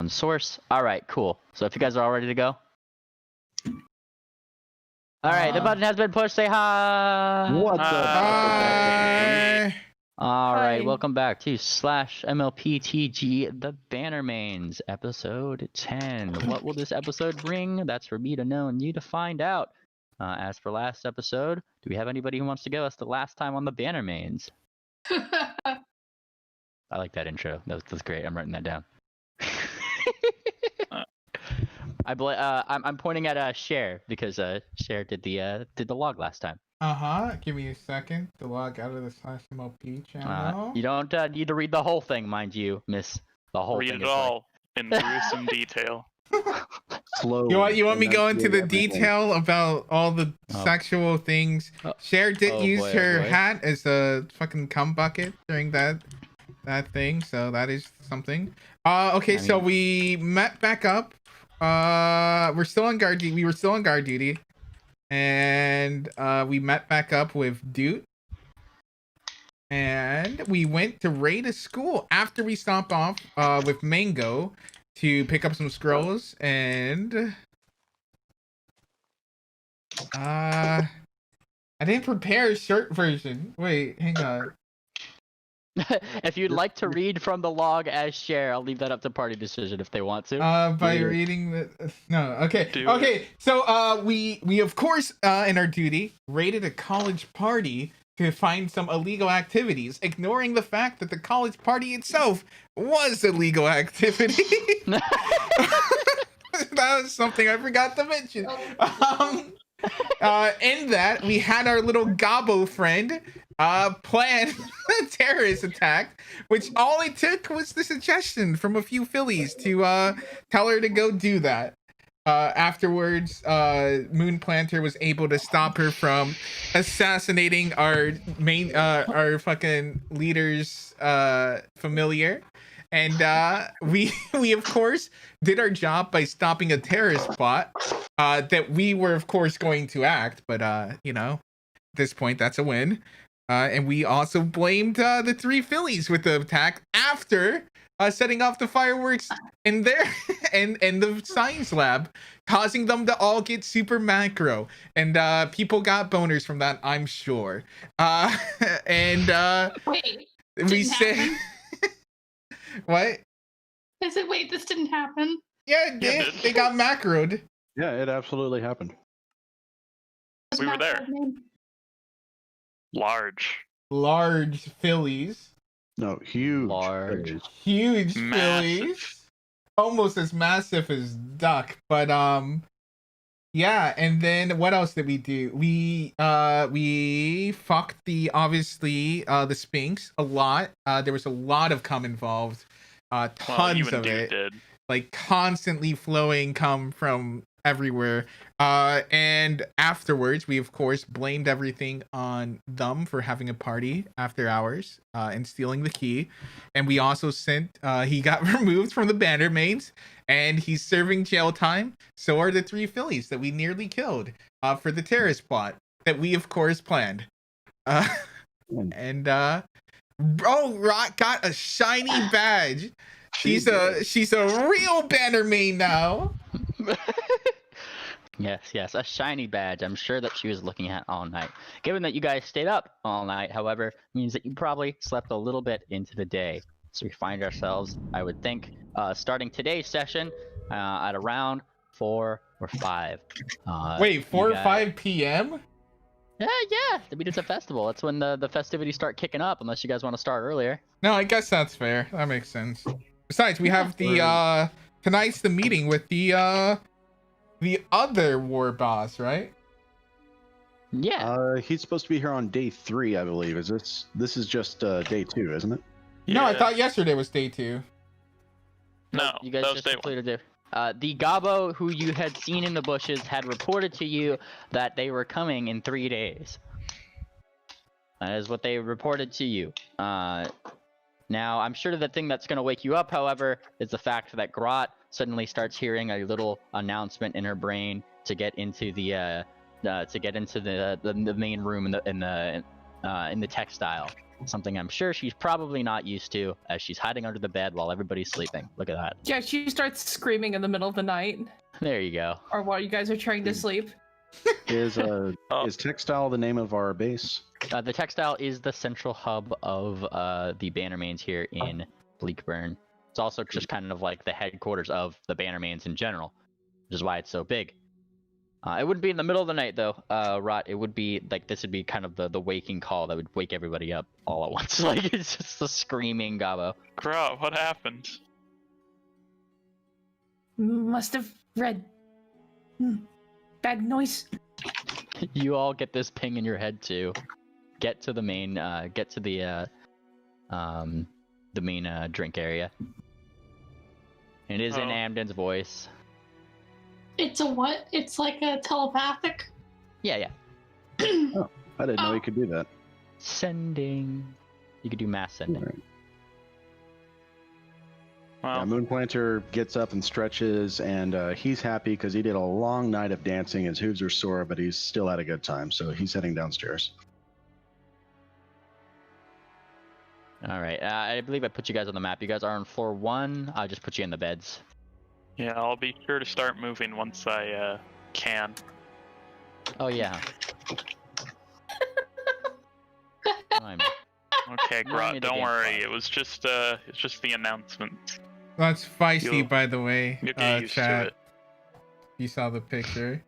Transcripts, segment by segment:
on source. All right, cool. So if you guys are all ready to go. All right, the button has been pushed. Say hi. What the? Hi. All right, Hi. welcome back to /MLPTG The Banner Mains, episode 10. What will this episode bring? That's for me to know and you to find out. As for last episode, do we have anybody who wants to go? That's the last time on the Banner Mains. I like that intro. That's great. I'm writing that down. I'm pointing at Cher because Cher did the log last time. Give me a second to log out of this MLP channel. You don't need to read the whole thing, mind you, miss. The whole Read thing it is all in gruesome detail. Slowly. You want me to go into the detail about all the sexual things? Cher did use her hat as a fucking cum bucket during that thing, so that is something. Okay, so we met back up. We're still on guard. We were still on guard duty, and we met back up with Dude, and we went to raid a school after we stopped off with Mango to pick up some scrolls, and I didn't prepare a short version. Wait, hang on. If you'd like to read from the log as Cher, I'll leave that up to party decision if they want to. By reading the okay. Do Okay, so we of course in our duty raided a college party to find some illegal activities, ignoring the fact that the college party itself was illegal activity. That was something I forgot to mention. In that we had our little Gobbo friend plan a terrorist attack, which all it took was the suggestion from a few Phillies to tell her to go do that. Afterwards, Moon Planter was able to stop her from assassinating our our fucking leader's familiar. And we of course did our job by stopping a terrorist plot that we were of course going to act, but you know, at this point that's a win. And we also blamed the three Phillies with the attack after setting off the fireworks in there and the science lab, causing them to all get super macro, and people got boners from that, I'm sure. And Wait, we said what? I said, wait, this didn't happen. Yeah, they got macroed. Yeah, it absolutely happened. We were there. Large Phillies. No, huge. Large. Huge Massive. Phillies. Almost as massive as duck, but yeah. And then what else did we do? We fucked obviously the Sphinx a lot. There was a lot of cum involved. Tons of it. Did. Like constantly flowing cum from everywhere. And afterwards we of course blamed everything on them for having a party after hours and stealing the key. And we also sent he got removed from the Banner Mains and he's serving jail time. So are the three Phillies that we nearly killed for the terrorist plot that we of course planned. And Rock got a shiny badge. She's a real Banner Main now. Yes, a shiny badge. I'm sure that she was looking at all night. Given that you guys stayed up all night, however, means that you probably slept a little bit into the day. So we find ourselves, I would think, starting today's session at around 4 or 5. Wait, 4 or 5 p.m.? Yeah. I mean, it's a festival. That's when the festivities start kicking up, unless you guys want to start earlier. No, I guess that's fair. That makes sense. Besides, we have the tonight's the meeting with the other war boss, right? Yeah. He's supposed to be here on day 3, I believe. This is just day 2, isn't it? Yeah. No, I thought yesterday was day 2. No, you guys that was just day completed it. The Gobbo who you had seen in the bushes had reported to you that they were coming in 3 days. That is what they reported to you. Now, I'm sure the thing that's going to wake you up, however, is the fact that Grot suddenly starts hearing a little announcement in her brain to get into the main room in the textile. Something I'm sure she's probably not used to, as she's hiding under the bed while everybody's sleeping. Look at that. Yeah, she starts screaming in the middle of the night, There you go. or while you guys are trying to sleep. Is Textile the name of our base? The textile is the central hub of the Bannermains here in Bleakburn. It's also just kind of like the headquarters of the Bannermains in general, which is why it's so big. It wouldn't be in the middle of the night though, Rot. It would be like this would be kind of the waking call that would wake everybody up all at once. Like it's just the screaming Gabo. Grot, what happened? Must have read. Bad noise. You all get this ping in your head too. Get to the main, get to the main drink area. And it is in Amden's voice. It's a what? It's like a telepathic? Yeah. I didn't know you could do that. Sending. You could do mass sending. Alright. Well, Yeah, Moonplanter gets up and stretches, and he's happy because he did a long night of dancing. His hooves are sore, but he's still had a good time, so he's heading downstairs. All right. I believe I put you guys on the map. You guys are on floor 1. I'll just put you in the beds. yeah, I'll be sure to start moving once I can. Oh yeah. I'm- Okay, You want me Grot, to don't get worry. quiet. It's just the announcement. That's feisty, You'll- by the way. You'll get used Chat. to it. You saw the picture.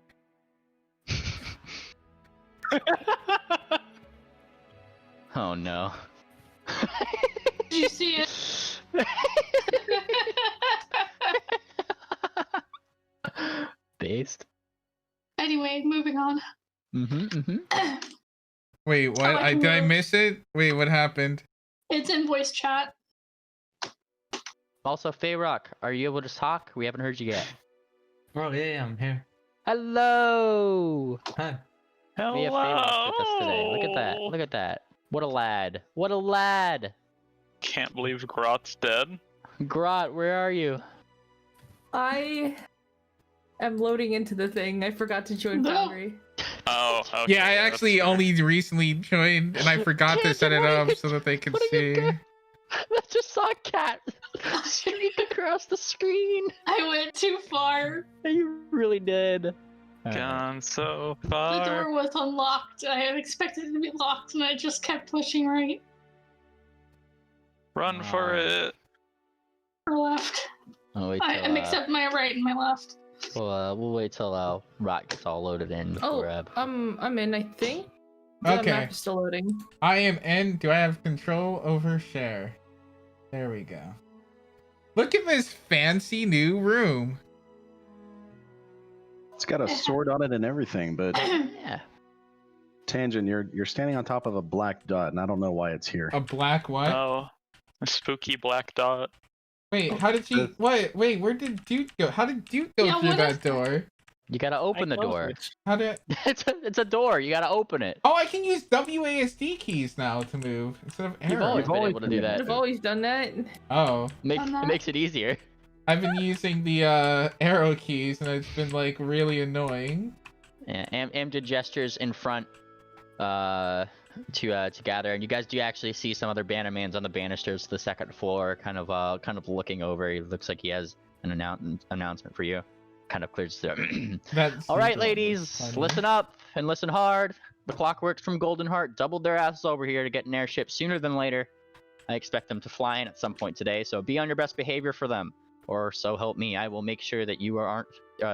Oh no. Did you see it? Based. Anyway, moving on. Wait, what? I can Did I move. miss it? Wait, what happened? It's in voice chat. Also, Feyrock, are you able to talk? We haven't heard you yet. Oh yeah, I'm here. Hello. Hi. We have Feyrock with us today. Look at that. Look at that. What a lad. What a lad. Can't believe Grot's dead. Grot, where are you? I am loading into the thing. I forgot to join No. Foundry. Oh, okay. Yeah, I that's actually fair. only recently joined, and I forgot to set it up so that they could What a good see. guy. I just saw a cat streak across the screen. I went too far. You really did. Gone so The far. door was unlocked. I had expected it to be locked, and I just kept pushing right Run for it. or left. Oh, wait I'm till, except my right and my left. we'll wait till Rot gets all loaded in. Oh, Before, I'm in, I think. The Okay. map is still loading. I am in. Do I have control over share? There we go. Look at this fancy new room. It's got a sword on it and everything, but yeah. Tangent, you're standing on top of a black dot, and I don't know why it's here. A black what? Oh, a spooky black dot. Wait, how did she? What? Wait, where did Duke go? How did Duke go Yeah, through what that is- door? You gotta open the door. How did? It's a door. You gotta open it. Oh, I can use WASD keys now to move instead of You've arrow. always been always able to been do able that. I've always done that. Oh, It makes it easier. I've been using the arrow keys, and it's been like really annoying. Yeah, Am did gestures in front to gather, and you guys do actually see some other Bannermans on the banisters to the second floor, kind of looking over. He looks like he has an announcement for you. Kind of clears the. That's All right, usual. ladies, Pardon. listen up and listen hard. The Clockworks from Golden Heart doubled their asses over here to get an airship sooner than later. I expect them to fly in at some point today, so be on your best behavior for them. Or so help me, I will make sure that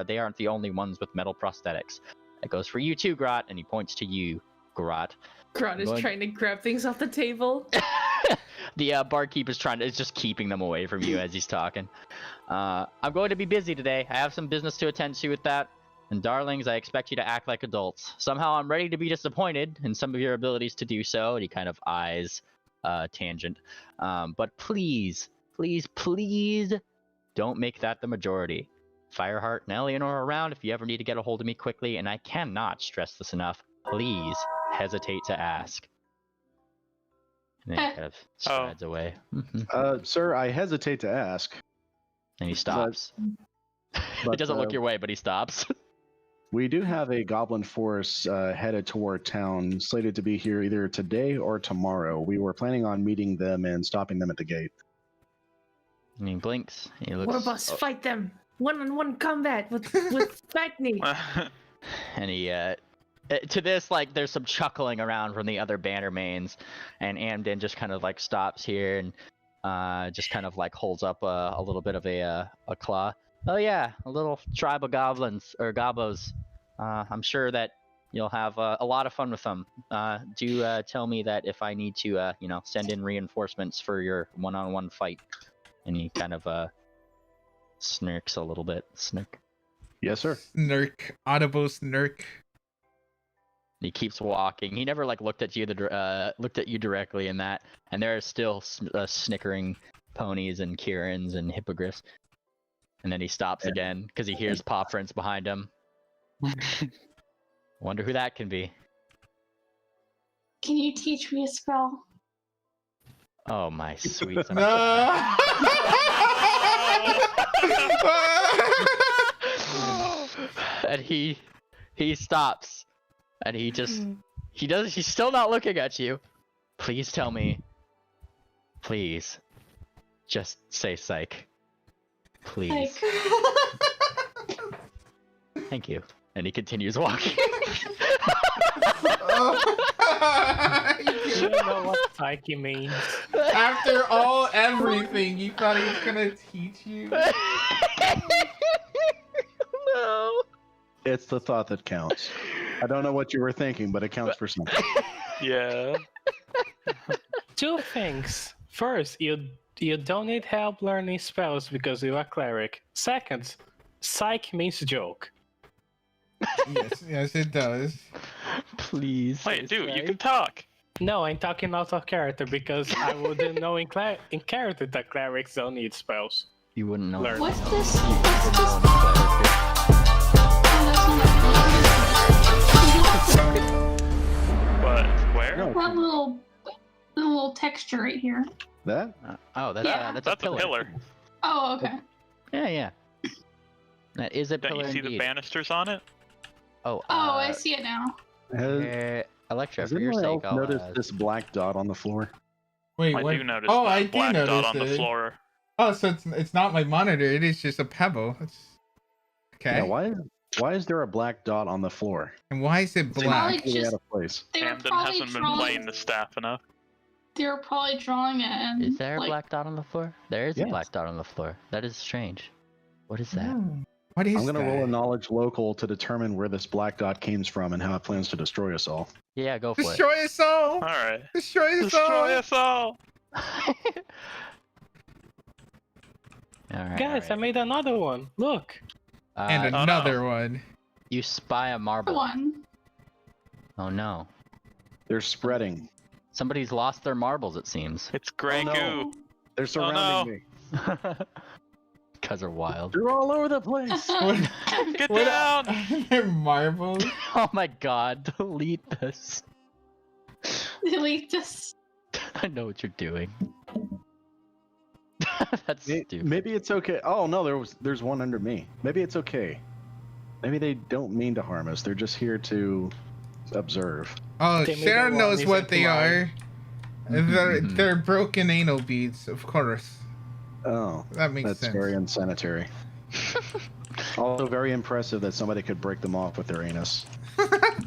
they aren't the only ones with metal prosthetics. That goes for you too, Grot, and he points to you, Grot. Grot is Going- trying to grab things off the table. The barkeep is just keeping them away from you as he's talking. I'm going to be busy today. I have some business to attend to with that. And darlings, I expect you to act like adults. Somehow I'm ready to be disappointed in some of your abilities to do so. And he kind of eyes Tangent. But please, please, please don't make that the majority. Fireheart and Eleanor are around if you ever need to get a hold of me quickly, and I cannot stress this enough. Please hesitate to ask. And then he kind of strides away. Sir, I hesitate to ask. And he stops. He but, doesn't look your way, but he stops. We do have a goblin force headed toward town, slated to be here either today or tomorrow. We were planning on meeting them and stopping them at the gate. And he blinks. He looks. Warbus, fight them! One-on-one combat with Bagni. And he to this, like, there's some chuckling around from the other bannermains, and Amden just kind of like stops here and just kind of like holds up a little bit of a claw. Oh yeah, a little tribe of goblins or gobos. I'm sure that you'll have a lot of fun with them. Do tell me that if I need to, send in reinforcements for your one-on-one fight. And he kind of smirks a little bit. Smirk. Yes, sir. Snirk. Audible snirk. He keeps walking. He never like looked at you directly in that. And there are still snickering ponies and Kirans and hippogriffs. And then he stops again because he hears paw prints behind him. Wonder who that can be. Can you teach me a spell? Oh my sweet. No. And he stops. And he's still not looking at you. Please tell me. Please. Just say psych. Please. Like, Thank you. And he continues walking. You don't know what psyche means. After everything, you thought he was gonna teach you? No. It's the thought that counts. I don't know what you were thinking, but it counts for something. Yeah. Two things. First, you don't need help learning spells because you're a cleric. Second, psych means joke. Yes, it does. Please. Wait, dude, you can talk. No, I'm talking out of character because I wouldn't know in character that clerics don't need spells. You wouldn't know. Learn. what's this? What's this? Oh, But where? No, that little texture right here. that? That's Yeah. that's That's a pillar. Oh, okay. Yeah. That is a Don't pillar you see the indeed. banisters on it? Oh, I see it now. Electra, Has for your anyone sake, else I'll noticed this black dot on the floor? Wait, I what? do notice Oh, that I do black notice dot on the it. floor. Oh, so it's not my monitor. It is just a pebble. Okay. Yeah, why is there a black dot on the floor? And why is it It's black? Probably really just- out of place. They were Camden probably hasn't been drawing. playing the staff enough. They were probably drawing it. And, Is there a like, black dot on the floor? There is a Yes. black dot on the floor. That is strange. What is that? Oh, what is I'm gonna that? roll a knowledge local to determine where this black dot came from and how it plans to destroy us all. Yeah, go for Destroy us all! Alright. Destroy us all! Destroy us all! it. Alright. Guys, I made another one. Look. And no. another one. You spy a marble. one. Oh no. They're spreading. Somebody's lost their marbles, it seems. It's gray no. goo. They're surrounding no. me. Cuz are wild. They're all over the place. Get What- down! They're marbles. Oh my god, delete this. Delete this. I know what you're doing. That's stupid. Maybe it's okay. Oh no, there's one under me. Maybe it's okay. Maybe they don't mean to harm us. They're just here to observe. Oh, They made Sharon a knows one, what they are. Mhm. They're broken anal beads, of course. Oh, That makes that's sense. very unsanitary. Also very impressive that somebody could break them off with their anus. It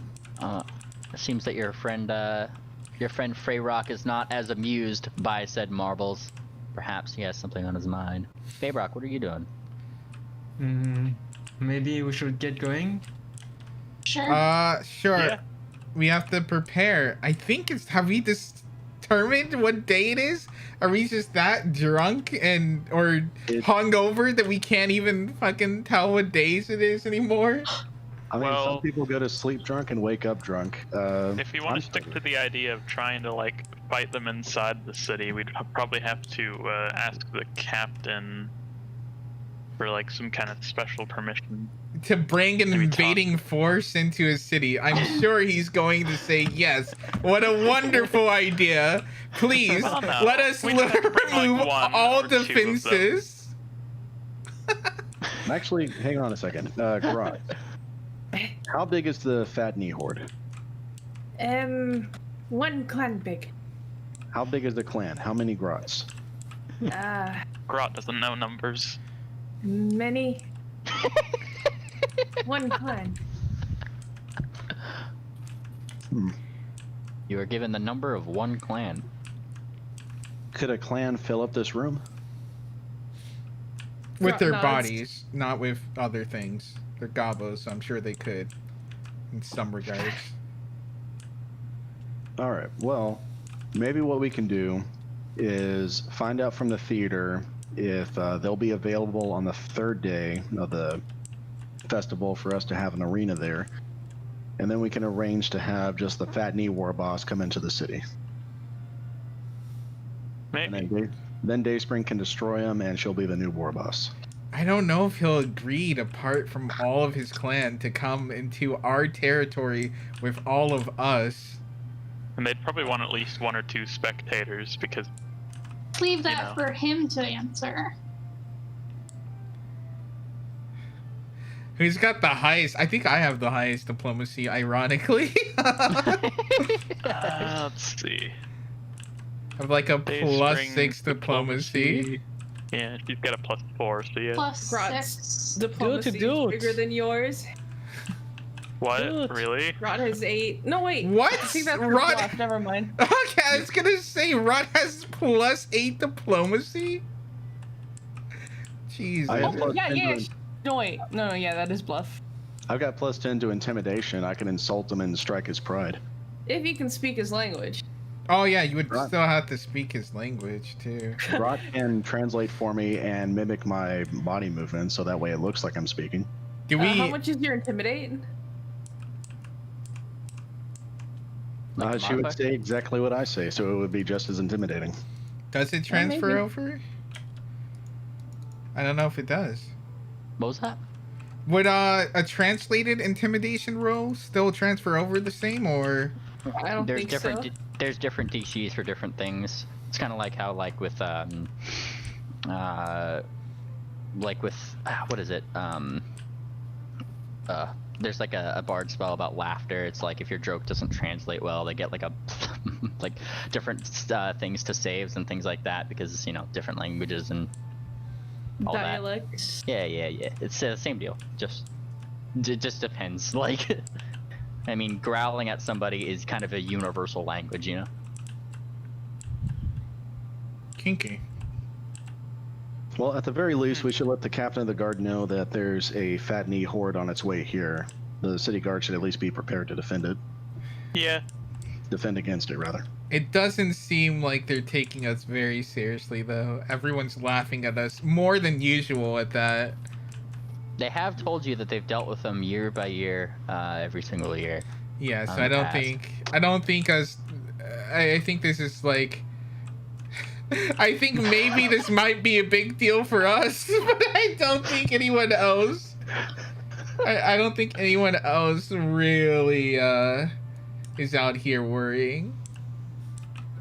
seems that your friend Freyrock is not as amused by said marbles. Perhaps he has something on his mind. Freyrock, what are you doing? Maybe we should get going. Sure. Sure. Yeah. We have to prepare. I think have we determined what day it is? Are we just that drunk or hungover that we can't even fucking tell what days it is anymore? I mean, Well- some people go to sleep drunk and wake up drunk. If you want I'm to stick sober. to the idea of trying to like fight them inside the city, we'd probably have to ask the captain for like some kind of special permission. To bring an Maybe talk- invading force into a city. I'm sure he's going to say yes. What a wonderful idea. Please, Well, no. let us We just have to bring, like, remove one all or two of them. defenses. Actually, hang on a second. Garage. How big is the Fat Knee Horde? One clan big. How big is the clan? How many grots? Grot doesn't know numbers. Many. One clan. You are given the number of one clan. Could a clan fill up this room? With their No, it's- bodies, not with other things. They're gobos, so I'm sure they could, in some regards. All right. Well, maybe what we can do is find out from the theater if they'll be available on the third day of the festival for us to have an arena there, and then we can arrange to have just the Fat Knee War Boss come into the city. Maybe. And then Dayspring can destroy him, and she'll be the new War Boss. I don't know if he'll agree, apart from all of his clan, to come into our territory with all of us. And they'd probably want at least 1 or 2 spectators because Leave that know. for him to answer. Who's got the highest? I think I have the highest diplomacy, ironically. let's see. Of like a Dayspring +6 diplomacy. Yeah, she's got a +4, so yeah. Grot's +6. diplomacy is dude. bigger than yours. What? Dude. Really? Grot has 8. No, wait. What? I think that's Rod- bluff. Never mind. Okay, I was gonna say Rod has +8 diplomacy. Jesus. I have Oh, yeah, +10 yeah. to- No, wait. No, yeah, that is bluff. I've got +10 to intimidation. I can insult him and strike his pride. If he can speak his language. Oh yeah, you would Right. still have to speak his language too. Rod can translate for me and mimic my body movements, so that way it looks like I'm speaking. Do we? How much is your intimidate? Like a She would modifier? say exactly what I say, so it would be just as intimidating. Does it transfer maybe. over? I don't know if it does. What was that? Would a translated intimidation roll still transfer over the same, or? I don't There's think different so. there's different DCs for different things. It's kind of like how like with what is it? There's like a bard spell about laughter. It's like if your joke doesn't translate well, they get like a like different things to saves and things like that because different languages and all that. Dialects. Yeah. It's the same deal. It just depends. Like, I mean, growling at somebody is kind of a universal language, Kinky. Well, at the very least, we should let the captain of the guard know that there's a Fat Knee Horde on its way here. The city guard should at least be prepared to defend it. Yeah. Defend against it, rather. It doesn't seem like they're taking us very seriously, though. Everyone's laughing at us more than usual at that. They have told you that they've dealt with them year by year, every single year. Yeah, so On I the don't past. think us. I think this is like. I think maybe this might be a big deal for us, but I don't think anyone else. I don't think anyone else really is out here worrying.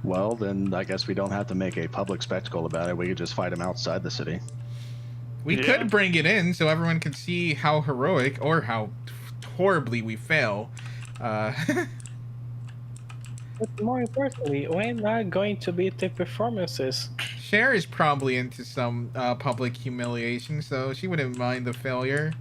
Well, then I guess we don't have to make a public spectacle about it. We could just fight them outside the city. We Yeah. could bring it in so everyone can see how heroic or how horribly we fail. But more importantly, we're not going to beat the performances. Cher is probably into some public humiliation, so she wouldn't mind the failure.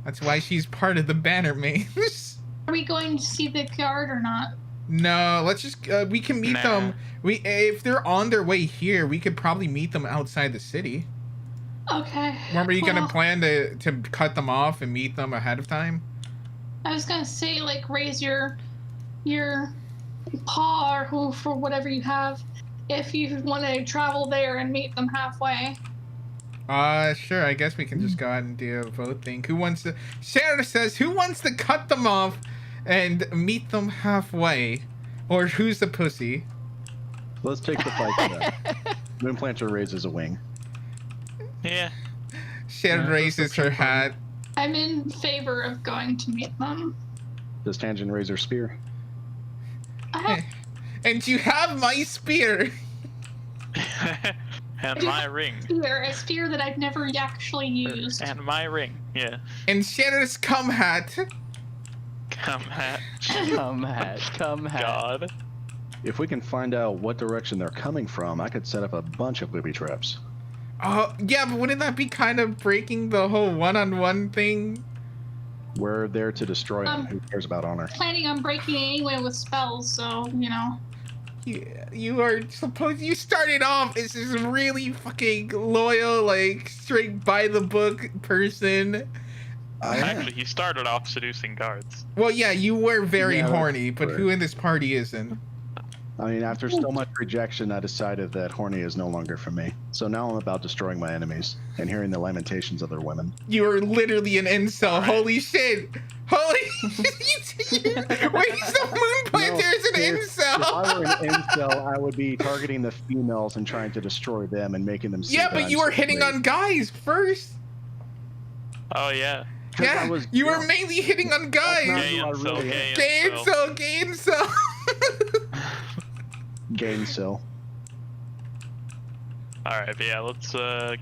That's why she's part of the banner mains. Are we going to see the guard or not? No, let's just we can meet them. If they're on their way here, we could probably meet them outside the city. Okay. Remember, you gonna well, plan to cut them off and meet them ahead of time? I was gonna say, like, raise your paw or who for whatever you have, if you want to travel there and meet them halfway. Sure. I guess we can just go ahead and do a vote thing. Who wants to? Sarah says, who wants to cut them off and meet them halfway, or who's the pussy? Let's take the fight to that. Moonplanter raises a wing. Yeah. Sarah Yeah, raises her hat. I'm in favor of going to meet them. Does Tangent raise her spear? I have, And you have my spear. And my ring. A spear that I've never actually used. And my ring, yeah. And Shanna's cum hat. Come hat. Come hat. God. If we can find out what direction they're coming from, I could set up a bunch of booby traps. Yeah, but wouldn't that be kind of breaking the whole one-on-one thing? We're there to destroy them. Who cares about honor? Planning on breaking anyway with spells, so, you know. You are supposed. You started off as this really fucking loyal, like, straight by the book person. Actually, he started off seducing guards. Well, yeah, you were very Yeah, horny, but right. who in this party isn't? I mean, after so much rejection, I decided that horny is no longer for me. So now I'm about destroying my enemies and hearing the lamentations of their women. You are literally an incel. Holy shit! Holy! Wait, the moon planter is an incel. If I were an incel, I would be targeting the females and trying to destroy them and making them. Yeah, but you were hitting on guys first. Oh, yeah. Yeah, you were mainly hitting on guys. Gay incel, gay incel. Gay incel. Gainesville. Alright, but yeah, let's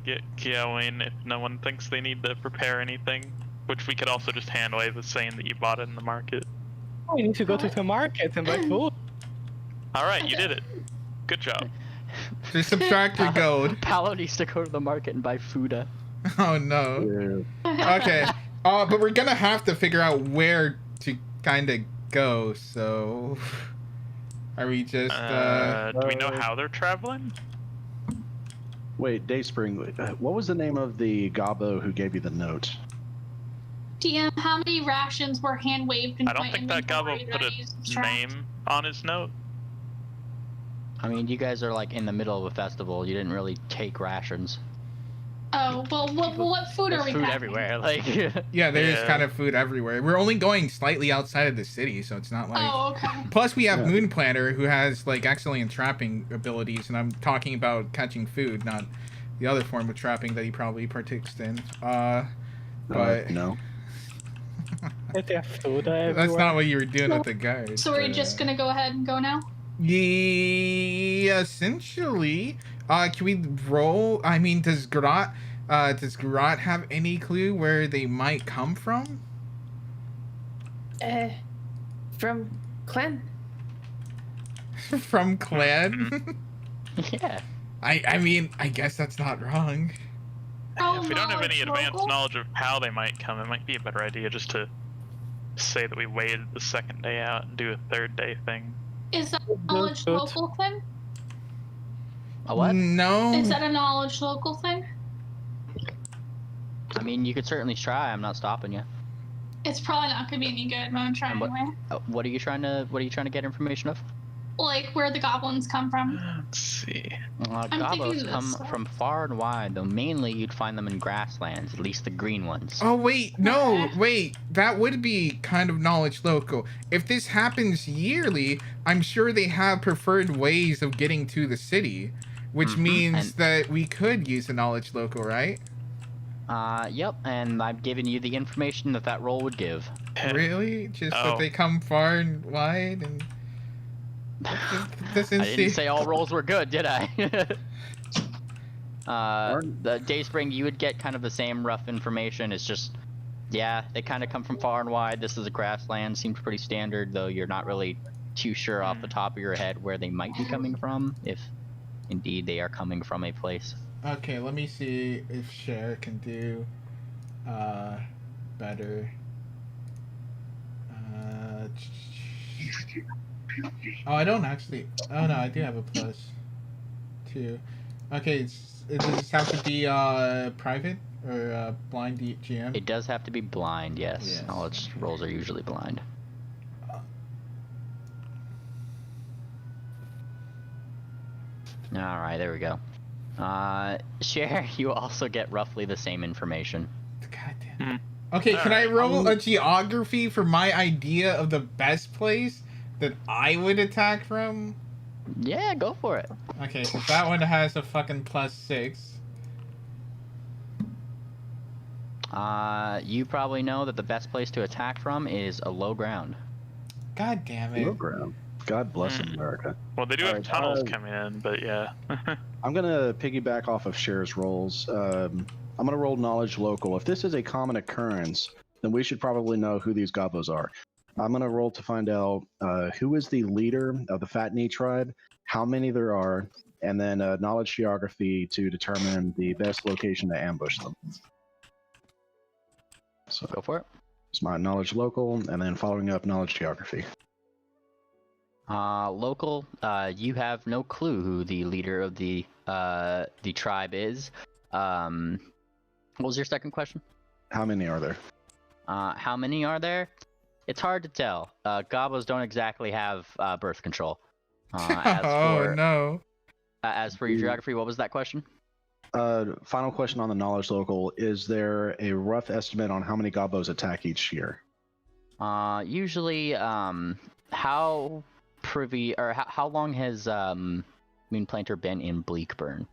get going if no one thinks they need to prepare anything. Which we could also just hand wave as saying that you bought it in the market. Oh, you need to go to the market and buy food. Alright, you did it. Good job. Just subtract your gold. Paolo needs to go to the market and buy Fuda. Oh no. Okay. But we're gonna have to figure out where to kind of go. So, are we just? Do we know how they're traveling? Wait, Dayspring, what was the name of the gobbo who gave you the note? DM, how many rations were hand waved into I don't my think that Gobbo inventory put that I a used to track? name on his note. I mean, you guys are like in the middle of a festival. You didn't really take rations. Oh, well, what food are There's we food packing? everywhere. Like, Yeah, there is Yeah. kind of food everywhere. We're only going slightly outside of the city, so it's not like. Oh, okay. Plus, we have Yeah. Moon Planner, who has like excellent trapping abilities, and I'm talking about catching food, not the other form of trapping that he probably partakes in. But No. They have food everywhere. that's not what you were doing with the guards. So we're just gonna go ahead and go now? Yeah, essentially. Can we roll? I mean, does Garot have any clue where they might come from? From Clan. From Clan? yeah. I mean, I guess that's not wrong. Oh, If we don't have any knowledge advanced local? knowledge of how they might come, it might be a better idea just to say that we waited the second day out and do a third day thing. Is that a knowledge local thing? A what? No. Is that a knowledge local thing? I mean, you could certainly try. I'm not stopping you. It's probably not gonna be any good, but I'm trying And what- anyway. What are you trying to get information of? Like where the goblins come from. Let's see. I'm thinking Gobos this come stuff. from far and wide, though mainly you'd find them in grasslands, at least the green ones. Oh wait, no, wait. That would be kind of knowledge local. If this happens yearly, I'm sure they have preferred ways of getting to the city, which Mhm, means and- that we could use a knowledge local, right? Yep, and I've given you the information that roll would give. Really? Just that Oh. they come far and wide and. Doesn't I didn't say all rolls were good, did I? The Dayspring, you would get kind of the same rough information. It's just, yeah, they kind of come from far and wide. This is a grassland, seems pretty standard, though you're not really too sure off the top of your head where they might be coming from, if indeed they are coming from a place. Okay, let me see if Cher can do better. Oh, I don't actually. Oh no, I do have a +2. Okay, does this have to be private or blind GM? It does have to be blind, yes. Yes. Knowledge rolls are usually blind. Alright, there we go. Cher, you also get roughly the same information. Goddamn. Okay, can I Alright. roll a geography for my idea of the best place that I would attack from? Yeah, go for it. Okay, so that one has a fucking +6. You probably know that the best place to attack from is a low ground. God damn Low it. ground. God bless Hmm. America. Well, they do have Alright, tunnels coming in, but yeah. I'm gonna piggyback off of Cher's rolls. I'm gonna roll knowledge local. If this is a common occurrence, then we should probably know who these gobos are. I'm gonna roll to find out who is the leader of the Fat Knee tribe, how many there are, and then knowledge geography to determine the best location to ambush them. So Go for it. it's my knowledge local, and then following up knowledge geography. Local, you have no clue who the leader of the tribe is. What was your second question? How many are there? How many are there? It's hard to tell. Gobos don't exactly have birth control. No. As for your geography, what was that question? Final question on the knowledge local. Is there a rough estimate on how many gobos attack each year? Usually, how privy or how long has Moonplanter been in Bleakburn?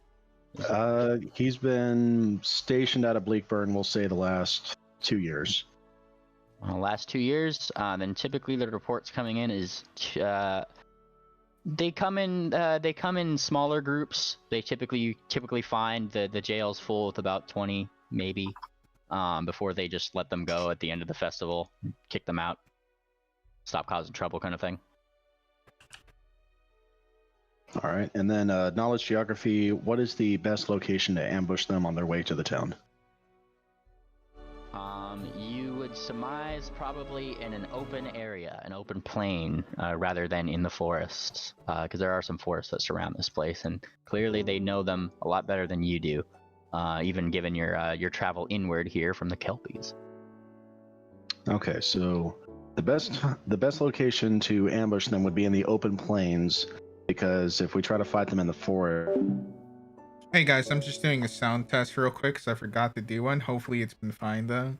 He's been stationed out of Bleakburn, we'll say the last 2 years. Last 2 years. Then typically the reports coming in is they come in smaller groups. They typically find the jails full with about 20 maybe, before they just let them go at the end of the festival, kick them out, stop causing trouble, kind of thing. All right, and then knowledge geography. What is the best location to ambush them on their way to the town? You would surmise probably in an open area, an open plain, rather than in the forests, because there are some forests that surround this place, and clearly they know them a lot better than you do, even given your travel inward here from the Kelpies. Okay, so the best location to ambush them would be in the open plains, because if we try to fight them in the forest. Hey guys, I'm just doing a sound test real quick because I forgot to do one. Hopefully it's been fine though.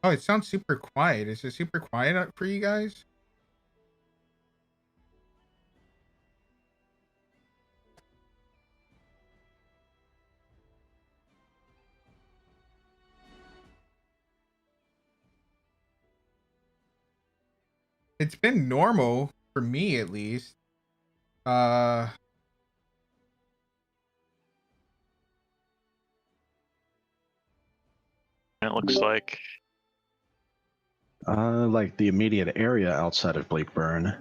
Oh, it sounds super quiet. Is it super quiet for you guys? It's been normal for me at least. It looks like like the immediate area outside of Bleakburn.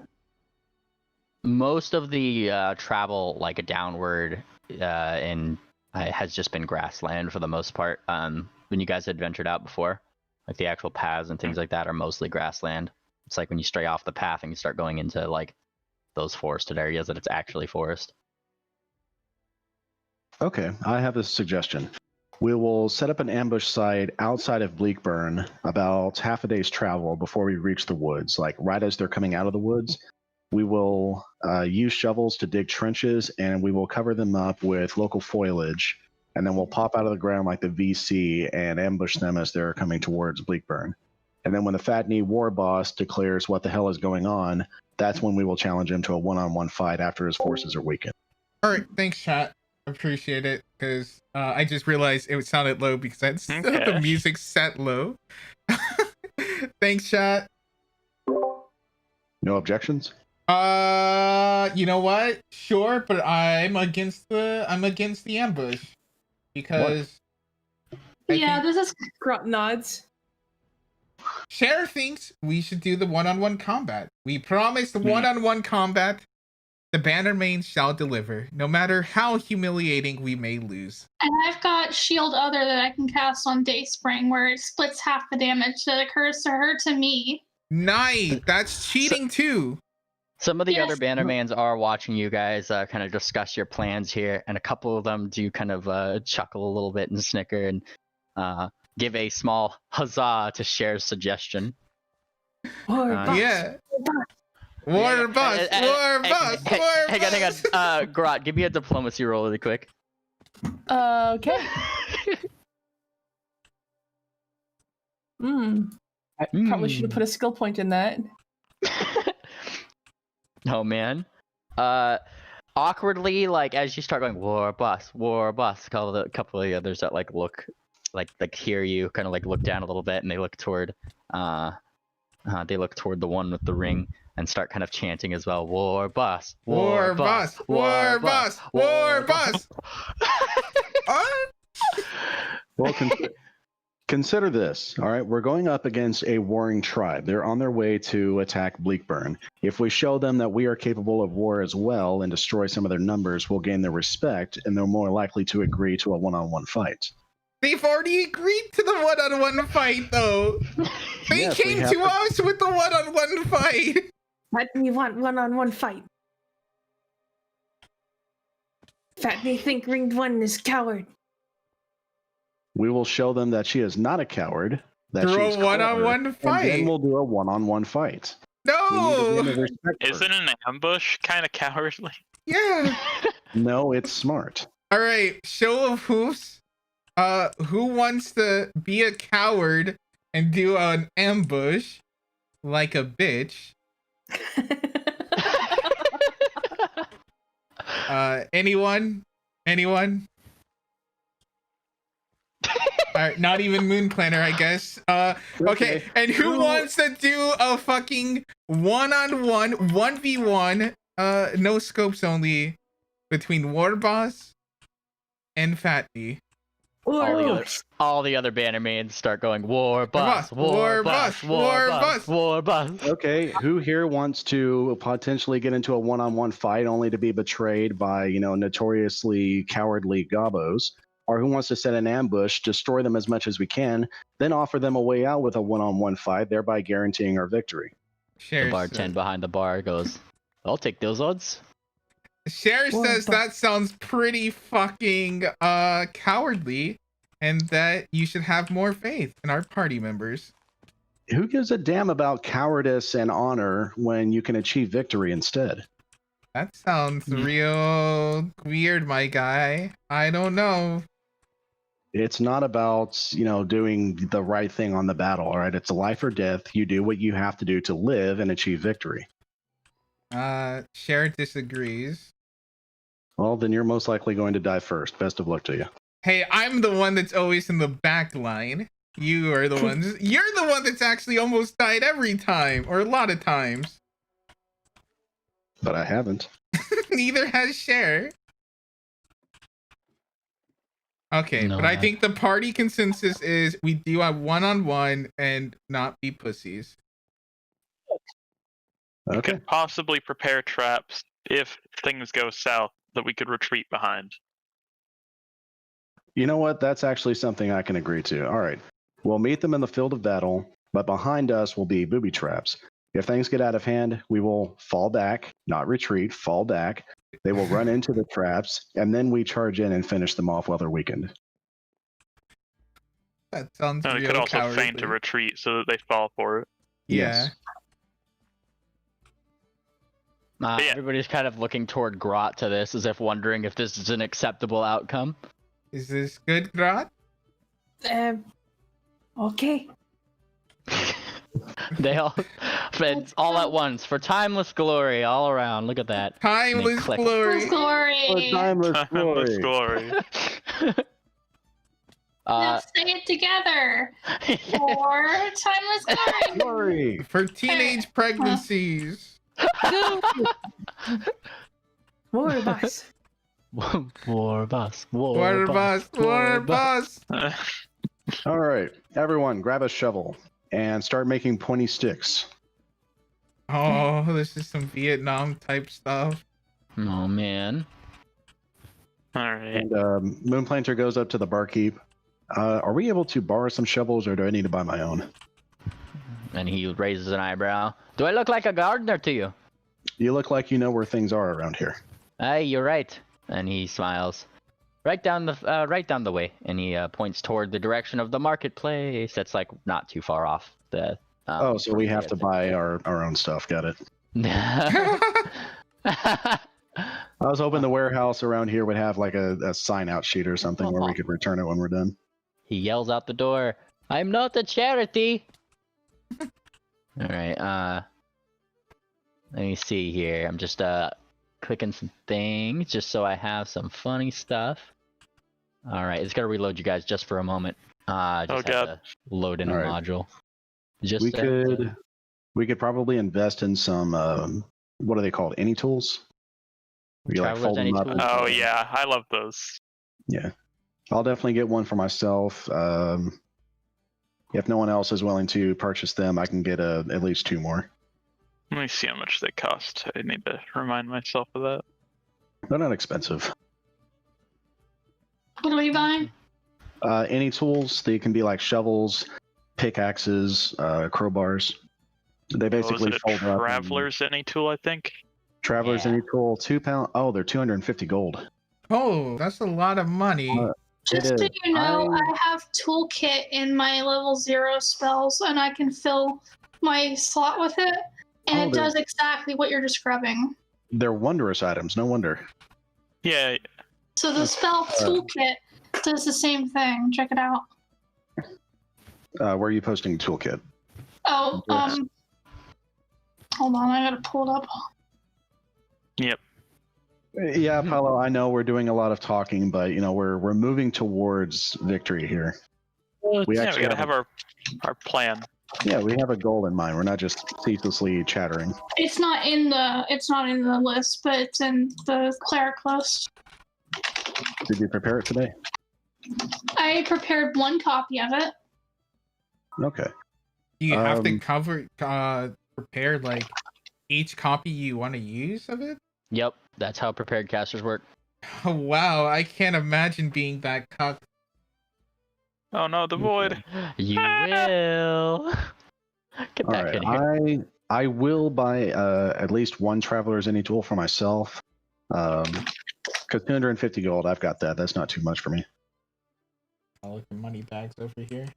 Most of the travel, like downward, has just been grassland for the most part. When you guys had ventured out before, like the actual paths and things like that are mostly grassland. It's like when you stray off the path and you start going into like those forested areas that it's actually forest. Okay, I have a suggestion. We will set up an ambush site outside of Bleakburn, about half a day's travel before we reach the woods. Like right as they're coming out of the woods, we will use shovels to dig trenches, and we will cover them up with local foliage, and then we'll pop out of the ground like the VC and ambush them as they're coming towards Bleakburn. And then when the Fat Knee War Boss declares what the hell is going on, that's when we will challenge him to a one-on-one fight after his forces are weakened. All right, thanks, chat. Appreciate it, because I just realized it sounded low because I had the music set low. Thanks, chat. No objections? You know what? Sure, but I'm against the ambush because This is Grunt nods. Cher thinks we should do the one-on-one combat. We promised the one-on-one combat. The Bannermain shall deliver, no matter how humiliating we may lose. And I've got Shield Other that I can cast on Dayspring, where it splits half the damage that occurs to her to me. Nice. That's cheating too. Some of the other Yes. Bannermans are watching you guys kind of discuss your plans here, and a couple of them do kind of chuckle a little bit and snicker and give a small huzzah to Cher's suggestion. Yeah. War bus. Hang on. Grot, give me a diplomacy roll really quick. Okay. I probably should have put a skill point in that. Oh man. Awkwardly, like as you start going war bus, a couple of the others that like look like hear you, kind of like look down a little bit, and they look toward the one with the ring and start kind of chanting as well. War bus, War bus, war bus, war bus. Well, consider this. All right, we're going up against a warring tribe. They're on their way to attack Bleakburn. If we show them that we are capable of war as well and destroy some of their numbers, we'll gain their respect, and they're more likely to agree to a one-on-one fight. They've already agreed to the one-on-one fight, though. They Yes, came to us with the one-on-one fight. What do you want one-on-one fight? Fatney think Ringed One is coward. We will show them that she is not a coward. That Through she's a one-on-one clever, fight. And then we'll do a one-on-one fight. We need to No. gain their respect first. Isn't an ambush kind of cowardly? Yeah. No, it's smart. All right. Show of hoofs. Who wants to be a coward and do an ambush like a bitch? Anyone? Anyone? All right, not even Moon Planner, I guess. Okay, and who wants to do a fucking one-on-one, 1v1, no scopes only, between War Boss and Fatney? All the other banner mains start going war bus, War bus, war bus. war bus. Okay, who here wants to potentially get into a one-on-one fight only to be betrayed by, notoriously cowardly gobos? Or who wants to set an ambush, destroy them as much as we can, then offer them a way out with a one-on-one fight, thereby guaranteeing our victory? The bartend behind the bar goes, I'll take those odds. Cher says that sounds pretty fucking cowardly, and that you should have more faith in our party members. Who gives a damn about cowardice and honor when you can achieve victory instead? That sounds real weird, my guy. I don't know. It's not about, doing the right thing on the battle, all right? It's a life or death. You do what you have to do to live and achieve victory. Cher disagrees. Well, then you're most likely going to die first. Best of luck to you. Hey, I'm the one that's always in the back line. You are the ones. You're the one that's actually almost died every time, or a lot of times. But I haven't. Neither has Cher. Okay, No, but I think the party consensus is we do a one-on-one and not be pussies. We Okay. could possibly prepare traps if things go south that we could retreat behind. You know what? That's actually something I can agree to. All right. We'll meet them in the field of battle, but behind us will be booby traps. If things get out of hand, we will fall back, not retreat, fall back. They will run into the traps, and then we charge in and finish them off while they're weakened. That sounds And real we could also cowardly. feign to retreat so that they fall for it. Yeah. Yeah. Everybody's kind of looking toward Grot to this, as if wondering if this is an acceptable outcome. Is this good, Grot? Okay. They all, it's all at once for timeless glory all around. Look at that. Timeless click. glory. Glory. Timeless Timeless glory. glory. Now say it together. For timeless glory. Glory. For teenage pregnancies. War Boss. War bus. War bus. War bus. All right. Everyone, grab a shovel and start making pointy sticks. Oh, this is some Vietnam type stuff. Oh man. Alright. And Moonplanter goes up to the barkeep. Are we able to borrow some shovels, or do I need to buy my own? And he raises an eyebrow. Do I look like a gardener to you? You look like you know where things are around here. Hey, you're right. And he smiles. Right down the way, and he points toward the direction of the marketplace. That's like not too far off the. So we have to buy our own stuff. Got it. I was hoping the warehouse around here would have like a sign out sheet or something where we could return it when we're done. He yells out the door, "I'm not a charity!" Alright, let me see here. I'm just clicking some things just so I have some funny stuff. Alright, it's gonna reload you guys just for a moment. Just Oh, had God. to load in a Alright. module. Just we could probably invest in some what are they called? Any tools? Where you like Traveler's fold them any up. tools? Oh yeah, I love those. Yeah, I'll definitely get one for myself. If no one else is willing to purchase them, I can get at least 2 more. Let me see how much they cost. I need to remind myself of that. They're not expensive. What are we buying? Any tools, they can be like shovels, pickaxes, crowbars. They basically Was it fold a up. Traveler's Any Tool, I think? Traveler's Yeah. Any tool, £2. Oh, they're 250 gold. Oh, that's a lot of money. Just It so is. you know, I have toolkit in my level 0 spells, and I can fill my slot with it, and Oh, it does exactly what you're describing. They're wondrous items, no wonder. Yeah, So the spell toolkit does the same thing. Check it out. Where are you posting toolkit? Oh, Yes. hold on, I gotta pull it up. yep. Yeah, Paulo, I know we're doing a lot of talking, but we're moving towards victory here. Well, We Yeah, we actually gotta have have our plan. we have a goal in mind. We're not just ceaselessly chattering. It's not in the list, but it's in the cleric list. Did you prepare it today? I prepared 1 copy of it. Okay. You have to Um, prepare like each copy you want to use of it. Yep, that's how prepared casters work. Oh wow, I can't imagine being that cucked. Oh no, the void. You will. Get All back right. in here. I will buy at least 1 Traveler's Any tool for myself. Because 250 gold, I've got that. That's not too much for me. I'll look at money bags over here.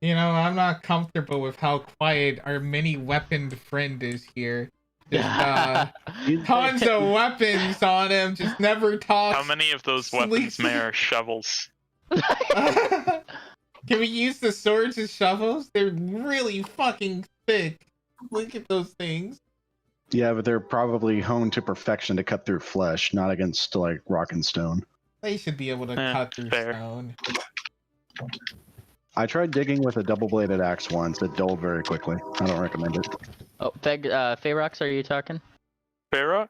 I'm not comfortable with how quiet our mini weaponed friend is here. Just tons of weapons on him, just never talks. How many of those weapons may are shovels? Can we use the swords as shovels? They're really fucking thick. Look at those things. Yeah, but they're probably honed to perfection to cut through flesh, not against like rock and stone. They should be able to cut through fair. stone. I tried digging with a double-bladed axe once. It dulled very quickly. I don't recommend it. Oh, Feyrox, are you talking? Farah?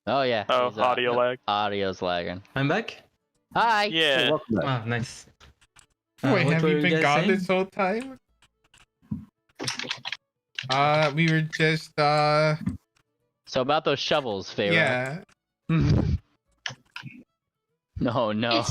Oh yeah. Oh, he's, audio lag. Audio's lagging. I'm back. Hi. Yeah. Hey, welcome back. Oh, nice. Wait, what have were you been guys gone saying? this whole time? We were just So about those shovels, Feyrox. yeah. No.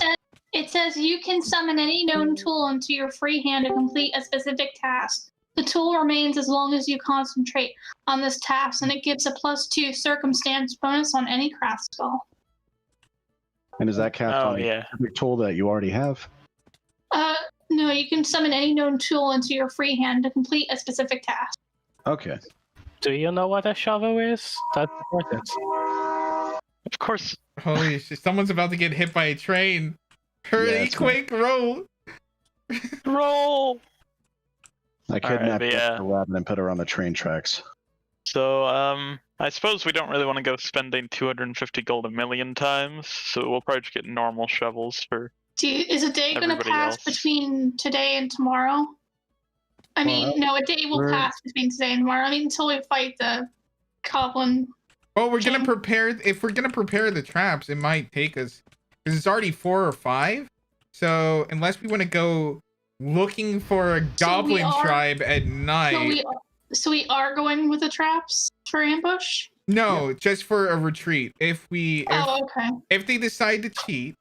It says you can summon any known tool into your free hand to complete a specific task. The tool remains as long as you concentrate on this task, and it gives a +2 circumstance bonus on any craft spell. And is that capped Oh, on yeah. a tool that you already have? No, you can summon any known tool into your free hand to complete a specific task. Okay. Do you know what a shovel is? That's important. Of course. Holy shit! Someone's about to get hit by a train. Hurry, it's quick, roll! Roll! I kidnapped but yeah. the rabbit and put her on the train tracks. So, I suppose we don't really want to go spending 250 gold a million times, so we'll probably just get normal shovels for... Is a day going to Everybody pass else. between today and tomorrow? I mean, no, a day will we're- pass between today and tomorrow. I mean, until we fight the goblin. Oh, we're gonna Jim? prepare. If we're gonna prepare the traps, it might take us because it's already 4 or 5. So unless we want to go looking for a goblin tribe at night, So we are going with the traps for ambush? no, just for a retreat. If Okay. they decide to cheat,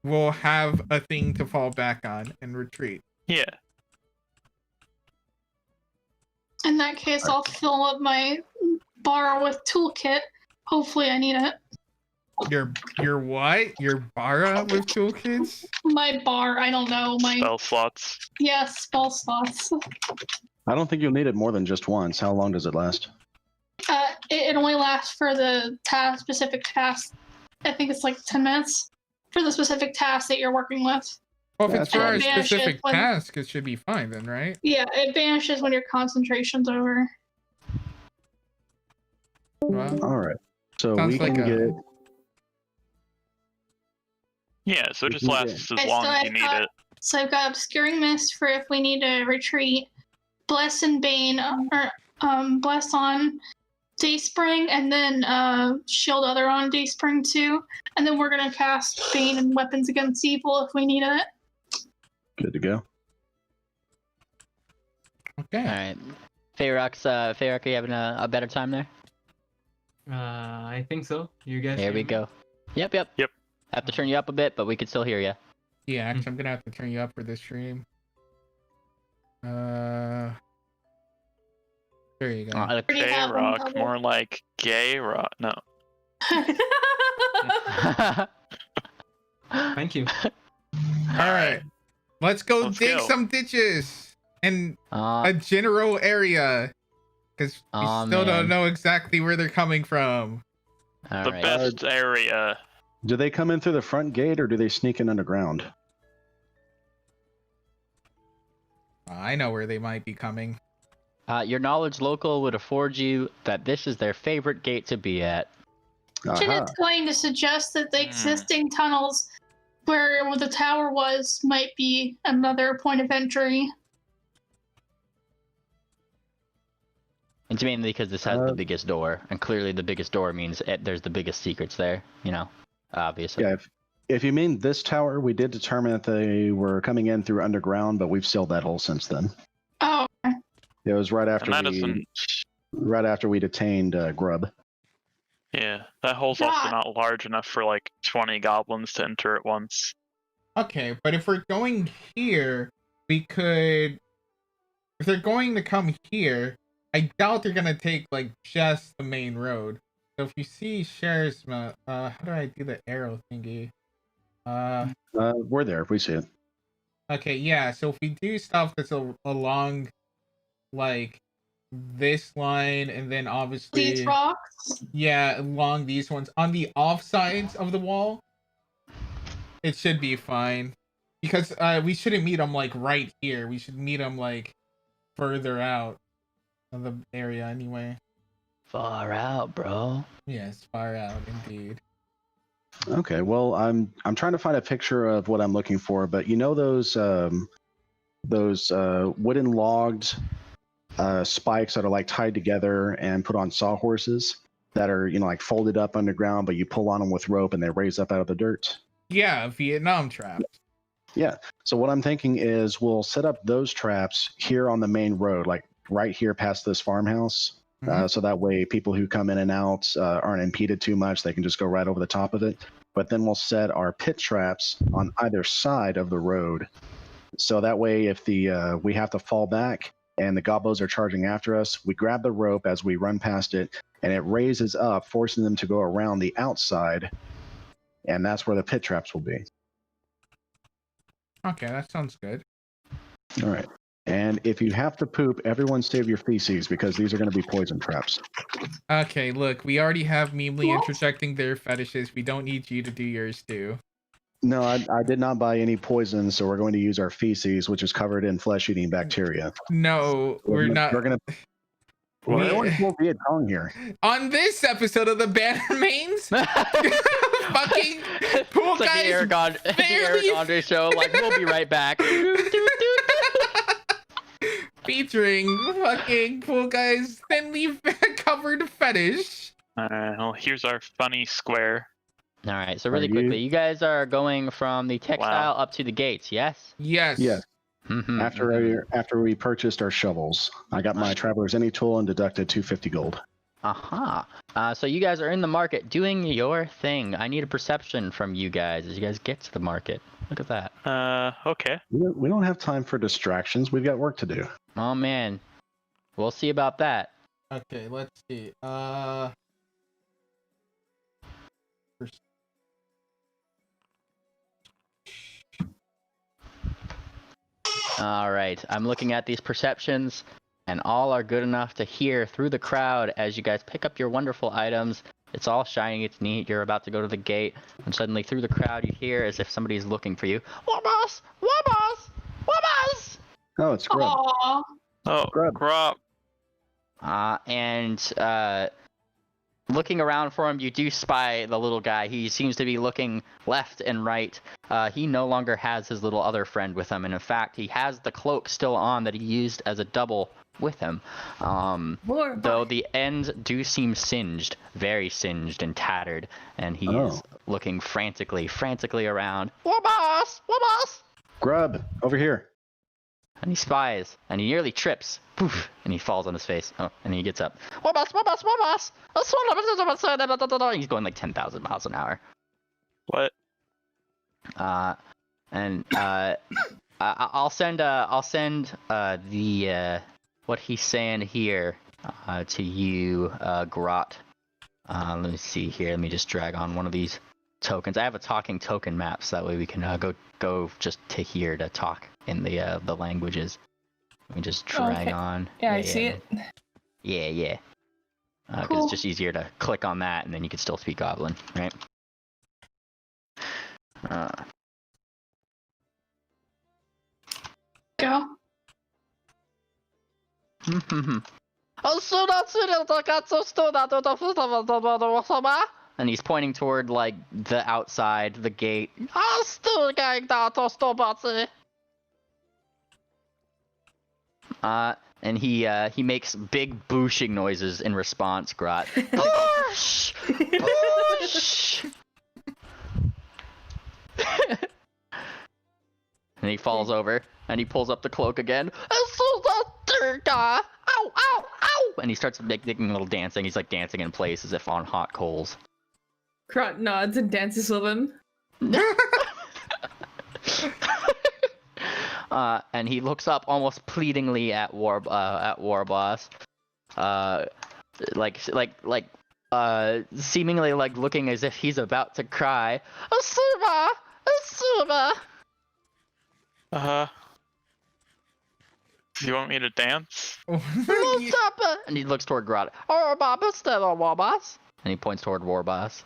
we'll have a thing to fall back on and retreat. Yeah. In that case, I'll fill up my bar with toolkit. Hopefully I need it. Your what? Your bara with toolkits? My bar, I don't know. Spell slots. Yes, spell slots. I don't think you'll need it more than just once. How long does it last? It only lasts for the specific task. I think it's like 10 minutes for the specific task that you're working with. Well, if Yeah, it's for a that's fine. specific task, it should be fine then, right? Yeah, it vanishes when your concentration's over. Well, All right. So Sounds we can like a- get Yeah, so it just Yeah. lasts as Okay, long so as I've you need got- it. So I've got Obscuring Mist for if we need to retreat. Bless and Bane, or Bless on Dayspring, and then Shield Other on Dayspring too. And then we're gonna cast Bane and Weapons Against Evil if we need it. Good to go. Okay. All right. Feyrox, are you having a better time there? I think so. You guys. There hear we me? go. Yep. Have to turn you up a bit, but we can still hear you. Yeah, actually, I'm gonna have to turn you up for this stream. There you go. Pretty Gay loud on rock, double. more like gay rock. No. Thank you. All right, let's go Let's dig go. some ditches in Uh, a general area, because we Aw, still man. don't know exactly where they're coming from. all The right. best area. Do they come in through the front gate or do they sneak in underground? I know where they might be coming. Your knowledge local would afford you that this is their favorite gate to be at. It's going to suggest that the Hmm. existing tunnels where the tower was might be another point of entry. It's mainly because this has the Uh, biggest door, and clearly the biggest door means there's the biggest secrets there. You know, obviously. Yeah, if you mean this tower, we did determine that they were coming in through underground, but we've sealed that hole since then. Oh, It was right after And that we isn't. detained Grub. Yeah, that hole's also God. not large enough for like 20 goblins to enter at once. Okay, but if we're going here, we could. If they're going to come here, I doubt they're gonna take like just the main road. So if you see Charisma, how do I do the arrow thingy? We're there. We see it. Okay, yeah. So if we do stuff that's along, like this line, and then obviously, these rocks. yeah, along these ones on the off sides of the wall, it should be fine. Because we shouldn't meet them like right here. We should meet them like further out of the area anyway. Far out, bro. Yes, far out indeed. Okay. Well, I'm trying to find a picture of what I'm looking for, but you know those wooden logged spikes that are like tied together and put on sawhorses that are like folded up underground, but you pull on them with rope and they raise up out of the dirt. Yeah, Vietnam traps. Yeah. So what I'm thinking is we'll set up those traps here on the main road, like right here past this farmhouse. So that way people who come in and out aren't impeded too much. They can just go right over the top of it. But then we'll set our pit traps on either side of the road. So that way if we have to fall back and the gobos are charging after us, we grab the rope as we run past it and it raises up, forcing them to go around the outside. And that's where the pit traps will be. Okay, that sounds good. All right. And if you have to poop, everyone save your feces because these are going to be poison traps. Okay, look, we already have Meemly What? interjecting their fetishes. We don't need you to do yours too. No, I did not buy any poison, so we're going to use our feces, which is covered in flesh-eating bacteria. No, we're not. We're going to. We- We're going full Viet Cong here. On this episode of the Banner Mains, fucking pool It's like guys. the Eric barely- Andre show. Like, we'll be right back. Featuring fucking pool guys thinly covered fetish. Well, here's our funny square. All right, so really Are you- quickly, you guys are going from the textile up to the gates, yes? Yes. Yes. Mhm, After we purchased our shovels, I got my Traveler's Any tool and deducted 250 gold. Aha. So you guys are in the market doing your thing. I need a perception from you guys as you guys get to the market. Look at that. Okay. We don't have time for distractions. We've got work to do. Oh man. We'll see about that. Okay, let's see. All right. I'm looking at these perceptions, and all are good enough to hear through the crowd as you guys pick up your wonderful items. It's all shiny, it's neat. You're about to go to the gate, and suddenly through the crowd you hear as if somebody's looking for you. Wabas! Wabas! Wabas! Oh, it's Grub. Aww. Oh, Grub. crop. And looking around for him, you do spy the little guy. He seems to be looking left and right. He no longer has his little other friend with him, and in fact, he has the cloak still on that he used as a double with him. Though the ends do seem singed, very singed and tattered, and he is looking frantically around. Warboss! Warboss! Grub, over here. And he spies, and he nearly trips. Poof! And he falls on his face. Oh, and he gets up. Warboss! Warboss! Warboss! He's going like 10,000 miles an hour. What? I'll send the what he's saying here to you, Grot. Let me see here. Let me just drag on one of these tokens. I have a talking token map, so that way we can go just to here to talk in the languages. Let me just drag on. Yeah, I see it. Yeah. Because Cool. it's just easier to click on that, and then you can still speak Goblin, right? Go. And he's pointing toward like the outside, the gate. And he makes big booshing noises in response, Grot. Boosh! Boosh! And he falls over, and he pulls up the cloak again. Ow, ow, ow! And he starts making a little dancing. He's like dancing in place as if on hot coals. Grot nods and dances with him. And he looks up almost pleadingly at Warboss. Seemingly like looking as if he's about to cry. Asuma! Asuma! Do you want me to dance? And he looks toward Grot. Warboss! And he points toward Warboss.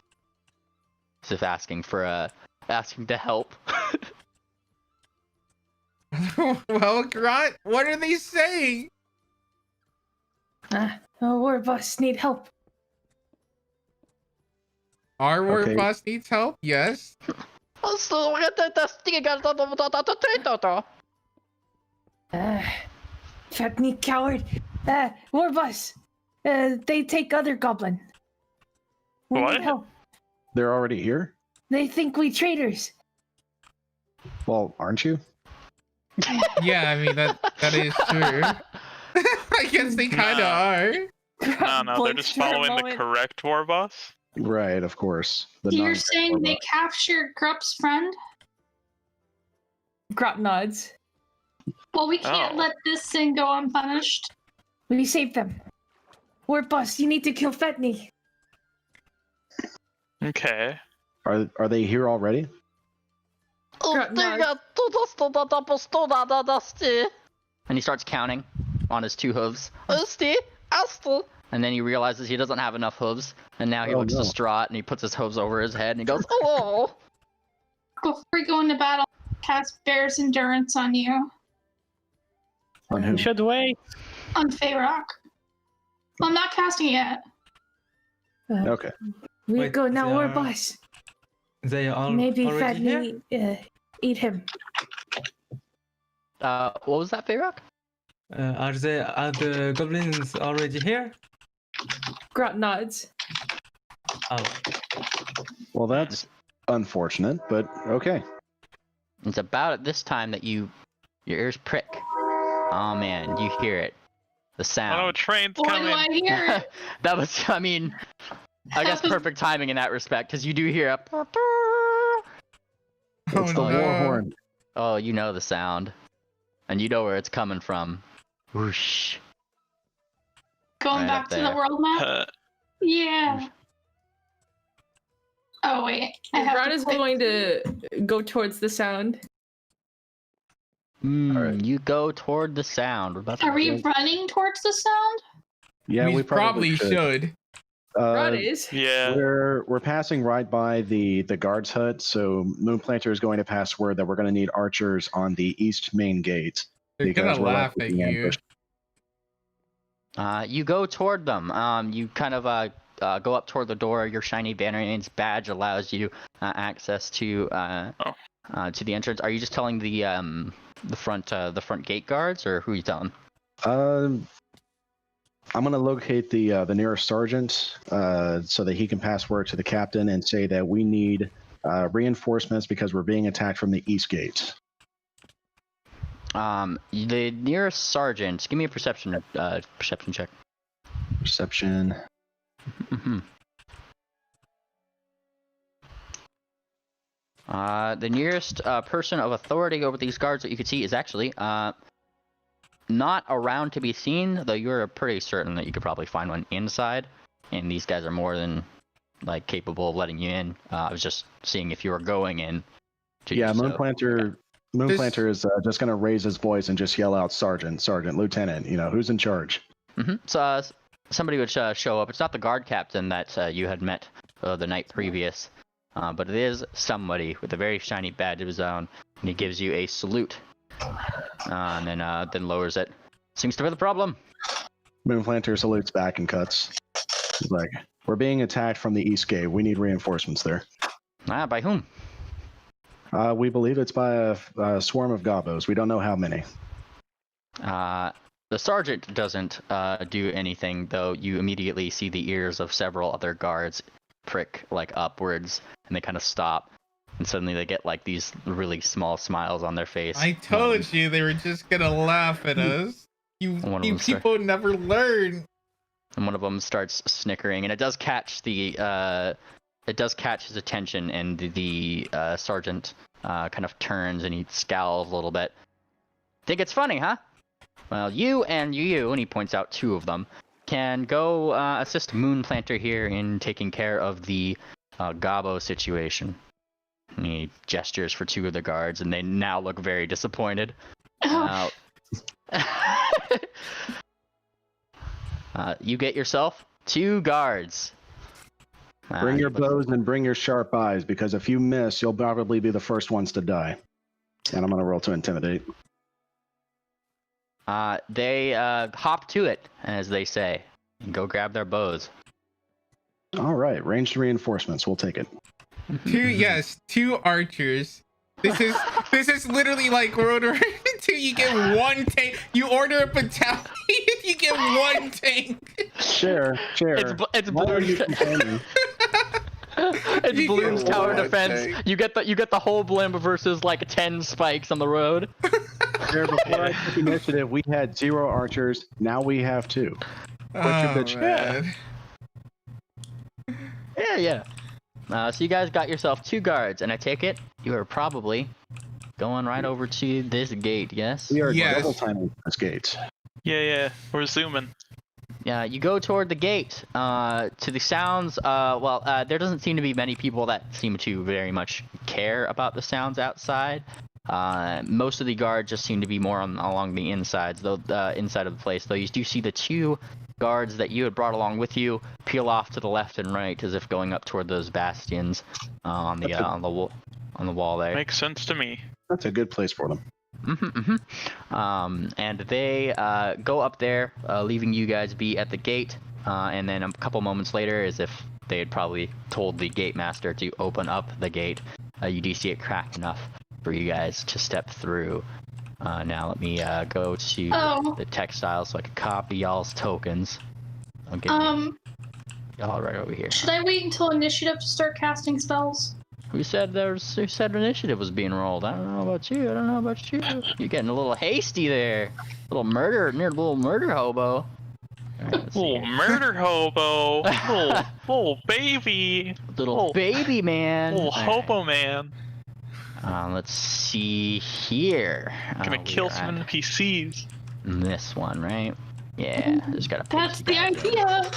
As if asking to help. Well, Grot, what are they saying? Warboss need help. Our war Okay. boss needs help? Yes. Fatnik coward. Warboss. They take other goblin. We What? need help. They're already here? They think we traitors. Well, aren't you? Yeah, I mean, that is true. I guess they kind of are. No, they're just following the correct war boss. Right, of course. The You're non-correct saying they robot. captured Grup's friend? Grot nods. Well, we can't Oh. let this thing go unpunished. We saved them. Warboss, you need to kill Fatnik. Okay. Are they here already? And he starts counting on his two hooves. And then he realizes he doesn't have enough hooves, and now he Oh, looks no. distraught, and he puts his hooves over his head, and he goes, "Oh!" Before we go into battle, cast Bear's Endurance on you. On who? You should wait. On Feyrock. Well, I'm not casting it yet. Okay. We Wait, go now, they are Warboss. They are Maybe already here? Fatnik eat him. What was that, Feyrock? Are the goblins already here? Grot nods. Oh, Well, that's unfortunate, but okay. It's about at this time that your ears prick. Oh man, you hear it. The Oh, sound. train's Boy, do coming. I hear it. That was, I mean, I guess perfect timing in that respect, because you do hear a. It's the no. war horn. Oh, you know the sound. And you know where it's coming from. Whoosh. Going Right back up to the there. world map? Yeah. Oh, wait. I have Grot to is click. going to go towards the sound. Alright. You go toward the sound. We're about to Are we go- running towards the sound? Yeah, we probably should. Grot is. Yeah. We're passing right by the guard's hut, so Moonplanter is going to pass word that we're going to need archers on the east main gate. They're because gonna we're laugh likely at being you. ambushed. You go toward them. You kind of go up toward the door. Your shiny Bannerman's badge allows you access to the entrance. Are you just telling the front gate guards, or who are you telling? I'm going to locate the nearest sergeant so that he can pass word to the captain and say that we need reinforcements because we're being attacked from the east gate. The nearest sergeant. Give me a perception check. Perception. Mm-hmm. The nearest person of authority over these guards that you could see is actually not around to be seen, though you're pretty certain that you could probably find one inside, and these guys are more than capable of letting you in. I was just seeing if you were going in. Yeah, Moonplanter is just going to raise his voice and just yell out, Sergeant, Lieutenant, who's in charge? Mm-hmm. So somebody would show up. It's not the guard captain that you had met the night previous, but it is somebody with a very shiny badge of his own, and he gives you a salute. And then lowers it. Seems to be the problem. Moonplanter salutes back and cuts. He's like, we're being attacked from the east gate. We need reinforcements there. By whom? We believe it's by a swarm of gobos. We don't know how many. The sergeant doesn't do anything, though. You immediately see the ears of several other guards prick upwards, and they kind of stop. And suddenly they get these really small smiles on their face. I told you they were just gonna laugh at us. You people never learn. And one of them starts snickering, and it does catch his attention, and the sergeant kind of turns and he scowls a little bit. Think it's funny, huh? Well, you and you, and he points out two of them, can go assist Moonplanter here in taking care of the Gabo situation. And he gestures for two of the guards, and they now look very disappointed. You get yourself 2 guards. Bring your bows and bring your sharp eyes, because if you miss, you'll probably be the first ones to die. And I'm going to roll to intimidate. They hop to it, as they say, and go grab their bows. All right, ranged reinforcements. We'll take it. 2 archers. This is literally like World War II. You get 1 tank. You order a battalion, you get 1 tank. Share. It's Bloom's. It's Bloom's tower defense. You get the whole blimp versus 10 spikes on the road. Before I took initiative, we had 0 archers. Now we have 2. Quit your bitch. Yeah. So you guys got yourself 2 guards, and I take it you are probably going right over to this gate, yes? We are double timing this gate. Yeah, we're zooming. Yeah, you go toward the gate. To the sounds, there doesn't seem to be many people that seem to very much care about the sounds outside. Most of the guards just seem to be more along the insides, though inside of the place. Though you do see the 2 guards that you had brought along with you peel off to the left and right, as if going up toward those bastions on the wall there. Makes sense to me. That's a good place for them. And they go up there, leaving you guys be at the gate. And then a couple moments later, as if they had probably told the gate master to open up the gate, you do see it cracked enough for you guys to step through. Now let me go to the textile so I can copy y'all's tokens. I'll get y'all right over here. Should I wait until initiative to start casting spells? Who said initiative was being rolled? I don't know about you. You're getting a little hasty there. Little murder hobo. Right, little murder hobo. little baby. Little baby man. Little hobo man. Let's see here. Gonna kill some NPCs. This one, right? Yeah, just gotta. That's the idea.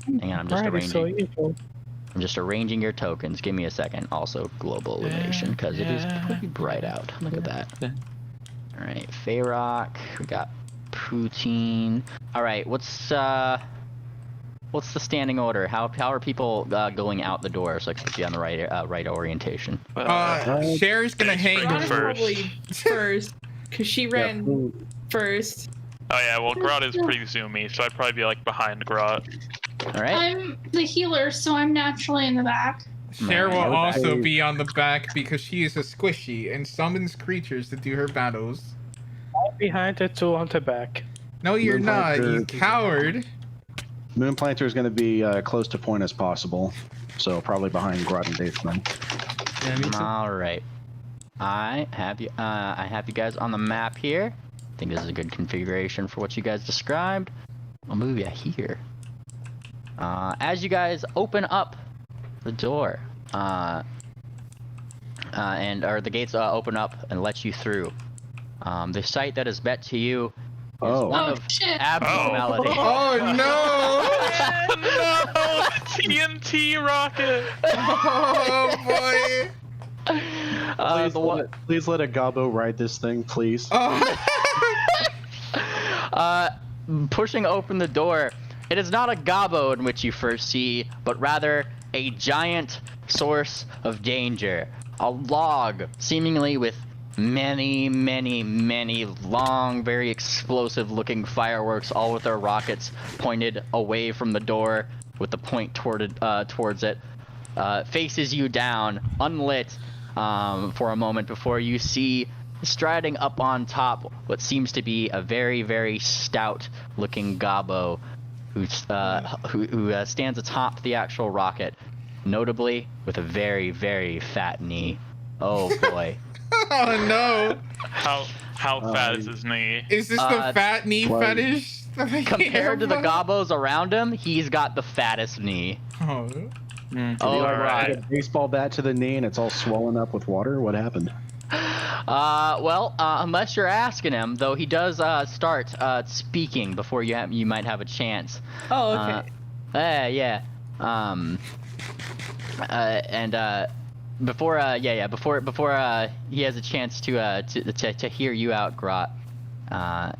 Hang on, I'm just arranging your tokens. Give me a second. Also, global illumination, because it is pretty bright out. Look at that. All right, Feyrock. We got Poutine. All right, what's the standing order? How are people going out the door so I can be on the right orientation? Cher's gonna hang Probably first, because she ran first. Oh yeah, well Grot is pretty zoomy, so I'd probably be like behind Grot. All right. I'm the healer, so I'm naturally in the back. Cher will Right. also be on the back because she is a squishy and summons creatures to do her battles. Behind the two on the back. No, you're not, you Moonplanter- coward. Moonplanter is going to be close to point as possible, so probably behind Grot and Dathan. Yeah, me too. All right. I have you guys on the map here. I think this is a good configuration for what you guys described. I'll move you here. As you guys open up the door, or the gates open up and let you through. The sight that is met to you is Oh. one Oh of shit! abnormality. Oh no! No! TNT rocket! Oh boy! Please let a Gabo ride this thing, please. Oh. Pushing open the door, it is not a gobbo in which you first see, but rather a giant source of danger. A log, seemingly with many, many, many long, very explosive-looking fireworks, all with their rockets pointed away from the door, with the point towards it, faces you down, unlit, for a moment before you see striding up on top what seems to be a very, very stout-looking gobbo who stands atop the actual rocket, notably with a very, very fat knee. Oh boy. Oh no! How fat is his knee? Is this the fat knee well, fetish? Compared to the gobbos around him, he's got the fattest knee. Oh. Oh, Like, right. a baseball bat to the knee and it's all swollen up with water? What happened? Well, unless you're asking him, though he does start speaking before you might have a chance. Oh, okay. Yeah. Before he has a chance to hear you out, Grot.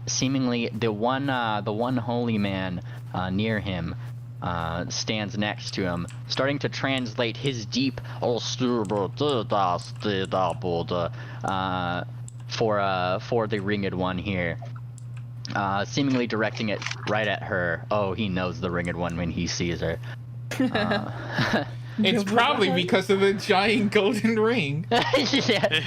Seemingly the one holy man near him stands next to him, starting to translate his deep for the ringed one here, seemingly directing it right at her. Oh, he knows the ringed one when he sees her. It's probably because of the giant golden ring. Yeah.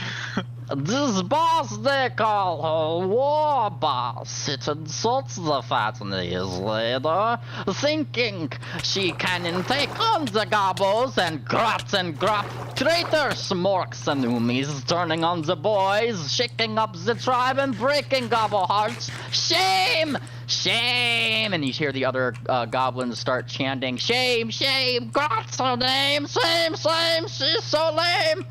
This boss they call her War Boss. It insults the fatness leader, thinking she can take on the gobbos and grot traitor smorks and umis, turning on the boys, shaking up the tribe and breaking gobbo hearts. Shame! Shame! And you hear the other goblins start chanting, shame, shame, grot's her name, shame, shame, she's so lame.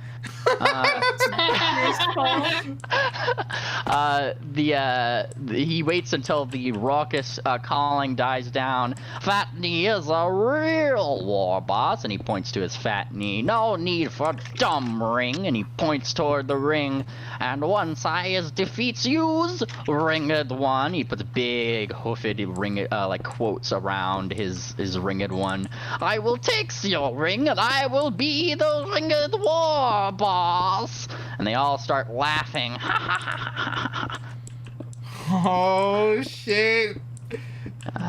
He waits until the raucous calling dies down. Fat Knee is a real war boss, and he points to his fat knee. No need for dumb ring, and he points toward the ring. And once I defeats you's ringed one, he puts big hoofed ring like quotes around his ringed one. I will take your ring, and I will be the ringed war boss. And they all start laughing. Oh shit!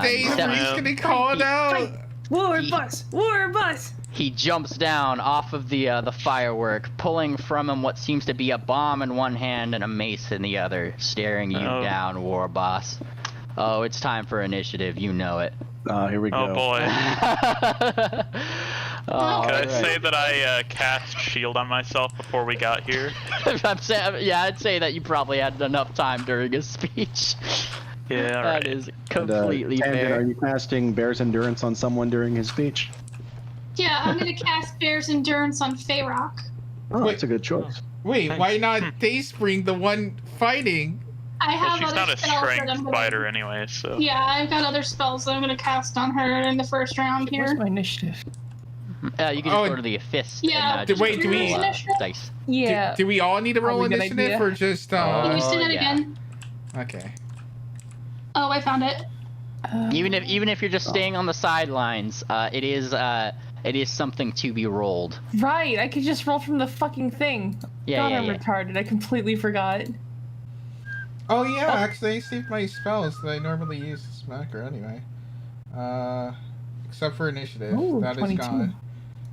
Daisy getting called out. War bus. He jumps down off of the firework, pulling from him what seems to be a bomb in one hand and a mace in the other, staring you down, War Boss. Oh, it's time for initiative. You know it. Here we go. Oh boy. Oh, Could I say that I cast shield on myself before we got here? I'd say that you probably had enough time during his speech. Yeah, That is completely Tangent, fair. are you casting Bear's Endurance on someone during his speech? Yeah, I'm gonna cast Bear's Endurance on Feyrock. Oh, Wait. that's a good choice. Wait, why not Dayspring, the one fighting? I Well, have she's other not a spells that strength I'm gonna... fighter anyway, so. Yeah, I've got other spells that I'm gonna cast on her in the first round Where's here. my initiative? You can just go to the fist. Yeah, and, just wait, do roll, we- dice. Yeah. Do we all need to roll Probably a good initiative idea. or just Can you say that yeah. again? Okay. Oh, I found it. Even if you're just staying on the sidelines, it is something to be rolled. Right, I could just roll from the fucking thing. Yeah, God, yeah, I'm yeah. retarded. I completely forgot. Oh yeah, actually I saved my spells that I normally use to smack her anyway. Except for initiative. Ooh, that 22. is gone.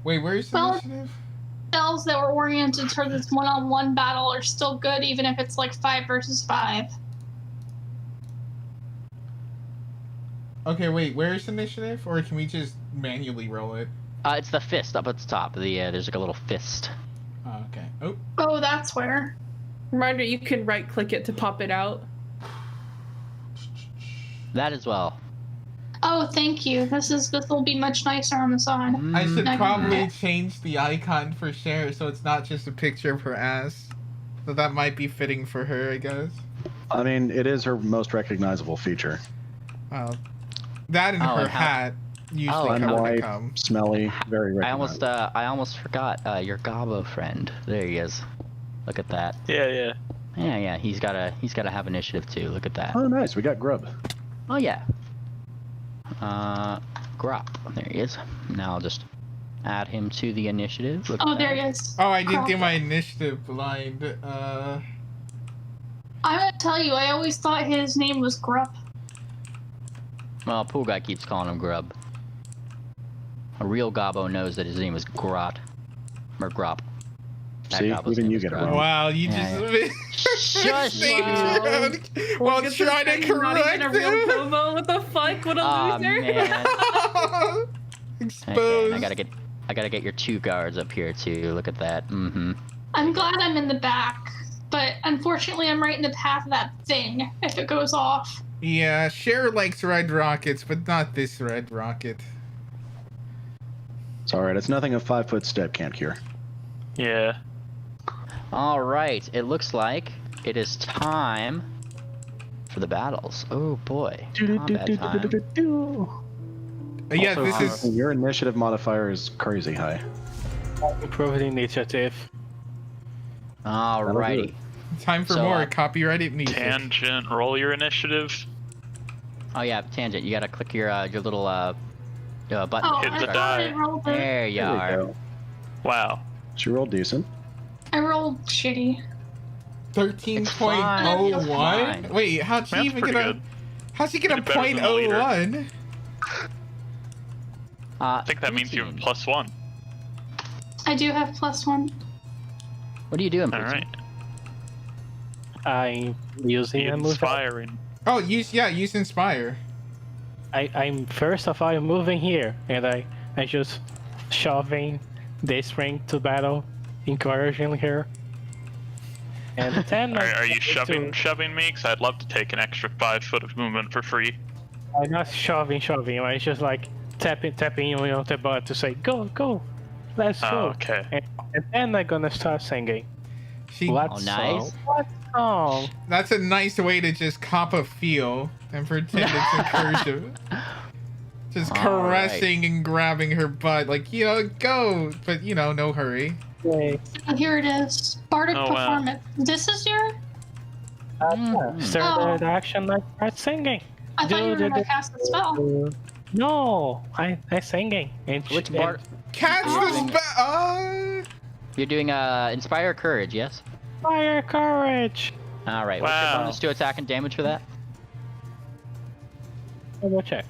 Wait, where's Well, initiative? Spells that were oriented toward this one-on-one battle are still good, even if it's like 5 versus 5. Okay, wait, where's initiative? Or can we just manually roll it? It's the fist up at the top. There's like a little fist. Oh, okay. Oh. Oh, that's where. Reminder, you can right click it to pop it out. That as well. Oh, thank you. This will be much nicer on the side. I should Mm. probably change the icon for Cher so it's not just a picture of her ass. So that might be fitting for her, I guess. I mean, it is her most recognizable feature. That and her and how- hat usually and come how- to White, come. smelly, very recognizable. I almost forgot your Gobbo friend. There he is. Look at that. Yeah. Yeah. He's gotta have initiative too. Look at that. Oh, nice. We got grub. Oh yeah. Grop. There he is. Now I'll just add him to the initiative. Look Oh, at there that. he is. Oh, I didn't do Crap. my initiative blind. I'm gonna tell you, I always thought his name was Grupp. Well, pool guy keeps calling him Grub. A real Gobbo knows that his name is Grot. Or Grop. That See, Gobbo's even name you is get it Grot. wrong. Wow, you Yeah, just Shush! saved Wow. your own while Look at trying this to guy, not correct even a real him. Bobo. What the fuck? What a Aw, loser. man. Exposed. Okay, I gotta get your 2 guards up here too. Look at that. Mm-hmm. I'm glad I'm in the back, but unfortunately I'm right in the path of that thing if it goes off. Yeah, Cher likes red rockets, but not this red rocket. It's alright. It's nothing a 5-foot step can't cure. Yeah. All right. It looks like it is time for the battles. Oh boy. Combat time. Yeah, Also, this is. your initiative modifier is crazy high. Improve the initiative. Alrighty. Time for So, more copyrighted music. Tangent, roll your initiative. Oh yeah, tangent. You gotta click your little button. Oh, Hit I the thought die. I rolled it. There you There we are. go. Wow. She rolled decent. I rolled shitty. 13.01? fine. Wait, how'd she That's even pretty get a. good. How'd she get a Pretty better than the leader. .01? I think that means you have a +1. I do have +1. What are you doing? All Pootsie? right. I'm using a move. Inspiring. Oh, use Inspire. I'm first of all moving here, and I just shoving this ring to battle, encouraging her. And then Are you shoving me? Because I'd love to take an extra 5 foot of movement for free. I'm not shoving. It's just like tapping on the butt to say go, let's Oh, go. okay. And then I'm gonna start singing. She. What Oh, nice. song? What song? That's a nice way to just cop a feel and pretend it's encouraging. Just All right. caressing and grabbing her butt, like, go, but no hurry. Yay. Oh, here it is. Bardic Oh, wow. Performance. This is your? Start the action like start singing. I thought you were Do, do, gonna do. cast the spell. No, I singing. And Which and- part? Catch the spell. You're doing inspire courage, yes? Fire courage. All right. What's your Wow. bonus to attack and damage for that? Double check.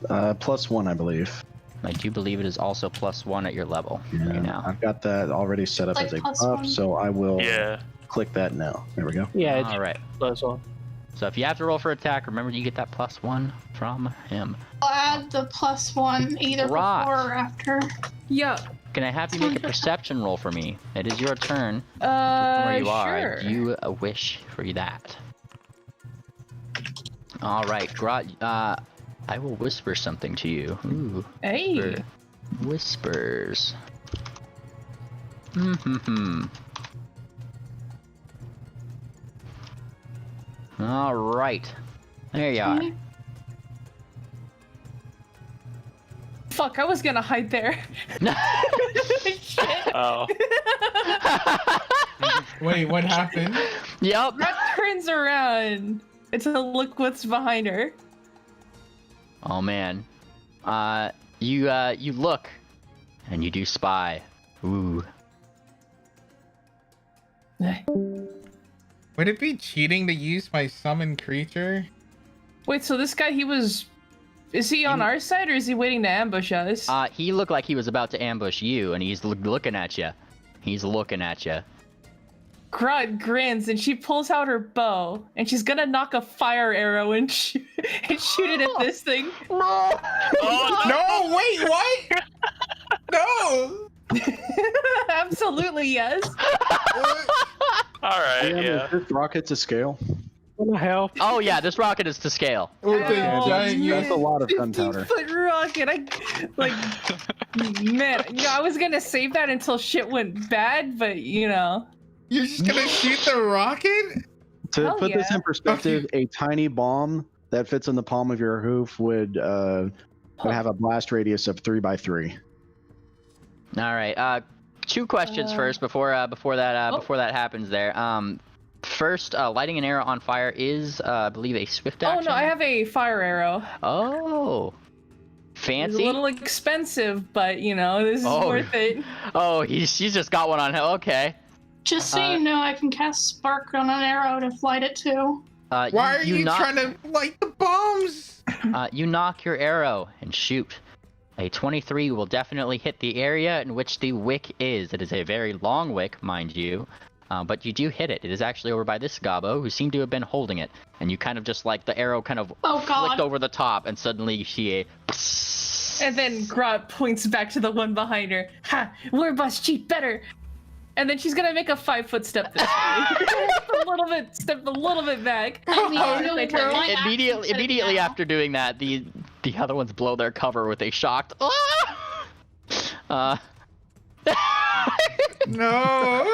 +1, I believe. I do believe it is also +1 at your level right now. I've got that already set up Like as a +1. buff, so I will Yeah. click that now. There we go. Yeah, it's All right. +1. So if you have to roll for attack, remember you get that +1 from him. I'll add the +1 either Right. before or after. Yeah. Can I have you make a perception roll for me? It is your turn. Where you are. Sure. Do you wish for that? All right, Grot. I will whisper something to you. Ooh. Hey. Whispers. Hmm. All right. There you are. Fuck, I was gonna hide there. Shit. Oh. Wait, what happened? Yep. That turns around. It's a look what's behind her. Oh man. You look, and you do spy. Ooh. Would it be cheating to use my summon creature? Wait, so this guy, is he on our side or is he waiting to ambush us? He looked like he was about to ambush you, and he's looking at you. He's looking at you. Grud grins and she pulls out her bow and she's gonna knock a fire arrow and shoot it at this thing. Oh, No, wait, what? No. Absolutely yes. all right, Damn, yeah. is this rocket to scale? Wanna help? Oh yeah, this rocket is to scale. With the Oh, giant man. That's a lot of 15 gunpowder. foot rocket. Man, I was gonna save that until shit went bad, but you know. You're just gonna shoot the rocket? To Hell put this yeah. in perspective, a tiny bomb that fits in the palm of your hoof would have a blast radius of 3 by 3. All right. 2 questions first before that happens there. First, lighting an arrow on fire is, I believe, a swift Oh action. no, I have a fire arrow. Oh, It's fancy. a little expensive, but you know, this is Oh. worth it. Oh, she's just got one on him. Okay. Just so you know, I can cast spark on an arrow to flight it too. Why are you trying to light the bombs? You knock your arrow and shoot. A 23 will definitely hit the area in which the wick is. It is a very long wick, mind you. But you do hit it. It is actually over by this Gobbo, who seemed to have been holding it. And you kind of just like the arrow kind of Oh, God. flicked over the top, and suddenly you see a. And then Grot points back to the one behind her. Ha! Warboss cheat better! And then she's gonna make a 5-foot step this way. Step a little bit back. I mean, Oh, no, they but my action Immediately, said it immediately now. after doing that, the other ones blow their cover with a shocked. No.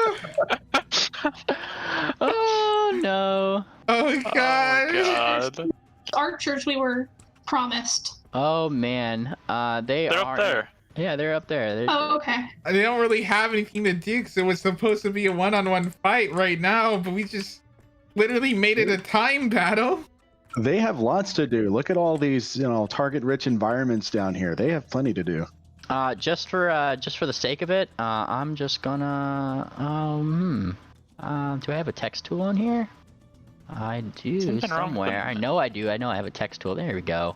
Oh no. Oh god. Oh, God. Archers we were promised. Oh man. They're They're up there. Yeah, they're up there. Oh, okay. They don't really have anything to do because it was supposed to be a one-on-one fight right now, but we just literally made it a time battle. They have lots to do. Look at all these, target-rich environments down here. They have plenty to do. Just for the sake of it, I'm just gonna do I have a text tool on here? I do Something wrong with somewhere. them. I know I do. I know I have a text tool. There we go.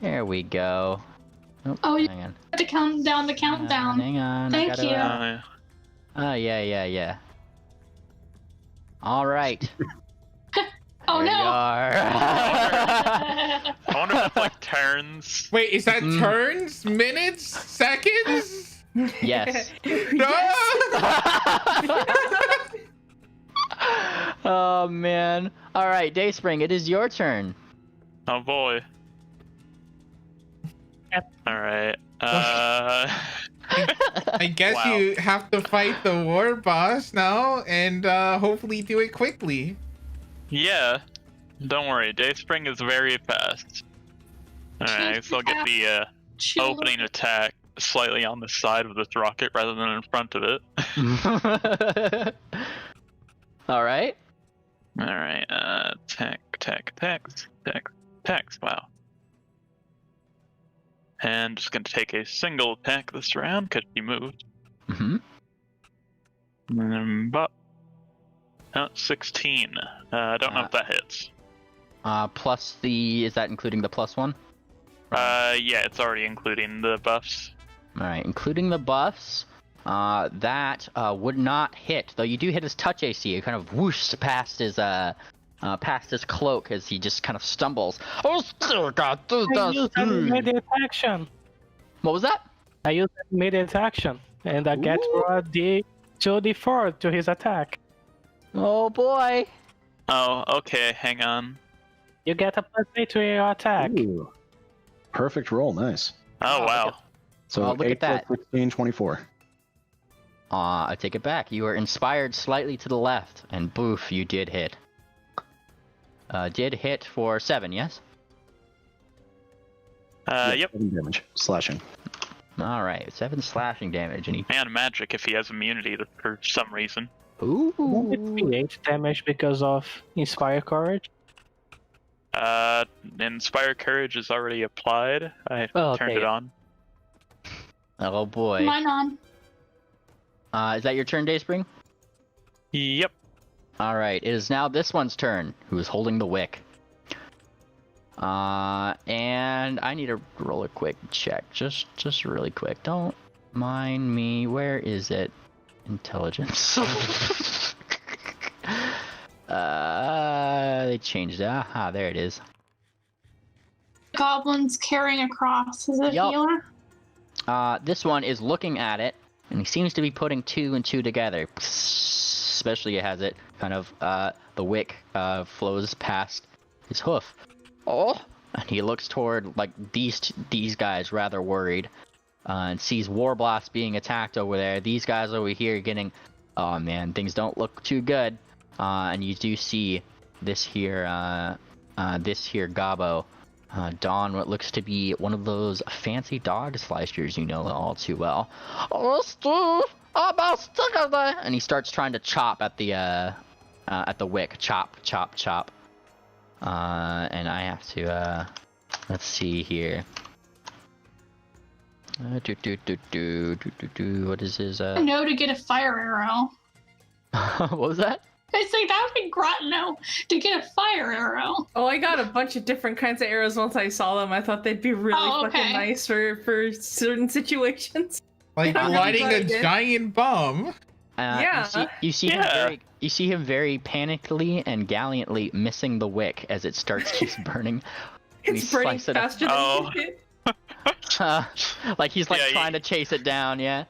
There we go. Oh, you hang on. have to count down the countdown. Hang on. Thank I gotta, you. Yeah. Oh yeah. All right. Oh There no! we are. I wonder if it's like turns. Wait, is that turns? Minutes? Seconds? Yes. No! Oh man. All right, Dayspring, it is your turn. Oh boy. Alright. I guess Wow. you have to fight the war boss now and hopefully do it quickly. Yeah. Don't worry, Dayspring is very fast. Alright, so I'll get the Chill. opening attack slightly on the side of this rocket rather than in front of it. All right. Alright, text. Wow. And just gonna take a single attack this round because she moved. Mm-hmm. But 16. I don't know if that hits. Plus is that including the +1? Yeah, it's already including the buffs. All right, including the buffs. That would not hit, though you do hit his touch AC. It kind of whoosh past his cloak as he just kind of stumbles. Oh, I used an immediate action. what was that? I used an immediate action, and I get a D4 to his attack. Oh boy. Oh, okay, hang on. You get a +8 to your attack. Ooh. Perfect roll. Nice. Oh, wow. So Oh, look at 8 that. plus 16, 24. I take it back. You are inspired slightly to the left, and boof, you did hit. Did hit for 7, yes? Yep. 7 damage. Slashing. All right, 7 slashing damage, and he. Man, magic if he has immunity for some reason. Ooh. Won't it be 8 damage because of Inspire Courage? Inspire Courage is already applied. I Oh, turned okay. it on. Oh boy. Mine on. Is that your turn, Dayspring? Yep. All right, it is now this one's turn. Who is holding the wick? And I need to roll a quick check, just really quick. Don't mind me. Where is it? Intelligence. They changed it. Aha, there it is. Goblins carrying a cross. Is it Yup. healer? This one is looking at it, and he seems to be putting 2 and 2 together. Especially it has it kind of, the wick, flows past his hoof. Oh! And he looks toward, like, these guys, rather worried, and sees Warblast being attacked over there. These guys over here getting, oh man, things don't look too good. And you do see this here Gobbo, don what looks to be one of those fancy dog slicers you know all too well. And he starts trying to chop at the wick. Chop, chop, chop. And I have to, let's see here. What is his, I know to get a fire arrow. What was that? I say that would be Grotno to get a fire arrow. Oh, I got a bunch of different kinds of arrows once I saw them. I thought they'd be really fucking nice for certain situations. Like lighting a giant bomb. Yeah. You see him very panickedly and gallantly missing the wick as it keeps burning. It's burning faster than it. Like he's like trying to chase it down, yeah.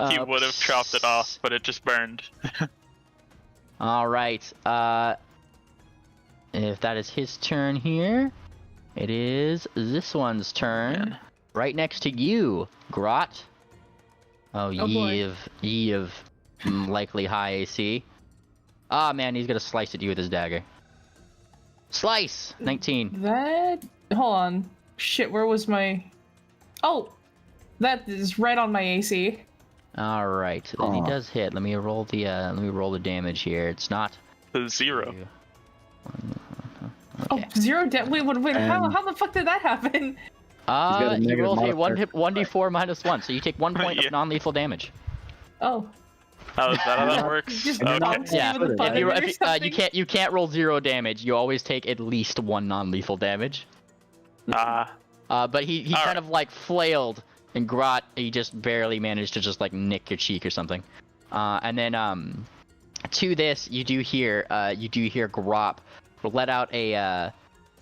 He would have chopped it off, but it just burned. All right. If that is his turn here, it is this one's turn. Man. Right next to you, Grot. Oh, ye of likely high AC. Ah, man, he's gonna slice at you with his dagger. Slice! 19. Hold on. Shit, where was my... Oh! That is right on my AC. All right, then he does hit. Let me roll the damage here. It's not 0. Okay. Oh, 0 wait, how the fuck did that happen? He rolled a 1d4 minus 1, so you take 1 point of non-lethal damage. Oh. Oh, is that how that works? Just Yeah, if you can't roll 0 damage. You always take at least 1 non-lethal damage. But he kind of like flailed, and Grot, he just barely managed to just like nick your cheek or something. And then to this, you do hear Grop let out a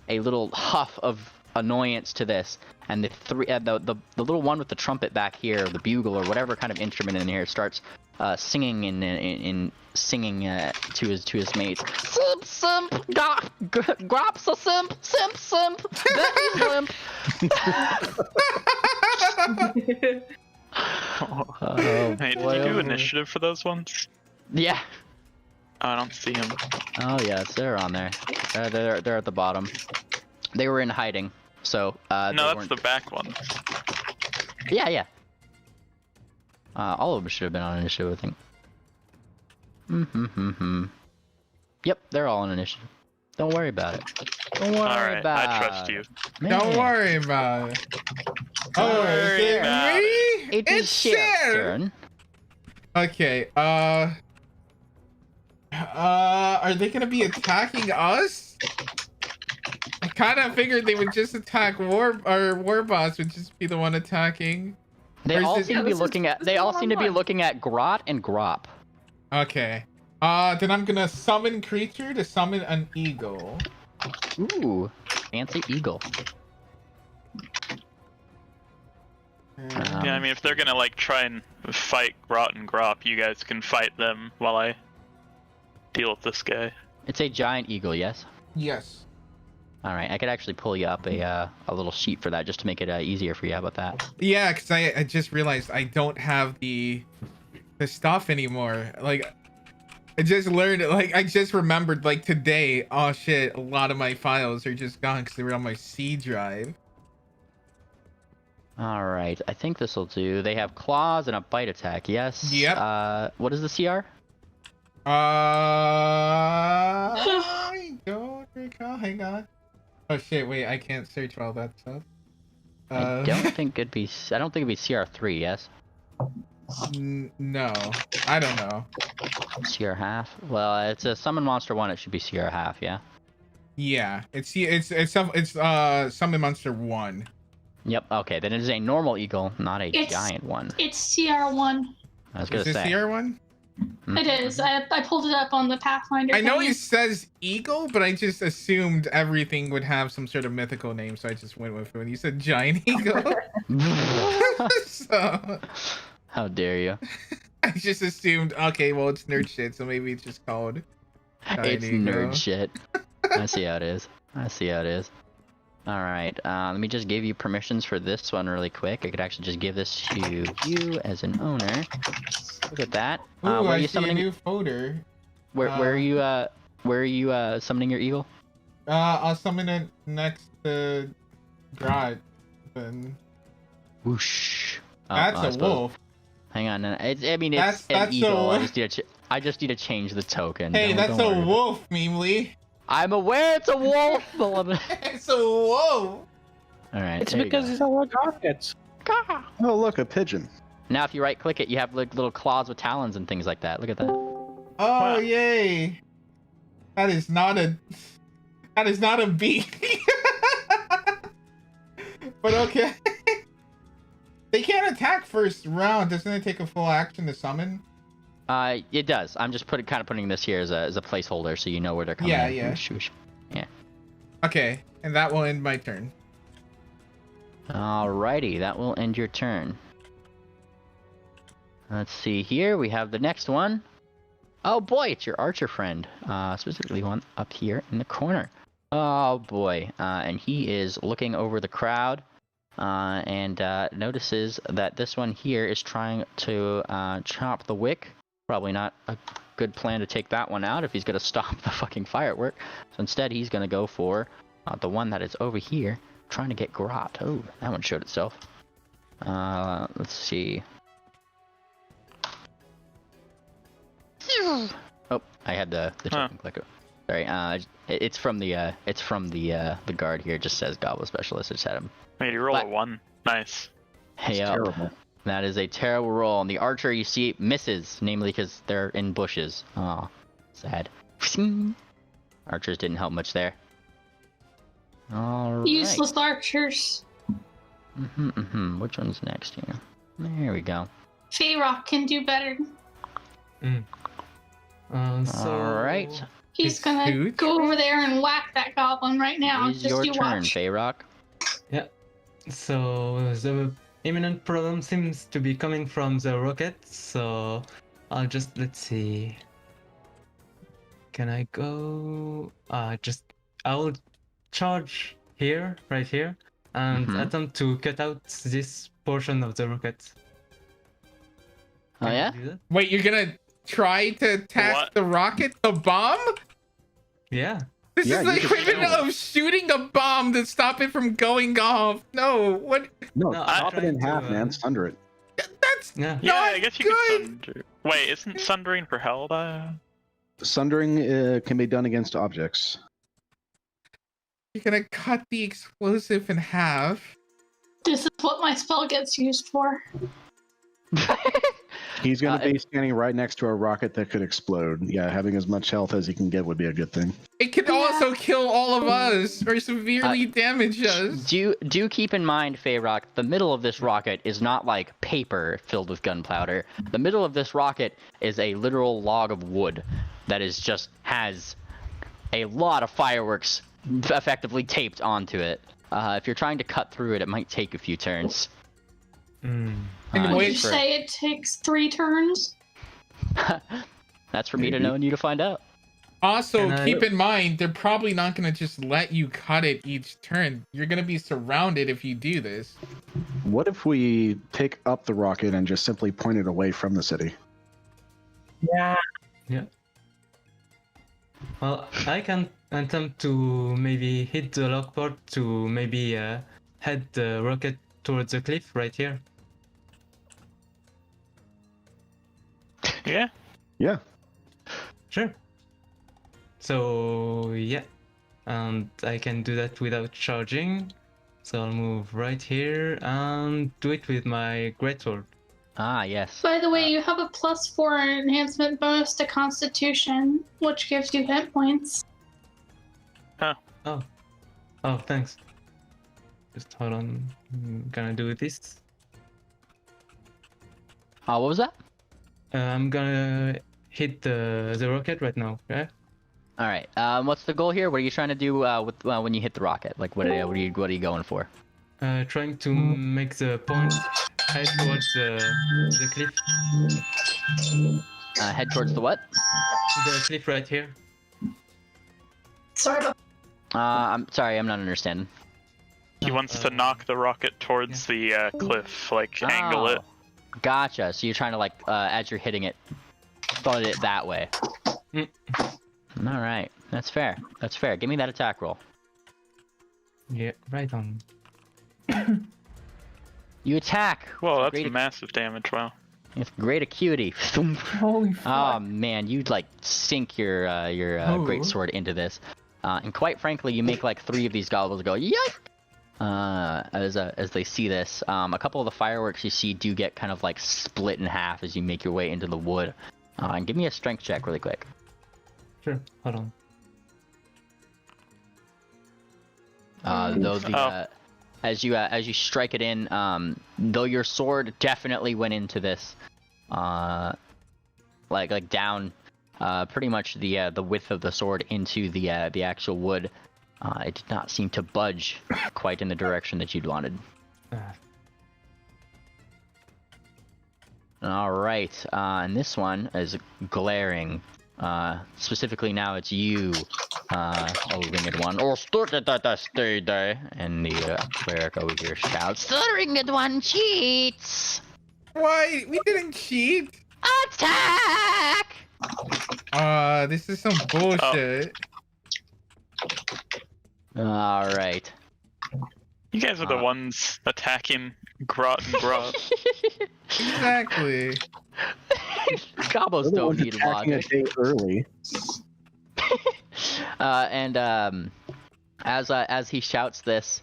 little huff of annoyance to this, and the little one with the trumpet back here, the bugle or whatever kind of instrument in here, starts singing in singing to his mates. Simp, simp, Grop's a simp, simp, simp, Becky's limp. Hey, did you do initiative for those ones? Yeah. Oh, I don't see him. Oh yes, they're on there. They're at the bottom. They were in hiding, so no, that's the back one. Yeah. All of them should have been on initiative, I think. Yep, they're all on initiative. Don't worry about it. Don't worry Alright, about it. I trust you. Don't worry about it. Oh, is it me? It is Sheriff's turn. Okay, are they gonna be attacking us? I kind of figured they would just attack War Boss would just be the one attacking. They all seem to be looking at. They all seem to be looking at Grot and Grop. Okay. Then I'm gonna summon creature to summon an eagle. Ooh, fancy eagle. Yeah, I mean, if they're gonna like try and fight Grot and Grop, you guys can fight them while I deal with this guy. It's a giant eagle, yes. Yes. All right, I could actually pull you up a little sheet for that just to make it easier for you. How about that? Yeah, because I just realized I don't have the stuff anymore. Like, I just learned, like, I just remembered, like, today, oh shit, a lot of my files are just gone because they were on my C drive. All right, I think this will do. They have claws and a bite attack, yes? Yep. What is the CR? I don't recall. Hang on. Oh shit! Wait, I can't search all that stuff. I don't think it'd be. I don't think it'd be CR3. Yes. No, I don't know. CR half. Well, it's a summon monster 1. It should be CR half. Yeah. Yeah, it's summon monster 1. Yep. Okay. Then it is a normal eagle, not a It's- giant one. It's CR1. I was Is gonna this say. CR1? Mhm. It is. I pulled it up on the Pathfinder. I know thing. it says eagle, but I just assumed everything would have some sort of mythical name, so I just went with it. When you said giant eagle, so How dare you? I just assumed, okay, well, it's nerd shit, so maybe it's just called giant It's eagle. nerd shit. I see how it is. I see how it is. All right. Let me just give you permissions for this one really quick. I could actually just give this to you as an owner. Look at that. Ooh, Where are I you see a summoning? new folder. Where are you? Where are you summoning your eagle? I'll summon it next to God. Then Whoosh. Oh, that's I a suppose- wolf. Hang on. I mean, it's That's an eagle. a- I just need to change the token. Hey, Don't- that's don't a worry. wolf, Memely. I'm aware it's a wolf. Beloved. It's a wolf. All right. It's there you because go. it's our rockets. Oh, look, a pigeon. Now, if you right click it, you have like little claws with talons and things like that. Look at that. Oh, Wow. yay. That is not a bee. But okay. They can't attack first round. Doesn't it take a full action to summon? It does. I'm just kind of putting this here as a placeholder, so you know where they're coming. Yeah, in. yeah. Whoosh, whoosh. Okay, and that will end my turn. Alrighty, that will end your turn. Let's see here. We have the next one. Oh boy, it's your archer friend. Specifically one up here in the corner. Oh boy, and he is looking over the crowd, and notices that this one here is trying to chop the wick. Probably not a good plan to take that one out if he's gonna stop the fucking firework. So instead, he's gonna go for the one that is over here, trying to get Grot. Oh, that one showed itself. Let's see. Oh, I had the token clicker. Sorry. It's from the guard here. It just says Gobble Specialist. I just had him. Wait, you roll But- a 1. Nice. Hey It's up. terrible. That is a terrible roll. And the archer, you see, misses, namely because they're in bushes. Oh, sad. Archers didn't help much there. All right. Useless archers. Which one's next here? There we go. Feyrock can do better. So All right. He's It's gonna huge. go over there and whack that goblin right now. It is Just your you turn, watch. Feyrock. So the imminent problem seems to be coming from the rocket. So let's see. Can I go? I'll charge here, right here, and Mhm. attempt to cut out this portion of the rocket. Oh Can I yeah? do that? Wait, you're gonna try to task What? the rocket to bomb? Yeah. This Yeah, is the you can equivalent kill it. of shooting a bomb to stop it from going off. No, what? No, No, I'm chop it in trying to, half, man. Sunder it. That's Yeah. Yeah, Not I guess you good. could sunder. Wait, isn't sundering for hell? Sundering can be done against objects. you're gonna cut the explosive in half. This is what my spell gets used for. He's going to Uh, be standing right next to a rocket that could explode. Yeah, having as much health as he can get would be a good thing. It could also kill all of us or severely damage us. Do keep in mind, Feyrock, the middle of this rocket is not like paper filled with gunpowder. The middle of this rocket is a literal log of wood that has a lot of fireworks effectively taped onto it. If you're trying to cut through it, it might take a few turns. And Uh, wait You just for- say it takes 3 turns. That's for me to know and you to find out. Also, And I- keep in mind, they're probably not gonna just let you cut it each turn. You're gonna be surrounded if you do this. What if we pick up the rocket and just simply point it away from the city? Well, I can attempt to maybe hit the lockport to maybe head the rocket towards the cliff right here. Yeah. Yeah. Sure. So yeah, and I can do that without charging. So I'll move right here and do it with my greatsword. Ah, yes. By the way, you have a +4 enhancement bonus to Constitution, which gives you hit points. Oh, thanks. Just hold on. I'm gonna do this. What was that? I'm gonna hit the rocket right now. Okay. All right. What's the goal here? What are you trying to do with when you hit the rocket? Like, what are you going for? Trying to make the point head towards the cliff. Head towards the what? The cliff right here. Sorry about I'm sorry, I'm not understanding. He wants to knock the rocket towards the cliff, like angle it. Gotcha. So you're trying to like, as you're hitting it, throw it that way. Mm. All right, that's fair. That's fair. Give me that attack roll. Yeah, right on. You attack. Whoa, that's Great. massive damage. Wow. With great acuity. Holy fuck. Oh man, you like sink your great sword into this, and quite frankly, you make like 3 of these goblins go yike. As they see this, a couple of the fireworks you see do get kind of like split in half as you make your way into the wood. And give me a strength check really quick. Sure. Hold on. Though the as you strike it in, though your sword definitely went into this, like down, pretty much the width of the sword into the actual wood. It did not seem to budge quite in the direction that you'd wanted. All right, and this one is glaring. Specifically now it's you, Ringed One. Or stay there. And the cleric over here shouts, "The Ringed One cheats! Why? We didn't cheat. Attack!" This is some bullshit. All right. You guys are the ones attacking Grot and Grot. Exactly. Gobos They're the don't ones need attacking a logic. day early. As he shouts this,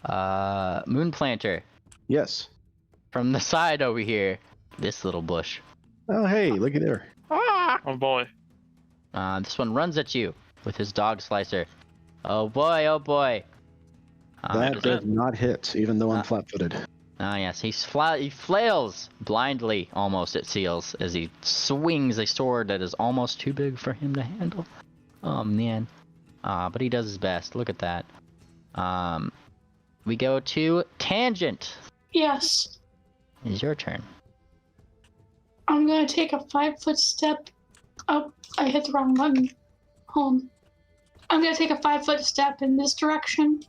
Moonplanter, Yes. from the side over here, this little bush. Oh, hey, looky there. Oh boy. This one runs at you with his dog slicer. Oh boy, oh boy. That does not hit, even though I'm flat-footed. Ah yes, he flails blindly, almost it seals, as he swings a sword that is almost too big for him to handle. Oh man. But he does his best. Look at that. We go to Tangent. Yes. It's your turn. I'm gonna take a 5-foot step. Oh, I hit the wrong button. Hold on. I'm gonna take a 5-foot step in this direction.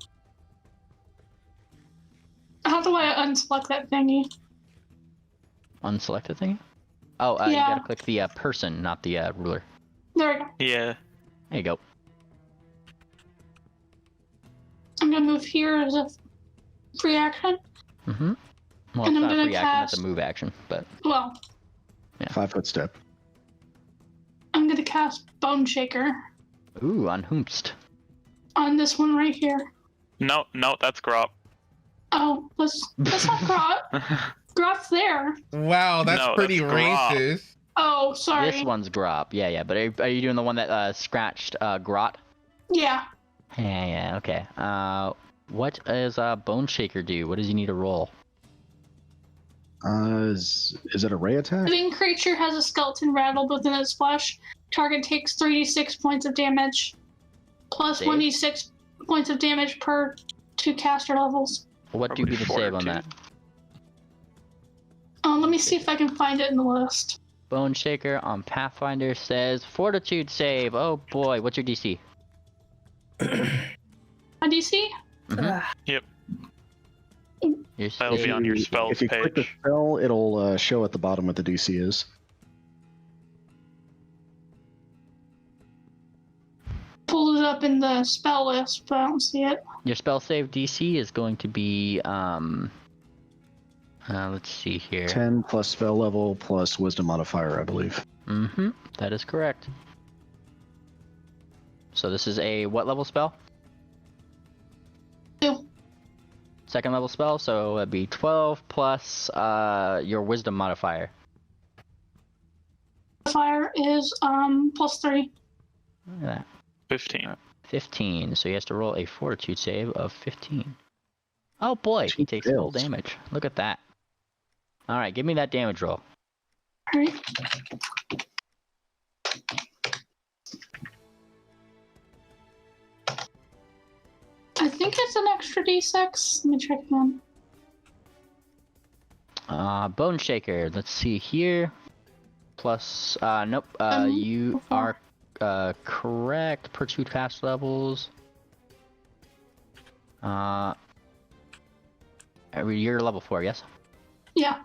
How do I unselect that thingy? Unselect the thing? Oh, you Yeah. gotta click the person, not the ruler. There we go. Yeah. There you go. I'm gonna move here as a free action. Mm-hmm. Well, And it's I'm not a gonna free action, it's cast- a move action, but... Well, 5-foot step. I'm gonna cast Bone Shaker Ooh, on Hoomst. on this one right here. No, that's Grot. Oh, that's not Grot. Grot's there. Wow, that's No, pretty that's Grot. racist. Oh, sorry. This one's Grop. Yeah, but are you doing the one that scratched Grot? Yeah. Yeah, okay. What does Bone Shaker do? What does he need to roll? Is it a ray attack? Living creature has a skeleton rattled within its flesh. Target takes 3d6 points of damage, plus Save? 1d6 points of damage per 2 caster levels. What do you Probably be the save on that? Let me see if I can find it in the list. Bone Shaker on Pathfinder says Fortitude save. Oh boy, what's your DC? My DC? Yep. Your That'll be save- on your spells If you click the page. spell, it'll show at the bottom what the DC is. Pull it up in the spell list, but I don't see it. Your spell save DC is going to be let's see here. 10 plus spell level plus wisdom modifier, I believe. Mm-hmm. That is correct. So this is a what level spell? 2. Second level spell, so it'd be 12 plus your wisdom modifier. Fire is +3. Look at that. 15. 15. So he has to roll a fortitude save of 15. Oh boy, he takes full damage. Look at that. Alright, give me that damage roll. Alright. I think it's an extra d6. Let me check again. Bone Shaker. Let's see here. Plus, nope. You are correct. Per 2 cast levels. You're level 4, yes? Yeah.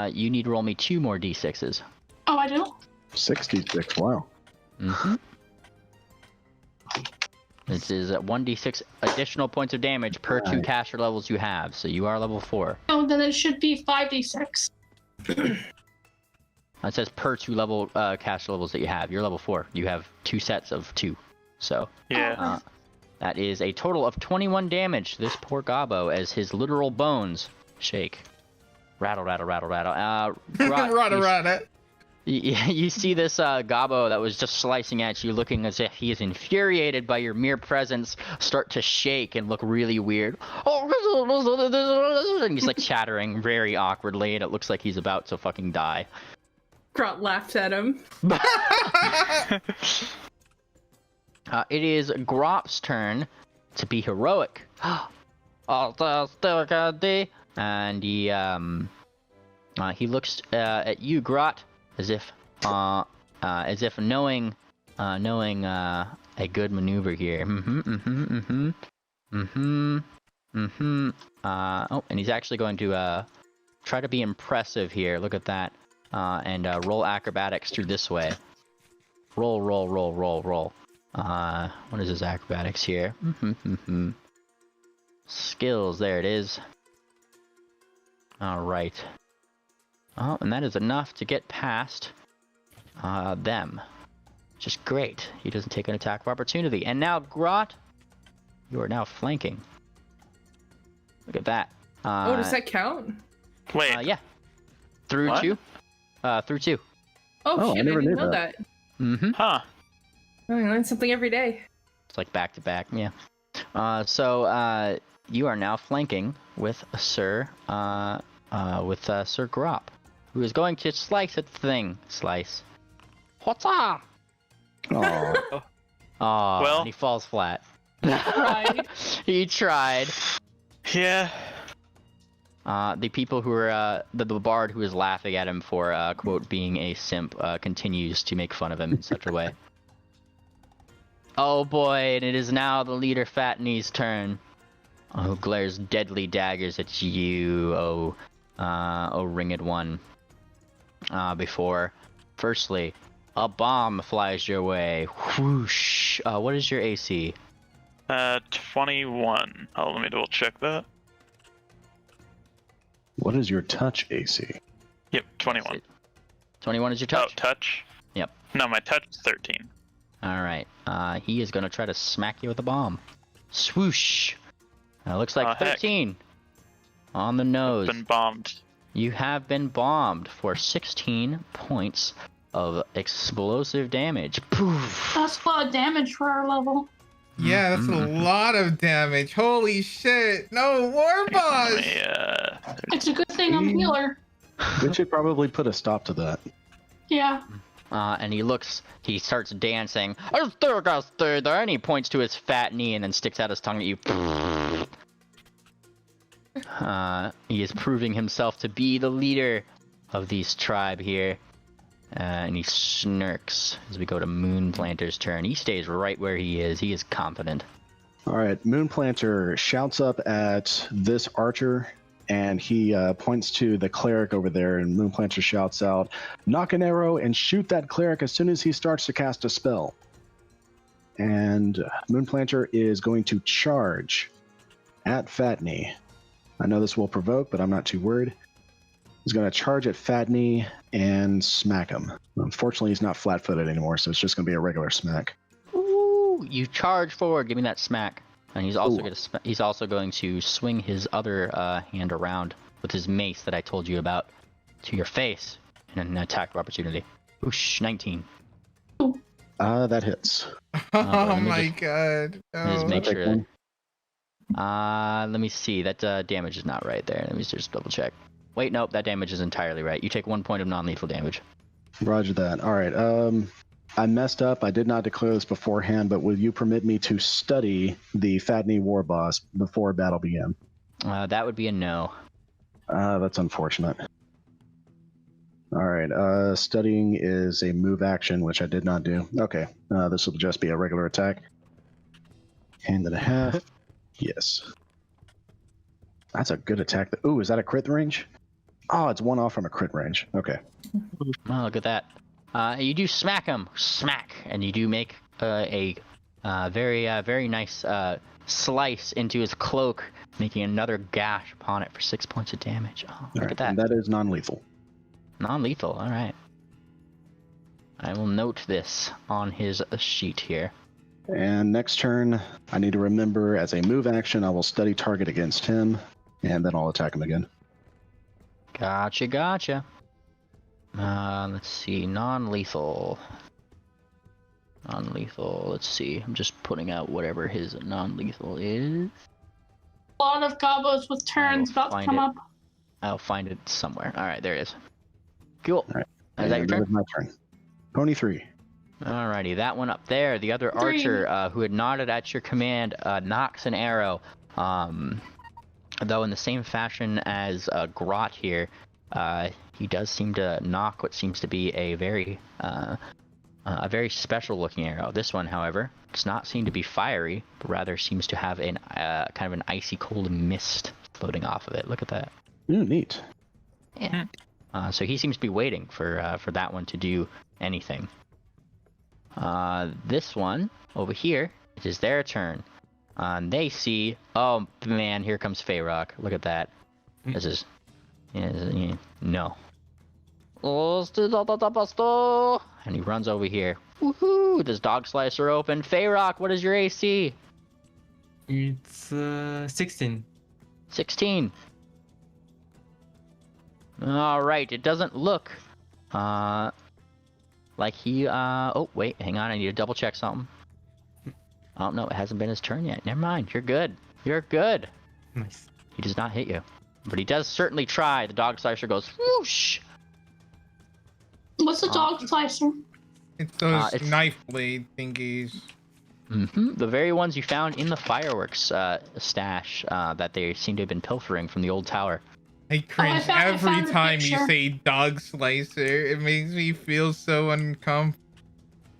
You need to roll me 2 more d6s. Oh, I do? 66, wow. Mm-hmm. This is 1d6 additional points of damage per 2 caster levels you have, so you are level 4. Oh, then it should be 5d6. It says per 2 level caster levels that you have. You're level 4. You have 2 sets of 2. So Yeah. that is a total of 21 damage to this poor Gobbo as his literal bones shake. Rattle, rattle, rattle, rattle. Rada. You see this Gobbo that was just slicing at you, looking as if he is infuriated by your mere presence, start to shake and look really weird. And he's like chattering very awkwardly, and it looks like he's about to fucking die. Grot laughed at him. It is Grop's turn to be heroic. And he looks at you, Grot, as if knowing a good maneuver here. Oh, and he's actually going to try to be impressive here. Look at that. And roll acrobatics through this way. Roll. What is his acrobatics here? Skills, there it is. Alright. Oh, and that is enough to get past them. Just great. He doesn't take an attack of opportunity. And now, Grot, you are now flanking. Look at that. Oh, does that count? Wait. Yeah. Through What? 2. Through 2. Oh, I shit, I never didn't knew know that. that. Mm-hmm. Huh. Oh, I learn something every day. It's like back to back, yeah. So you are now flanking with Sir Grop, who is going to slice at the thing. Slice. What's up? Aw. Oh, Well. and he falls flat. Right. He tried. Yeah. The people who are the bard who is laughing at him for quote being a simp continues to make fun of him in such a way. Oh boy, and it is now the leader Fatney's turn. Who glares deadly daggers at you, oh ringed one. Before, firstly, a bomb flies your way. Whoosh. What is your AC? 21. Oh, let me double check that. What is your touch AC? Yep, 21. 21 is your touch? Oh, touch? Yep. No, my touch is 13. Alright, he is gonna try to smack you with a bomb. Swoosh! Looks like Oh, heck. 13. On the nose. Been bombed. You have been bombed for 16 points of explosive damage. Poof! That's a lot of damage for our level. Yeah, that's a lot of damage. Holy shit. No, War Boss! Let me, It's a good thing I'm a healer. We should probably put a stop to that. Yeah. And he starts dancing. And he points to his fat knee and then sticks out his tongue at you. He is proving himself to be the leader of this tribe here. And he snirks as we go to Moonplanter's turn. He stays right where he is. He is confident. All right, Moonplanter shouts up at this archer, and he points to the cleric over there, and Moonplanter shouts out, "Knock an arrow and shoot that cleric as soon as he starts to cast a spell." And Moonplanter is going to charge at Fatney. I know this will provoke, but I'm not too worried. He's going to charge at Fatney and smack him. Unfortunately, he's not flat-footed anymore, so it's just going to be a regular smack. Ooh, you charge forward. Give me that smack. and he's also Ooh. he's also going to swing his other hand around with his mace that I told you about to your face in an attack opportunity. Oosh, 19. That hits. Oh let me my just- god. Just Oh. make Take sure. one. Let me see. That damage is not right there. Let me just double check. Wait, nope, that damage is entirely right. You take 1 point of non-lethal damage. Roger that. All right. I messed up. I did not declare this beforehand, but will you permit me to study the Fatney War Boss before battle began? That would be a no. That's unfortunate. All right. Studying is a move action, which I did not do. Okay. This will just be a regular attack. Hand and a half. Yes. That's a good attack. Ooh, is that a crit range? Oh, it's one off from a crit range. Okay. Oh, look at that. You do smack him, smack, and you do make a very nice slice into his cloak, making another gash upon it for 6 points of damage. Oh, All look right. at that. And that is non-lethal. Non-lethal, all right. I will note this on his sheet here. And next turn, I need to remember as a move action, I will study target against him, and then I'll attack him again. Gotcha. Let's see, non-lethal. Let's see. I'm just putting out whatever his non-lethal is. A lot of gobos with turns about to find come it. up. I'll find it somewhere. All right, there it is. Cool. All right. Is that your And turn? is my turn. Pony 3. Alrighty, that one up there. The other 3. archer who had nodded at your command knocks an arrow. Though in the same fashion as Grot here, he does seem to knock what seems to be a very special-looking arrow. This one, however, does not seem to be fiery, but rather seems to have an kind of an icy cold mist floating off of it. Look at that. Ooh, neat. Yeah. So he seems to be waiting for that one to do anything. This one over here, it is their turn. They see, oh man, here comes Feyrock. Look at that. This is, no. And he runs over here. Woohoo! Does Dog Slicer open? Feyrock, what is your AC? It's 16. 16. Alright, it doesn't look like he oh wait, hang on, I need to double check something. Oh no, it hasn't been his turn yet. Never mind, you're good. You're good. Nice. He does not hit you. But he does certainly try. The Dog Slicer goes whoosh. What's a dog slicer? It's those it's- knife blade thingies. The very ones you found in the fireworks stash that they seem to have been pilfering from the old tower. I cringe I every found the time you picture. say dog slicer. It makes me feel so uncomfortable.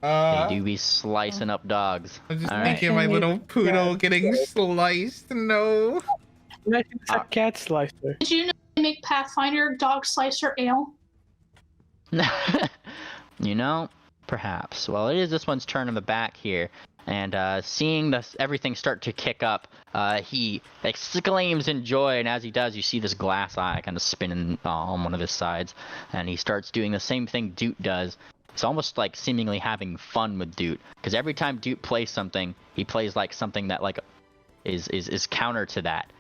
They do be slicing up dogs. I'm just All right. thinking my little poodle getting sliced. No. It's a cat slicer. Did you know they make Pathfinder dog slicer ale? You know, perhaps. Well, it is this one's turn in the back here, and seeing this everything start to kick up, he exclaims in joy, and as he does, you see this glass eye kind of spinning on one of his sides, and he starts doing the same thing Doot does. It's almost like seemingly having fun with Doot, because every time Doot plays something, he plays like something that like is counter to that,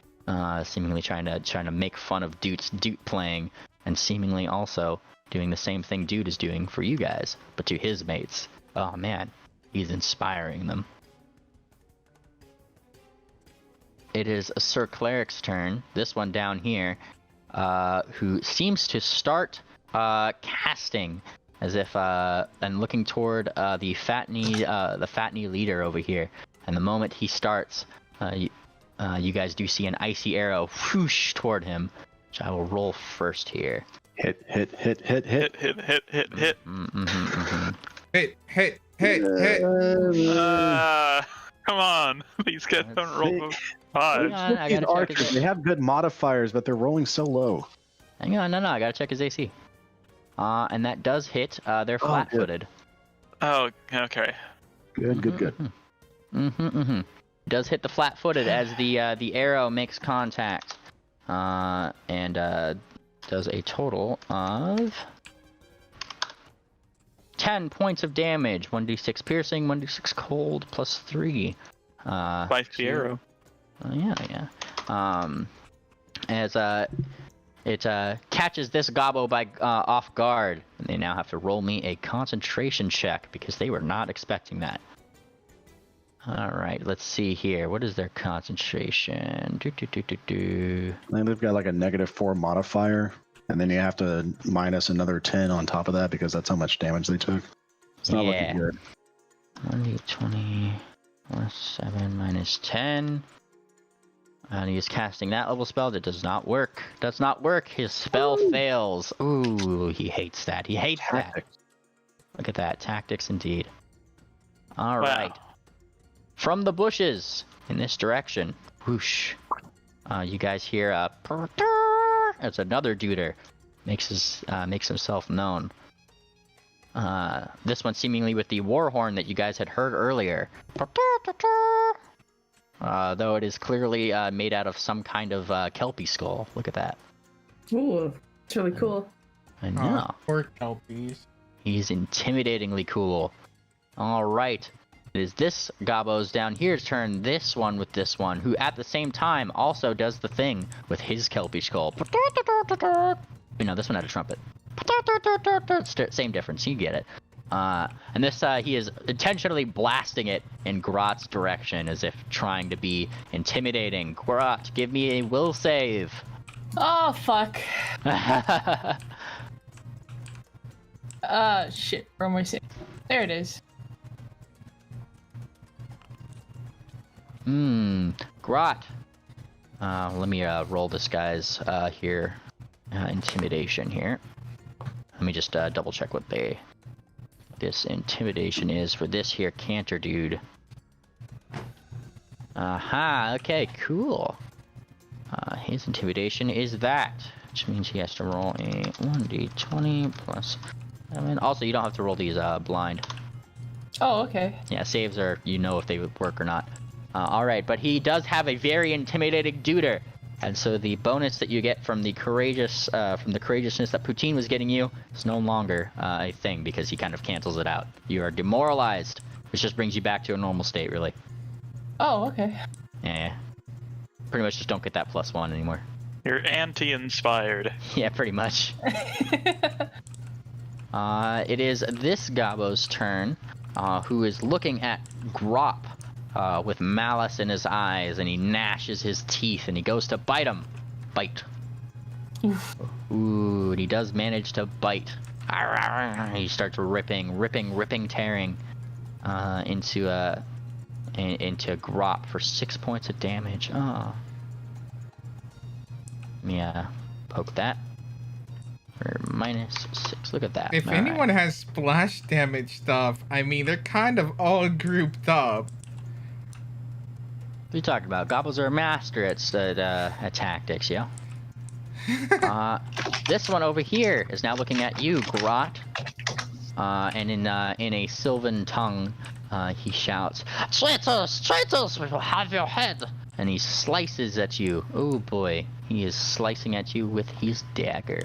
seemingly trying to make fun of Doot's Doot playing, and seemingly also doing the same thing Dude is doing for you guys, but to his mates. Oh man, he's inspiring them. It is Sir Cleric's turn, this one down here, who seems to start casting as if and looking toward the Fatney leader over here. And the moment he starts, you guys do see an icy arrow whoosh toward him, which I will roll first here. Hit. Hit. Hit. Come on, these guys don't roll Hang five. on, I These gotta check archers, his, they have good modifiers, but they're rolling so low. hang on, no, I gotta check his AC. And that does hit. They're flat-footed. Oh, okay. Good. Does hit the flat-footed as the arrow makes contact, and does a total of 10 points of damage. 1d6 piercing, 1d6 cold, plus 3. Spikes the arrow. Yeah. As it catches this gobbo by off guard, and they now have to roll me a concentration check because they were not expecting that. All right, let's see here. What is their concentration? I think they've got like a -4 modifier, and then you have to minus another 10 on top of that because that's how much damage they took. It's not looking good. 1d20 plus 7 minus 10. And he's casting that level spell. That does not work. Does not work. His spell fails. Ooh, he hates that. He hates that. Look at that. Tactics indeed. All right. From the bushes in this direction. Whoosh. You guys hear that's another duder. Makes himself known. This one seemingly with the war horn that you guys had heard earlier. Though it is clearly made out of some kind of kelpie skull. Look at that. Ooh, it's really cool. I know. Poor kelpies. He's intimidatingly cool. All right. It is this gobbo's down here's turn. This one with this one, who at the same time also does the thing with his kelpie skull. You know, this one had a trumpet. Same difference. You get it. And this, he is intentionally blasting it in Grot's direction as if trying to be intimidating. Grot, give me a will save. Oh, fuck. Shit. Where am I saying? There it is. Grot. Let me roll this guy's here. Intimidation here. Let me just double check what this intimidation is for this here canter dude. Aha, okay, cool. His intimidation is that, which means he has to roll a 1d20 plus 7. Also, you don't have to roll these blind. Oh, okay. Yeah, saves are, you know if they would work or not. Alright, but he does have a very intimidating duder. And so the bonus that you get from the courageousness that Poutine was getting you is no longer a thing because he kind of cancels it out. You are demoralized, which just brings you back to a normal state, really. Oh, okay. Yeah. Pretty much just don't get that +1 anymore. You're anti-inspired. Yeah, pretty much. It is this gobbo's turn, who is looking at Grop. With malice in his eyes, and he gnashes his teeth, and he goes to bite him. Bite. Oof. Ooh, and he does manage to bite. He starts ripping, tearing into Grop for 6 points of damage. Oh. Yeah, poke that. For -6. Look at that. If anyone has splash damage stuff, I mean, they're kind of all grouped up. What are you talking about? Gobbles are a master at tactics, yo. This one over here is now looking at you, Grot. And in a Sylvan tongue, he shouts, "Traitors! Traitors! We will have your head!" And he slices at you. Oh boy, he is slicing at you with his dagger.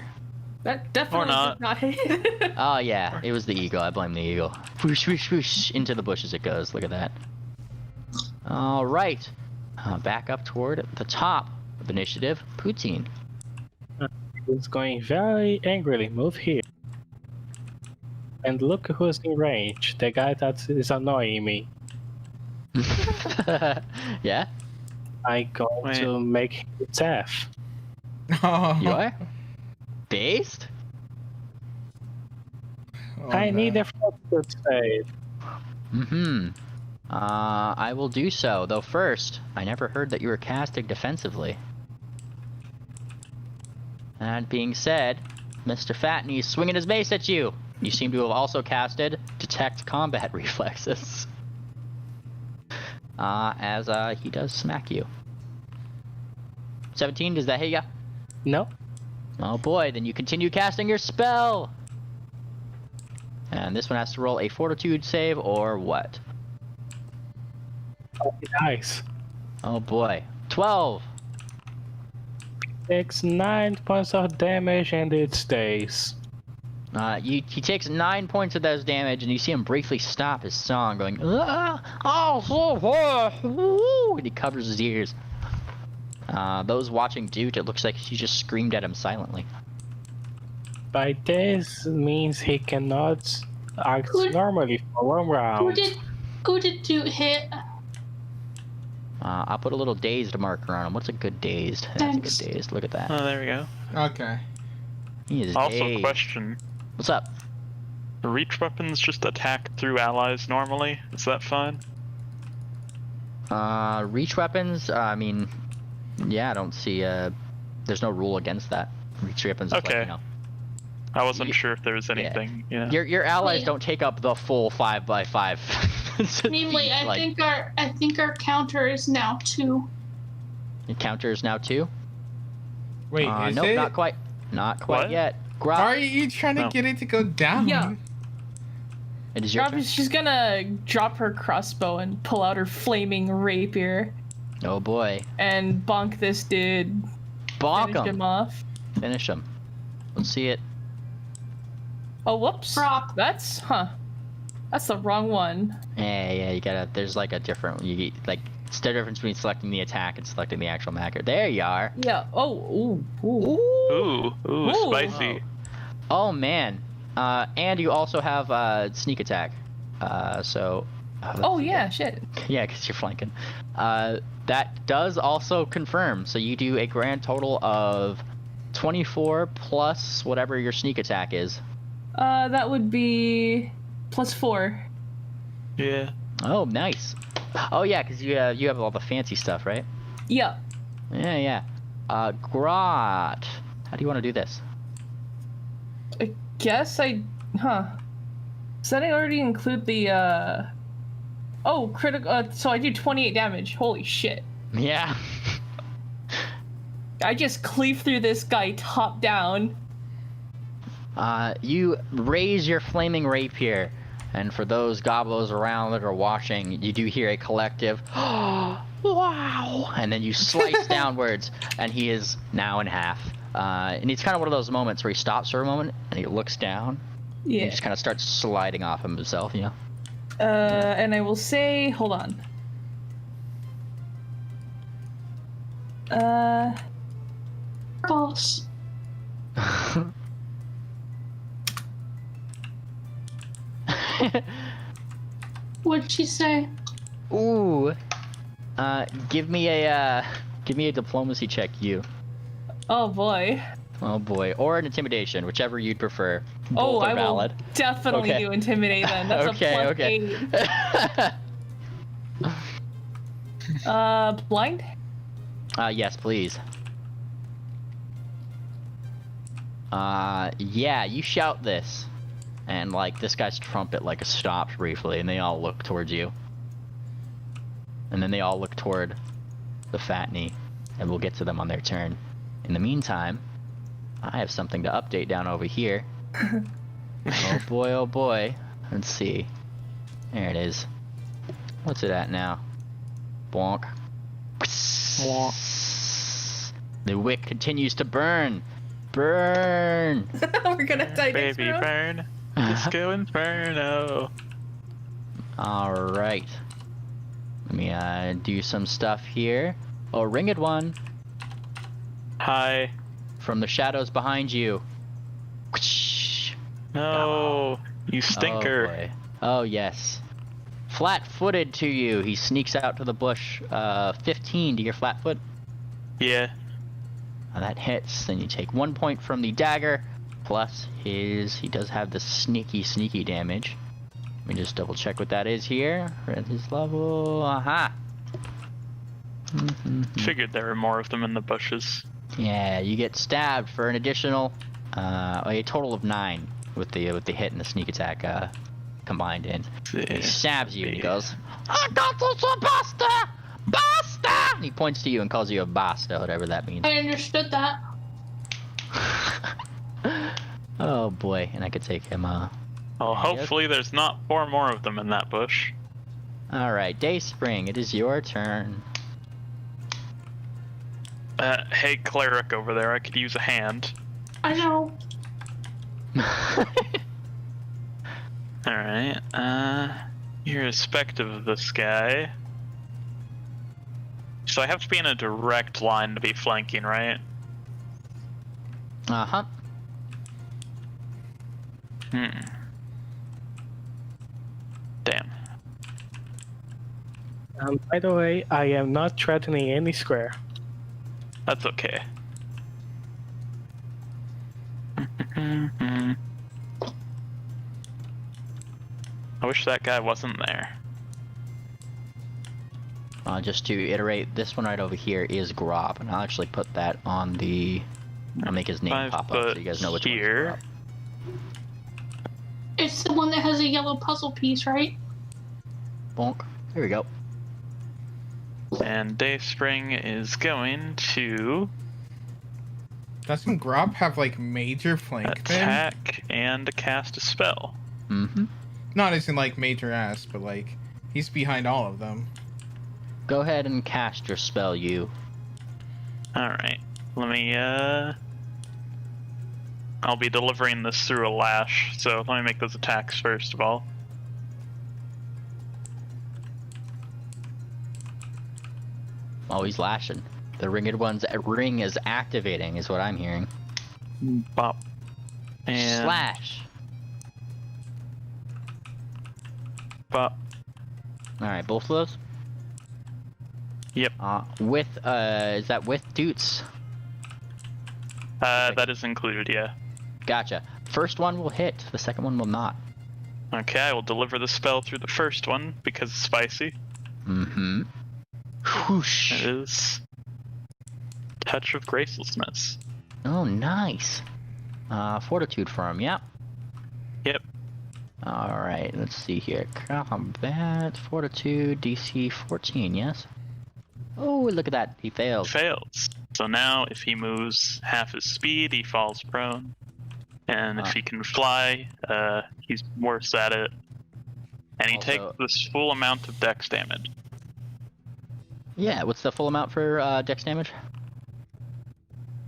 That definitely did not hit. Oh yeah, it was the eagle. I blame the eagle. Whoosh, whoosh, whoosh. Into the bushes it goes. Look at that. All right, back up toward the top of initiative. Poutine. He's going very angrily. Move here. And look who's in range. The guy that is annoying me. Yeah? I'm going to make him deaf. Oh, You are? Based? I need a good save. Mm-hmm. I will do so, though first, I never heard that you were casting defensively. That being said, Mr. Fatney's swinging his mace at you. You seem to have also casted Detect Combat Reflexes. As he does smack you. 17, does that hit ya? No. Oh boy, then you continue casting your spell! And this one has to roll a Fortitude save, or what? Nice. Oh boy. 12! Takes 9 points of damage and it stays. He takes 9 points of those damage, and you see him briefly stop his song, going, and he covers his ears. Those watching Duke, it looks like he just screamed at him silently. By this means he cannot act Who- normally for 1 round. Who did Duke hit? I'll put a little dazed marker on him. What's a good dazed? That's a Thanks. good dazed. Look at that. Oh, there we go. Okay. He is Also, dazed. question: What's up? do reach weapons just attack through allies normally? Is that fine? Reach weapons? I mean, yeah, I don't see, there's no rule against that. Reach weapons is Okay. like, you know. I wasn't You- sure if there was anything. Yeah. Your allies Wait. don't take up the full 5x5. Namely, I think our counter is now 2. Your counter is now 2? Wait, is nope, it? not quite. Not quite What? yet. Why Grop, are you trying to No. get it to go down? Yeah. it is your turn. She's gonna drop her crossbow and pull out her flaming rapier Oh boy. and bonk this dude. Bonk Finish him. him off. Finish him. Let's see it. Oh, whoops. Drop. That's the wrong one. Yeah, you gotta, there's like a different, it's the difference between selecting the attack and selecting the actual marker. There you are. Yeah. Oh, ooh. Ooh, Ooh. spicy. Oh man. And you also have sneak attack. So. let's Oh see yeah, that. shit. Yeah, because you're flanking. That does also confirm. So you do a grand total of 24 plus whatever your sneak attack is. That would be +4. Yeah. Oh, nice. Oh yeah, because you have all the fancy stuff, right? Yeah. Yeah. Grot. How do you want to do this? Guess Does that already include the Oh, critical. So I do 28 damage. Holy shit! Yeah. I just cleave through this guy top down. You raise your flaming rapier, and for those gobos around that are watching, you do hear a collective, wow! And then you slice downwards, and he is now in half. And it's kind of one of those moments where he stops for a moment, and he looks down, and he Yeah. just kind of starts sliding off himself, you know? And I will say, hold on. Boss. What'd she say? Ooh. Give me a diplomacy check, you. Oh boy. Oh boy, or an intimidation, whichever you'd prefer. Oh, Both are I valid. will definitely Okay. do intimidate then. That's Okay, a okay. +8. Blind? Yes, please. Yeah, you shout this, and like this guy's trumpet like stops briefly, and they all look towards you, and then they all look toward the fat knee, and we'll get to them on their turn. In the meantime, I have something to update down over here. Oh boy, oh boy. Let's see. There it is. What's it at now? Bonk. The wick continues to burn. Burn. We're gonna die next Baby round. burn. Disco Inferno. All right. Let me do some stuff here. Oh, ringed one Hi. from the shadows behind you. No. You stinker. Oh, boy. Oh yes. Flat-footed to you. He sneaks out to the bush. 15 to your flat foot. Yeah. That hits. Then you take 1 point from the dagger, plus he does have the sneaky damage. Let me just double check what that is here. At his level. Aha. Figured there were more of them in the bushes. Yeah, you get stabbed for an additional, a total of 9 with the hit and the sneak attack combined in. He stabs you and he goes, "I got this basta! Basta!" And he points to you and calls you a basta, whatever that means. I understood that. Oh boy, and I could take him, Well, hopefully there's not 4 more of them in that bush. Alright, Dayspring, it is your turn. Hey, cleric over there, I could use a hand. I know. Alright, irrespective of this guy, So I have to be in a direct line to be flanking, right? Uh-huh. Damn. By the way, I am not threatening any square. That's okay. I wish that guy wasn't there. Just to iterate, this one right over here is Grob, and I'll actually put that on the... I'll make his name 5 pop up so foot you guys know which here. one's Grob. It's the one that has a yellow puzzle piece, right? Bonk. There we go. And Dayspring is going to Doesn't Grob have like major flank then? attack and cast a spell. Mm-hmm. Not as in like major ass, but like he's behind all of them. Go ahead and cast your spell, you. Alright. Let me, I'll be delivering this through a lash, so let me make those attacks first of all. Oh, he's lashing. The ringed one's ring is activating, is what I'm hearing. Bop. And Slash. bop. Alright, both of those? Yep. With, is that with Doots? That is included, yeah. Gotcha. First one will hit, the second one will not. Okay, I will deliver the spell through the first one because it's spicy. Mm-hmm. Whoosh. It is touch of gracelessness. Oh, nice. Fortitude for him, yep. Yep. Alright, let's see here. Combat, Fortitude, DC 14, yes? Oh, look at that. He failed. Fails. So now, if he moves half his speed, he falls prone. And if he can fly, he's worse at it. And he takes Also- this full amount of dex damage. Yeah, what's the full amount for dex damage?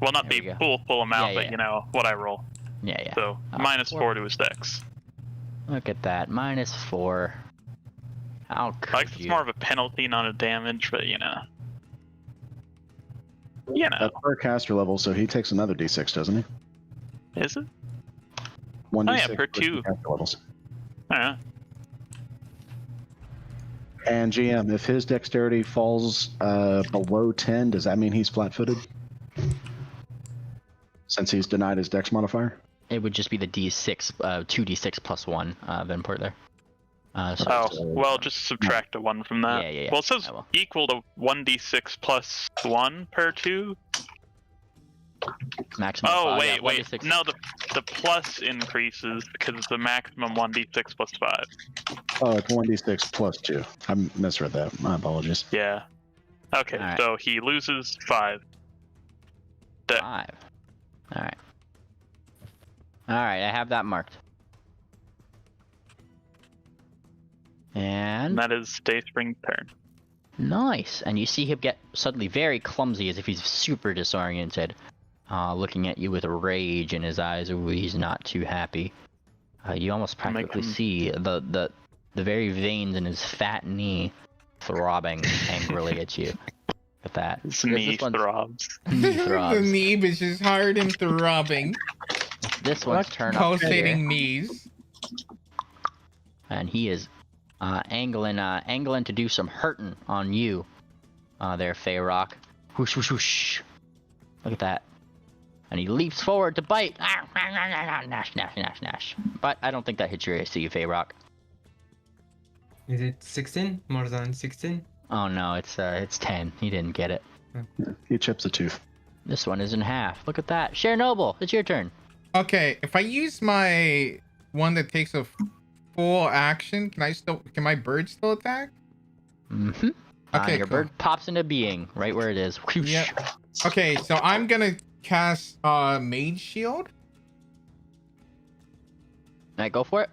Well, not There the we go. full amount, Yeah, but yeah. you know, what I roll. Yeah, yeah. So, minus four. 4 to his dex. Look at that. Minus 4. How could Like, it's you? more of a penalty, not a damage, but you know. You know. That's per caster level, so he takes another d6, doesn't he? Is it? 1d6 Oh, yeah, per for 2. caster levels. Alright. And GM, if his dexterity falls below 10, does that mean he's flat-footed? Since he's denied his dex modifier? It would just be the D6, 2d6 plus 1 input there. So Oh, it's, well, just subtract a 1 from that. Yeah, yeah, yeah. Well, it says I will. equal to 1d6 plus 1 per 2. maximum. Oh, yeah, wait. 1d6. No, the plus increases because it's the maximum 1d6 plus 5. Oh, it's 1d6 plus 2. I misread that. My apologies. Yeah. Okay, Alright. so he loses 5. Dex. 5. Alright. Alright, I have that marked. And And that is Dayspring's turn. nice. And you see him get suddenly very clumsy as if he's super disoriented. Looking at you with rage in his eyes. Ooh, he's not too happy. You almost I'll make practically him- see the very veins in his fat knee throbbing angrily at you. At that. His Because knee this one's- throbs. knee The throbs. knee is just hard and throbbing, This one's turn up here. pulsating knees. And he is angling to do some hurting on you there, Feyrock. Whoosh, whoosh, whoosh. Look at that. And he leaps forward to bite. Nash, nash, nash, nash. But I don't think that hits your AC, Feyrock. Is it 16? More than 16? Oh no, it's 10. He didn't get it. He chips a tooth. This one is in half. Look at that. Chernobyl, it's your turn. Okay, if I use my one that takes a full action, can my bird still attack? Mm-hmm. Okay, your cool. bird pops into being right where it is. Whoosh. Yep. Okay, so I'm gonna cast Mage Shield. Alright, go for it.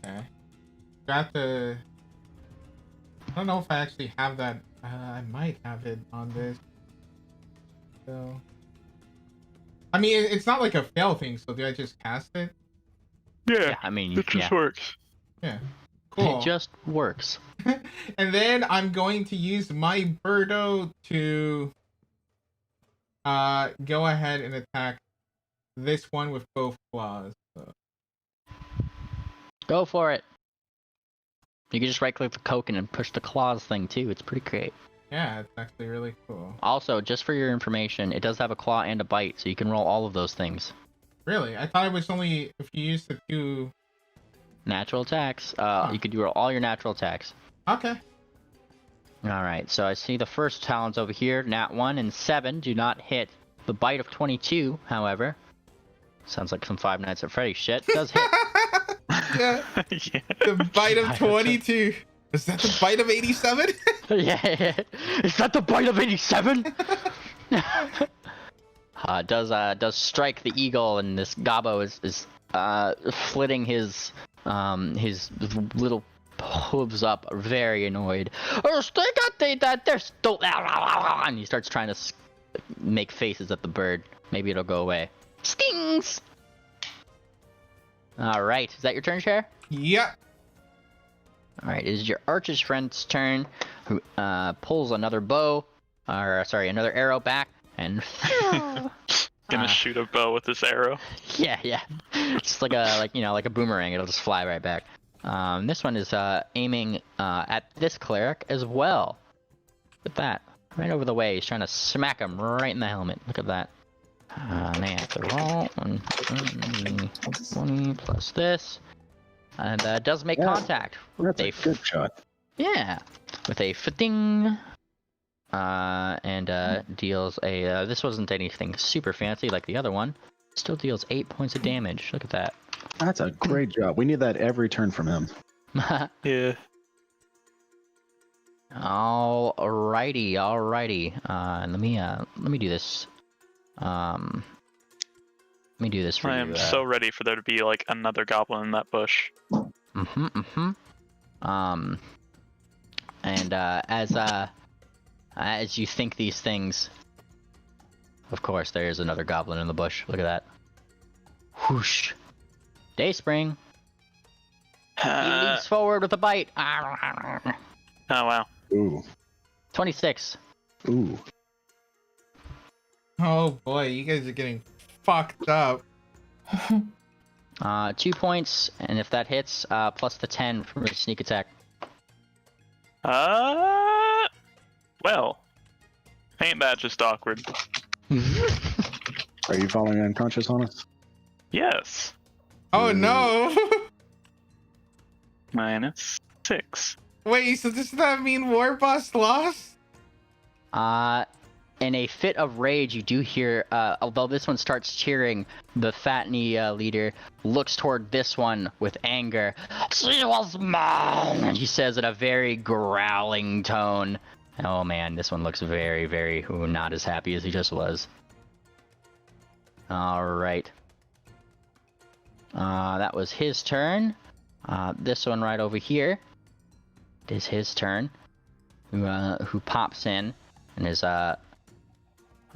Okay. Got the. I don't know if I actually have that. I might have it on this. So. I mean, it's not like a fail thing. So do I just cast it? Yeah, Yeah, I mean, it just yeah. works. Yeah. Cool. It just works. And then I'm going to use my Birdo to go ahead and attack this one with both claws. So. Go for it. You can just right click the Coke and push the claws thing too. It's pretty great. Yeah, it's actually really cool. Also, just for your information, it does have a claw and a bite, so you can roll all of those things. Really? I thought it was only if you use the 2 natural attacks. Huh. You could do all your natural attacks. Okay. Alright, so I see the first talons over here. Nat 1 and 7 do not hit. The bite of 22, however. Sounds like some Five Nights at Freddy's shit. Does hit. Yeah. Yeah. The bite of 22. Is that the bite of 87? Yeah. Is that the bite of 87? Does strike the eagle, and this Gobbo is flitting his little hooves up, very annoyed. And he starts trying to make faces at the bird. Maybe it'll go away. Stings! Alright, is that your turn, Cher? Yep. Alright, it is your archer's friend's turn, who pulls another bow, another arrow back, and Gonna shoot a bow with this arrow. yeah, just like a boomerang. It'll just fly right back. This one is aiming at this cleric as well. Look at that, right over the way. He's trying to smack him right in the helmet. Look at that. They have to roll 20 plus this, and does make contact. That's a good shot. Yeah, with a fitting. And deals a. This wasn't anything super fancy like the other one. Still deals 8 points of damage. Look at that. That's a great job. We need that every turn from him. Yeah. Alrighty. Let me do this. Let me do this for I you. am so ready for there to be like another goblin in that bush. And as you think these things, of course, there is another goblin in the bush. Look at that. Whoosh. Dayspring. He leaps forward with a bite. Oh wow. Ooh. 26. Ooh. Oh boy, you guys are getting fucked up. 2 points, and if that hits, plus the 10 from your sneak attack. Well, ain't that just awkward? Are you falling unconscious on us? Yes. Oh no! -6. Wait, so does that mean War Boss lost? In a fit of rage, you do hear, although this one starts cheering, the Fatney leader looks toward this one with anger. She was mine! And he says in a very growling tone. Oh man, this one looks very, very not as happy as he just was. Alright. That was his turn. This one right over here is his turn. Who pops in and is,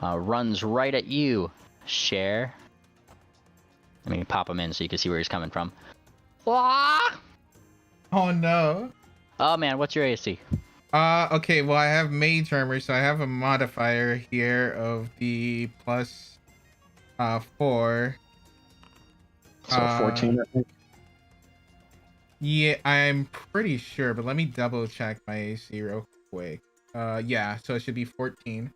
runs right at you, Cher. I mean, pop him in so you can see where he's coming from. Oh no. Oh man, what's your AC? Okay, well I have Mage Armor, so I have a modifier here of the plus 4. So 14, I think. Yeah, I'm pretty sure, but let me double check my AC real quick. Yeah, so it should be 14.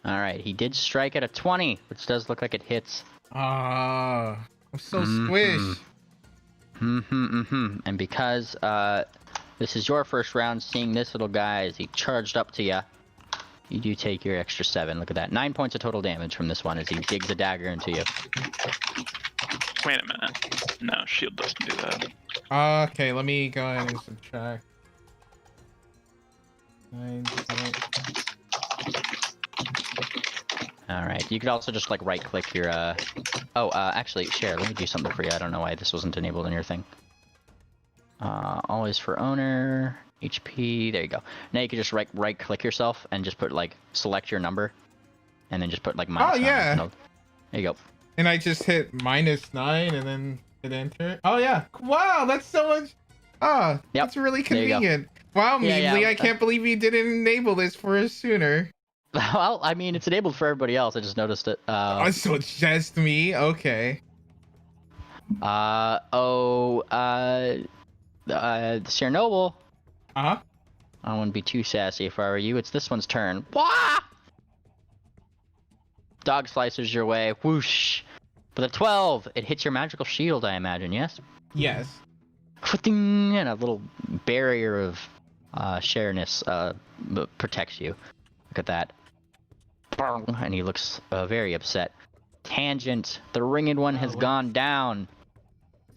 Alright, he did strike at a 20, which does look like it hits. Ah, I'm so squish. And because this is your first round seeing this little guy as he charged up to you, you do take your extra 7. Look at that. 9 points of total damage from this one as he digs a dagger into you. Wait a minute. No, shield doesn't do that. Okay, let me go ahead and subtract. 9 points. Alright, you could also just like right click your actually, Cher, let me do something for you. I don't know why this wasn't enabled in your thing. Always for owner, HP, there you go. Now you can just right click yourself and just put like, select your number, and then just put like -9. yeah. There you go. And I just hit -9 and then hit enter. Oh yeah. Wow, that's so much. Oh, Yep, that's really there you go. convenient. Wow, Yeah, Meadly, yeah. I can't believe you didn't enable this for us sooner. Well, I mean, it's enabled for everybody else. I just noticed it. Oh, so it's just me? Okay. Chernobyl. Uh-huh. I wouldn't be too sassy if I were you. It's this one's turn. Wah! Dog slices your way. Whoosh. With a 12, it hits your magical shield, I imagine, yes? Yes. And a little barrier of shareness protects you. Look at that. And he looks very upset. Tangent. The ringed one has what? gone down.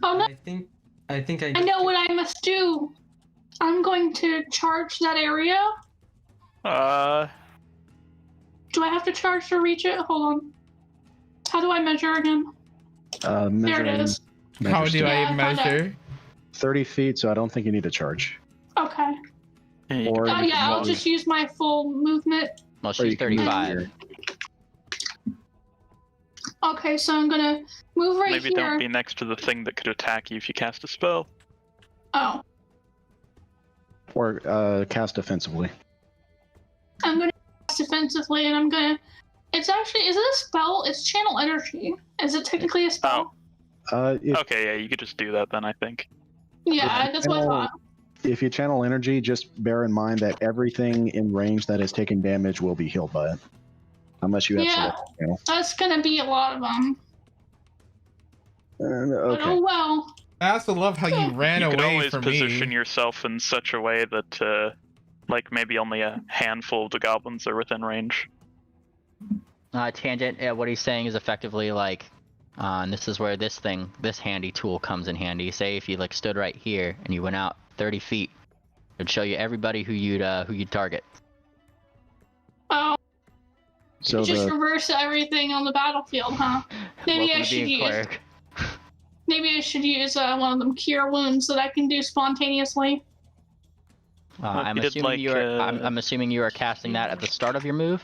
Oh no! I think I I know what I must do. I'm going to charge that area. Do I have to charge to reach it? Hold on. How do I measure again? There it Measuring- is. How measures do to I Yeah, I found measure? 30 feet, so I don't think you need to charge. Okay. Yeah, you Or can- Oh you yeah, can I'll move- just use my full movement. Well, or she's you can move 35. here. Okay, so I'm gonna move right Maybe here. don't be next to the thing that could attack you if you cast a spell. Oh, Or cast defensively. I'm gonna cast defensively, and I'm gonna. It's actually, is it a spell? It's channel energy. Is it technically a spell? Okay, yeah, you could just do that then, I think. Yeah, that's what I thought. If you channel energy, just bear in mind that everything in range that is taking damage will be healed by it. Unless you have Yeah. select channel. That's gonna be a lot of them. But Okay. oh well. I also love how you ran You could away always from position me. yourself in such a way that, like, maybe only a handful of the goblins are within range. Tangent, what he's saying is effectively like, and this is where this handy tool comes in handy. Say if you like stood right here and you went out 30 feet, it'd show you everybody who you'd target. Oh, So just the reverse everything on the battlefield, huh? Maybe Welcome I to should being use. cleric. Maybe I should use one of them cure wounds that I can do spontaneously. I'm you did, assuming like, you are. I'm assuming you are casting that at the start of your move.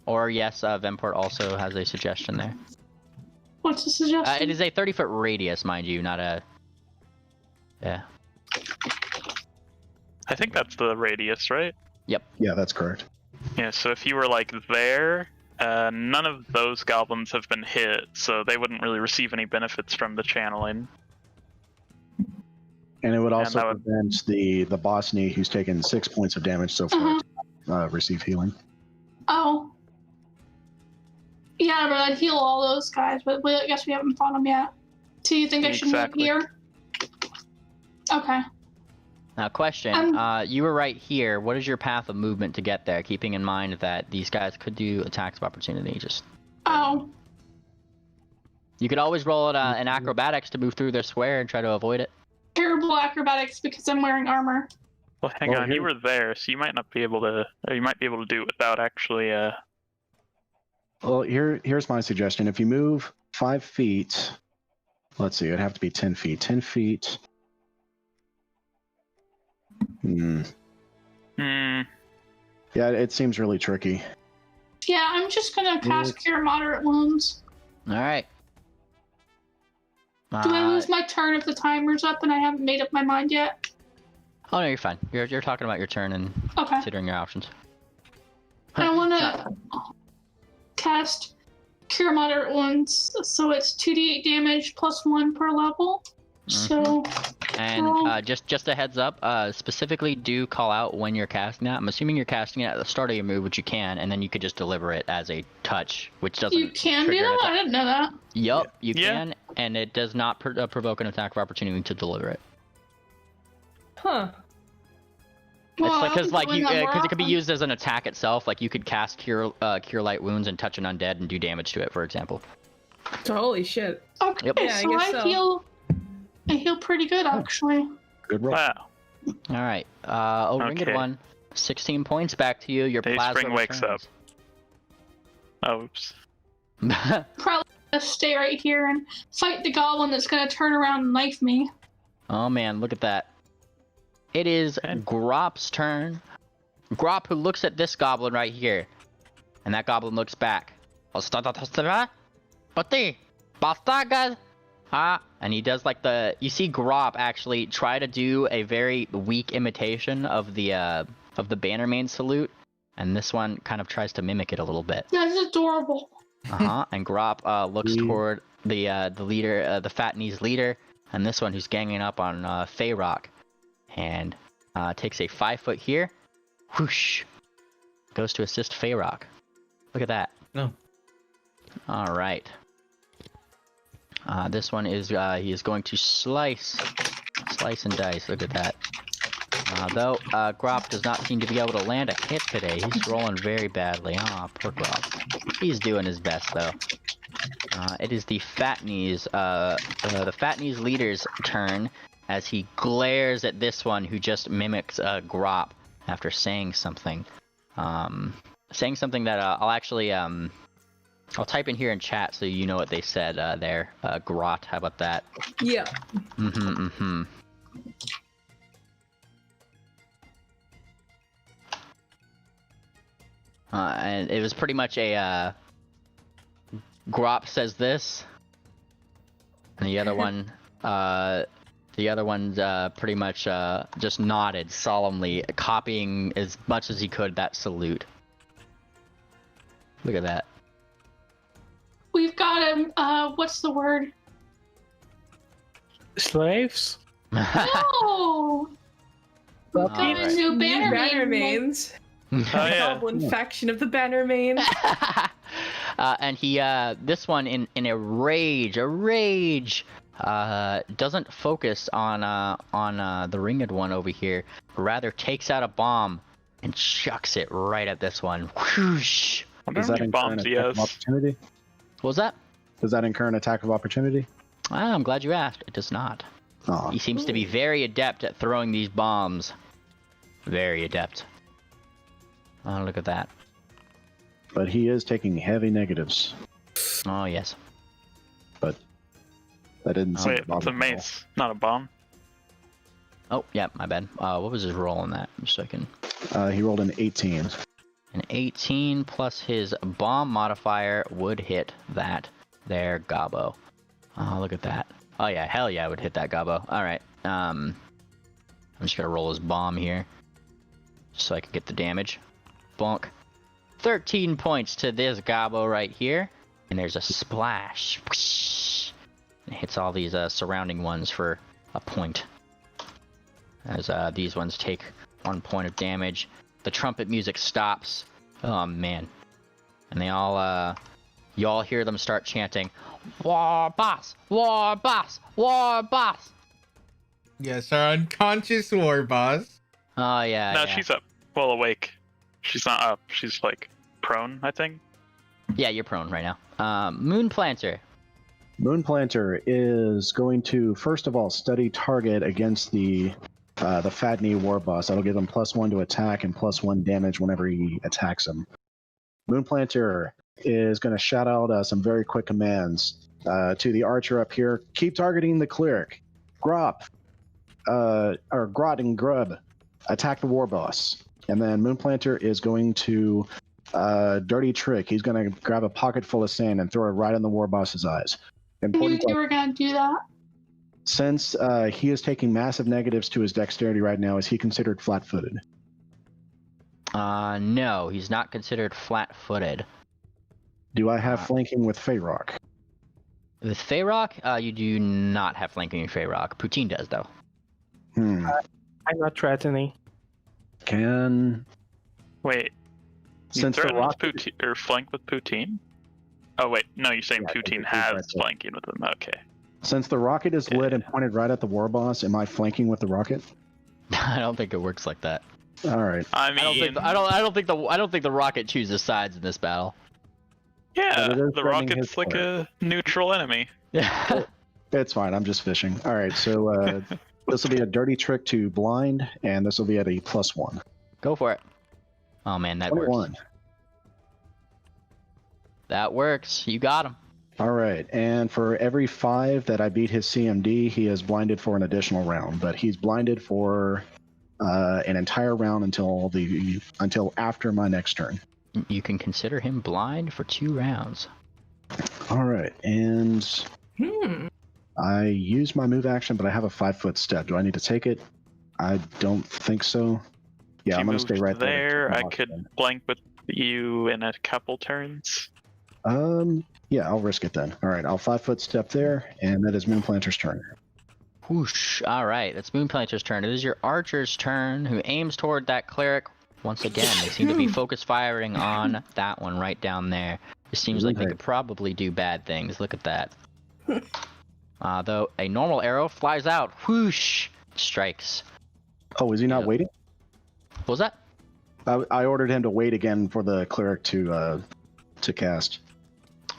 Or yes, Vemport also has a suggestion there. What's the suggestion? It is a 30-foot radius, mind you, not a. Yeah. I think that's the radius, right? yeah, that's correct. Yeah, so if you were, like, there, none of those goblins have been hit, so they wouldn't really receive any benefits from the channeling. And it would also that would- prevent the boss knee, who's taken 6 points of damage so far, to receive healing. Oh. Yeah, but I'd heal all those guys, but I guess we haven't fought them yet. So you think I should Exactly. move here? Okay. Now, question. You were right here. What is your path of movement to get there? Keeping in mind that these guys could do attacks of opportunity. Just Oh. you could always roll an acrobatics to move through their square and try to avoid it. Terrible acrobatics because I'm wearing armor. Well, hang Well, on, here- you were there, so you might not be able to, or you might be able to do it without actually, Well, here's my suggestion. If you move 5 feet, let's see, it'd have to be 10 feet. 10 feet. Hmm. Yeah, it seems really tricky. Yeah, I'm just gonna cast Cure Moderate Wounds. All right. Do I lose my turn if the timer's up and I haven't made up my mind yet? Oh no, you're fine. You're talking about your turn and Okay. considering your options. I wanna cast Cure Moderate Wounds, so it's 2d8 damage plus 1 per level. So, And just a heads up, specifically do call out when you're casting that. I'm assuming you're casting it at the start of your move, which you can, and then you could just deliver it as a touch, which doesn't. you can do trigger an that? I attack. didn't know that. Yup, you Yeah. can, and it does not provoke an attack of opportunity to deliver it. Huh. Well, It's like I'll be doing that more because it could be often. used as an attack itself. Like you could cast cure light wounds and touch an undead and do damage to it, for example. Holy shit. Okay, Yep. Yeah, I so guess I so. heal pretty good actually. Good roll. wow. All right, ringed Okay. one, 16 points back to you. Your plasma Dayspring wakes up. returns. Oops. Probably gonna stay right here and fight the goblin that's gonna turn around and knife me. Oh man, look at that. It is Okay. Grop's turn. Grop, who looks at this goblin right here, and that goblin looks back. ha, and he does like you see Grop actually try to do a very weak imitation of the Bannerman salute, and this one kind of tries to mimic it a little bit. That's adorable. And Grop looks toward the leader, the Fat Knees leader, and this one who's ganging up on Feyrock, and takes a 5 foot here, whoosh, goes to assist Feyrock. Look at that. No. All right. This one is he is going to slice and dice. Look at that. Though Grop does not seem to be able to land a hit today. He's rolling very badly. Aw, poor Grop. He's doing his best though. It is the Fat Knees leader's turn as he glares at this one who just mimics Grop after saying something. Saying something that I'll actually I'll type in here in chat so you know what they said there. Grot, how about that? Yeah. And it was pretty much a Grop says this, and the other one pretty much just nodded solemnly, copying as much as he could that salute. Look at that. We've got him. What's the word? Slaves? No. We've got Alright. a new Bannerman. Bannermains. Oh yeah. Goblin faction of the Bannermain. And he, this one in a rage, doesn't focus on the ringed one over here, rather takes out a bomb and chucks it right at this one. Whoosh! Wonder Does how that many incur an bombs he attack of has. opportunity? What was that? Does that incur an attack of opportunity? I'm glad you asked. It does not. Aw. He seems to be very adept at throwing these bombs. Very adept. Oh, look at that. But he is taking heavy negatives. Oh, yes. But that didn't seem Wait, to bother it's a me at all. mace, not a bomb. Oh, yeah, my bad. What was his roll on that? Just so I can... He rolled an 18. An 18 plus his bomb modifier would hit that there Gobbo. Oh, look at that. Oh, yeah, hell yeah, I would hit that Gobbo. All right. I'm just going to roll his bomb here so I can get the damage. Bonk. 13 points to this Gobbo right here. And there's a splash. Whoosh. It hits all these surrounding ones for a point. As these ones take 1 point of damage. The trumpet music stops. Oh, man. And they all, you all hear them start chanting, "War boss! War boss! War boss!" Yes, our unconscious war boss. Oh, yeah, No, yeah. she's up. Well, awake. She's not up. She's like prone, I think. Yeah, you're prone right now. Moon Planter. Moonplanter is going to first of all study target against the Fat Knee war boss. That'll give him +1 to attack and +1 damage whenever he attacks him. Moonplanter is going to shout out some very quick commands to the archer up here. Keep targeting the cleric. Grop, or Grot and Grub, attack the war boss. And then Moonplanter is going to dirty trick. He's going to grab a pocket full of sand and throw it right in the war boss's eyes. I knew you were gonna do that. Since he is taking massive negatives to his dexterity right now, is he considered flat-footed? No, he's not considered flat-footed. Do I have flanking with Feyrock? With Feyrock, you do not have flanking with Feyrock. Poutine does, though. Hmm. I'm not threatening. Can Wait. You since the threatened with rocket poutine or flank with poutine? Oh wait, no, you're saying Yeah, poutine Poutine's has right there. flanking with him. Okay. since the rocket is lit and pointed right at the war boss, am I flanking with the rocket? I don't think it works like that. All right. I mean, I don't think the rocket chooses sides in this battle. yeah, But it is the threatening rocket's his like a neutral enemy. Yeah. It's fine. I'm just fishing. All right. So this will be a dirty trick to blind, and this will be at a +1. Go for it. Oh man, that 21. works. That works. You got him. All right. And for every 5 that I beat his CMD, he is blinded for an additional round. But he's blinded for an entire round until after my next turn. You can consider him blind for 2 rounds. All right. And I use my move action, but I have a 5-foot step. Do I need to take it? I don't think so. Yeah, If I'm you gonna stay moved right there. I could blank with you in a couple turns. Yeah, I'll risk it then. All right, I'll 5-foot step there, and that is Moonplanter's turn. Whoosh. All right, that's Moonplanter's turn. It is your archer's turn, who aims toward that cleric. Once again, they seem to be focus firing on that one right down there. It seems like they could probably do bad things. Look at that. Though a normal arrow flies out, whoosh, strikes. Oh, is he not waiting? What was that? I ordered him to wait again for the cleric to cast.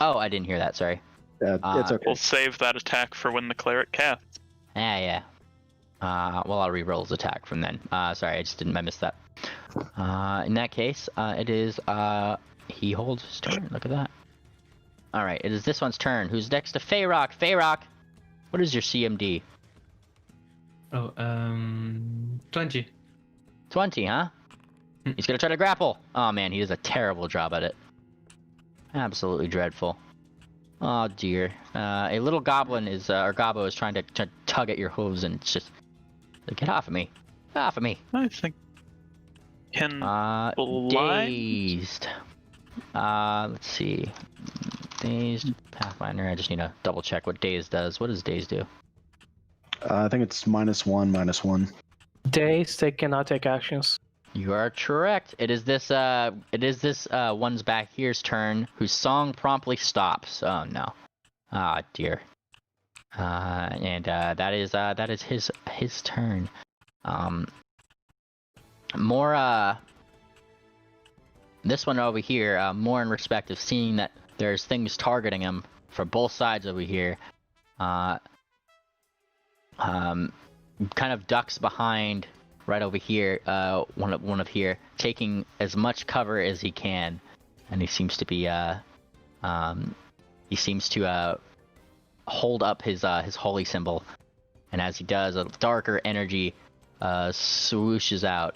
Oh, I didn't hear that. Sorry. It's okay. We'll save that attack for when the cleric casts. Yeah. Well, I'll re-roll his attack from then. Sorry, I missed that. In that case, it is, he holds his turn. Look at that. Alright, it is this one's turn. Who's next to Feyrock? Feyrock, what is your CMD? Oh, 20. 20, huh? He's gonna try to grapple. Oh man, he does a terrible job at it. Absolutely dreadful. Oh dear. A little goblin is, or gobbo is trying to tug at your hooves and it's just, get off of me. Get off of me. I think. Can blind? Dazed. Let's see. Dazed Pathfinder. I just need to double check what Dazed does. What does Dazed do? I think it's -1/-1. Days, they cannot take actions. You are correct. It is this one's back here's turn, whose song promptly stops. Oh no. Ah dear. That is his turn. This one over here, more in respect of seeing that there's things targeting him from both sides over here. Kind of ducks behind right over here, one of here, taking as much cover as he can, and he seems to be hold up his holy symbol, and as he does, a darker energy swooshes out.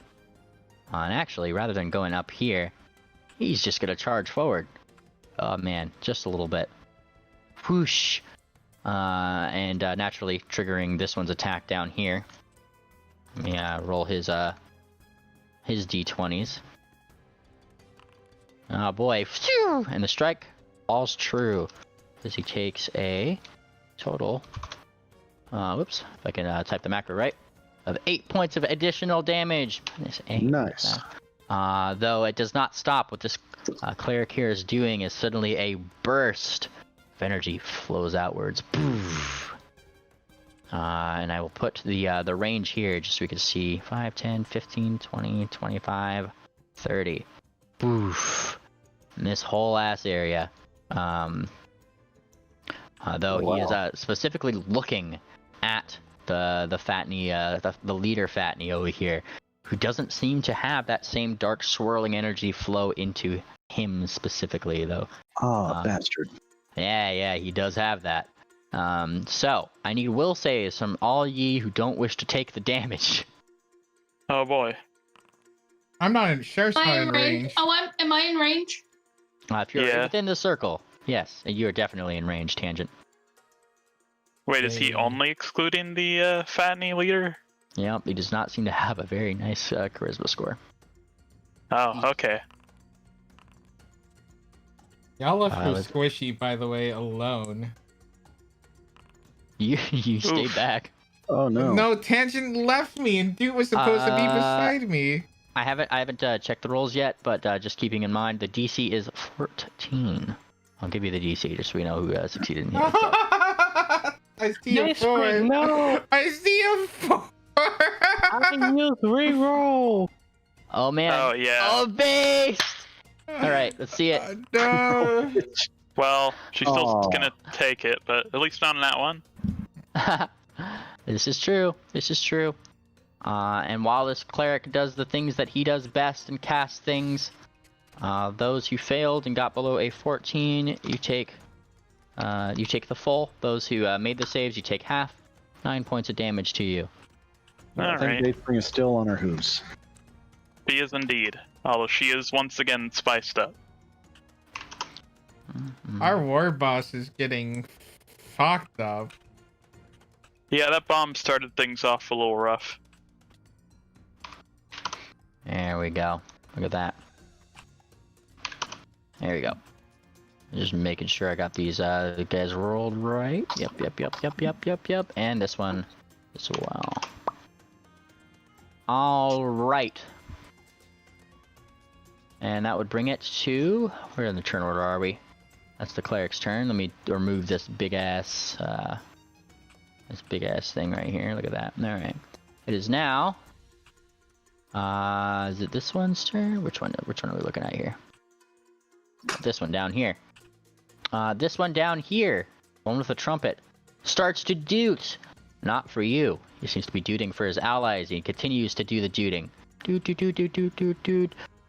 And actually, rather than going up here, he's just gonna charge forward. Oh man, just a little bit. Whoosh! And naturally triggering this one's attack down here. Yeah, roll his d20s. Oh boy, phew! And the strike all's true, as he takes a total. Whoops! If I can type the macro right, of 8 points of additional damage. Nice. Though it does not stop. What this cleric here is doing is suddenly a burst of energy flows outwards. And I will put the range here just so we can see 5, 10, 15, 20, 25, 30. Boof. In this whole ass area. Though he is specifically looking at the Fatney, the leader Fatney over here, who doesn't seem to have that same dark swirling energy flow into him specifically, though. Oh, bastard. Yeah, he does have that. So, I need will saves from all ye who don't wish to take the damage. Oh boy. I'm not in. Sheriff's Am not I in in range. range? Oh, am I in range? If you're Yeah. within the circle, yes, you are definitely in range, Tangent. Wait, is he only excluding the Fatney leader? Yep, he does not seem to have a very nice charisma score. Oh, okay. Y'all left me let's- squishy, by the way, alone. You stayed Oof. back. Oh no. No, Tangent left me, and Dude was supposed to be beside me. I haven't checked the rolls yet, but just keeping in mind the DC is 14. I'll give you the DC just so we know who succeeded in here. I see a Nice 4. screen, no! I see a 4. I can use reroll! Oh man. Oh yeah. Oh base. All right, let's see it. No. Well, she's still Aw. gonna take it, but at least not on that one. This is true. This is true. And while this cleric does the things that he does best and casts things, those who failed and got below a 14, you take the full. Those who made the saves, you take half. 9 points of damage to you. I think Alright. Dayspring is still on her hooves. She is indeed. Although she is once again spiced up. Our war boss is getting fucked up. Yeah, that bomb started things off a little rough. There we go. Look at that. There we go. Just making sure I got these guys rolled right. Yep. And this one as well. All right. And that would bring it to, where in the turn order are we? That's the cleric's turn. Let me remove this big ass thing right here. Look at that. All right. It is now. Is it this one's turn? Which one are we looking at here? This one down here. This one down here, one with the trumpet, starts to doot. Not for you. He seems to be dooting for his allies. He continues to do the dooting. Doot.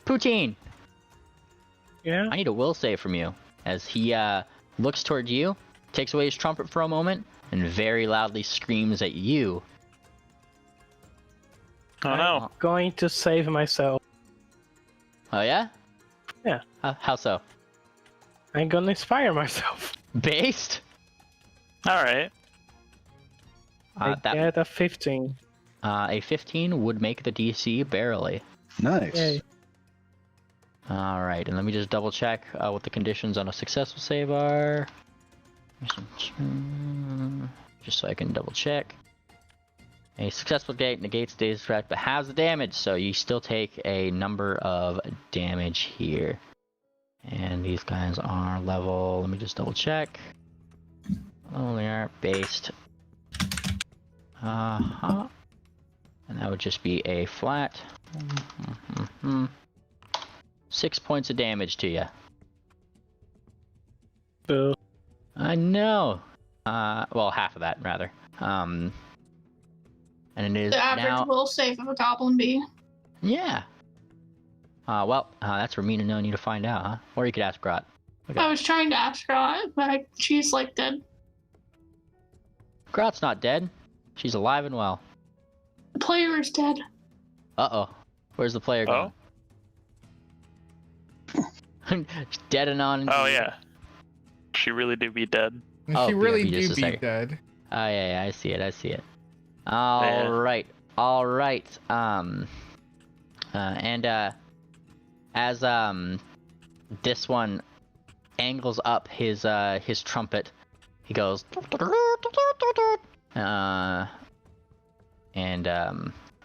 Poutine. Yeah. I need a will save from you as he looks toward you, takes away his trumpet for a moment, and very loudly screams at you. Oh no. I'm going to save myself. Oh yeah? Yeah. How so? I'm gonna inspire myself. Based? Alright. I get a 15. A 15 would make the DC barely. Nice. Yay. Alright, and let me just double check what the conditions on a successful save are. Just so I can double check. A successful gate negates day's effect but has the damage, so you still take a number of damage here. And these guys are level, let me just double check. Oh, they are based. And that would just be a flat. 6 points of damage to you. Boo. I know. Well, half of that rather. And it is The average now. will save of a goblin bee. Yeah. That's for me to know and you to find out, huh? Or you could ask Grot. I was trying to ask her, but she's like dead. Grot's not dead. She's alive and well. The player is dead. Uh-oh. Where's the player going? Dead and on. Oh yeah. She really do be dead. Oh, She really BRB just do a be second. dead. Oh yeah, I see it. All right. As this one angles up his trumpet, he goes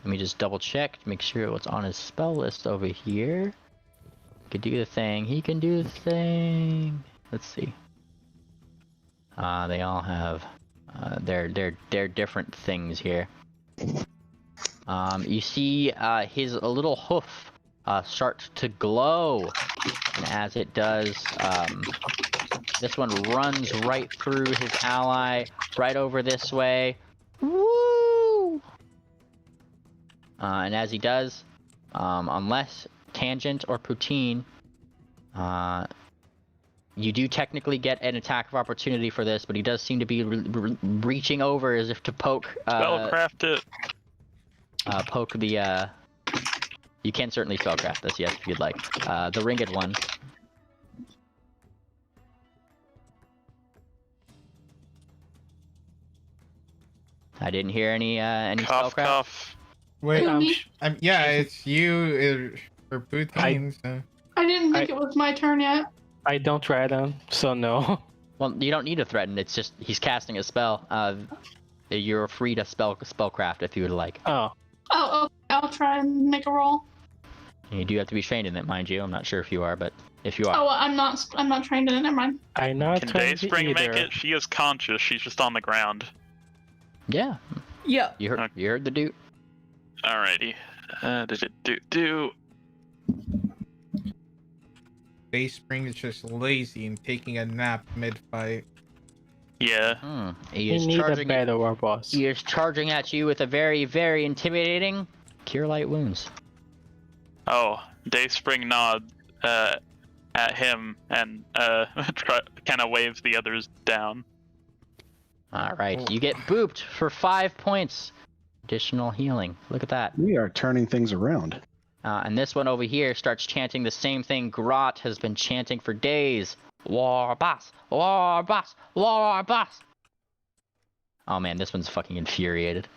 let me just double check to make sure what's on his spell list over here. He can do the thing. Let's see. They all have their different things here. You see his little hoof start to glow, and as it does, this one runs right through his ally, right over this way. Woo! And as he does, unless Tangent or Poutine, you do technically get an attack of opportunity for this, but he does seem to be reaching over as if to poke. Spellcraft it. Poke the. You can certainly spellcraft this, yes, if you'd like. The ringed one. I didn't hear any Cough, spellcraft. cough. Wait, Me? yeah, it's you for Poutine. So. I didn't think it was my turn yet. I don't threaten, so no. Well, you don't need to threaten. It's just he's casting a spell. You're free to spellcraft if you would like. Oh, Oh, okay. I'll try and make a roll. You do have to be trained in it, mind you. I'm not sure if you are, but if you are. Oh, well, I'm not trained in it. Never mind. I'm not Can trained Dayspring make either. it? She is conscious. She's just on the ground. Yeah, Yeah. you heard the dude. Alrighty. Do. Dayspring is just lazy and taking a nap mid-fight. Yeah. He We is need a charging. better war boss. He is charging at you with a very, very intimidating Cure Light Wounds. Oh, Dayspring nod at him and kind of waves the others down. All right, you get booped for 5 points. Additional healing. Look at that. We are turning things around. And this one over here starts chanting the same thing Grot has been chanting for days. War boss, war boss, war boss. Oh man, this one's fucking infuriated.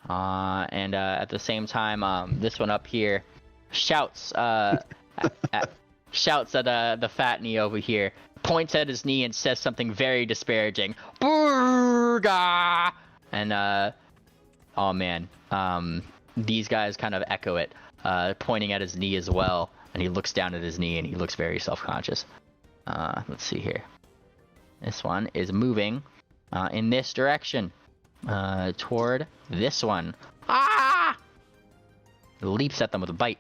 And at the same time, this one up here shouts shouts at the fat knee over here, points at his knee and says something very disparaging. Burga! And oh man, these guys kind of echo it, pointing at his knee as well. And he looks down at his knee and he looks very self-conscious. Let's see here. This one is moving in this direction, toward this one. Ah! Leaps at them with a bite.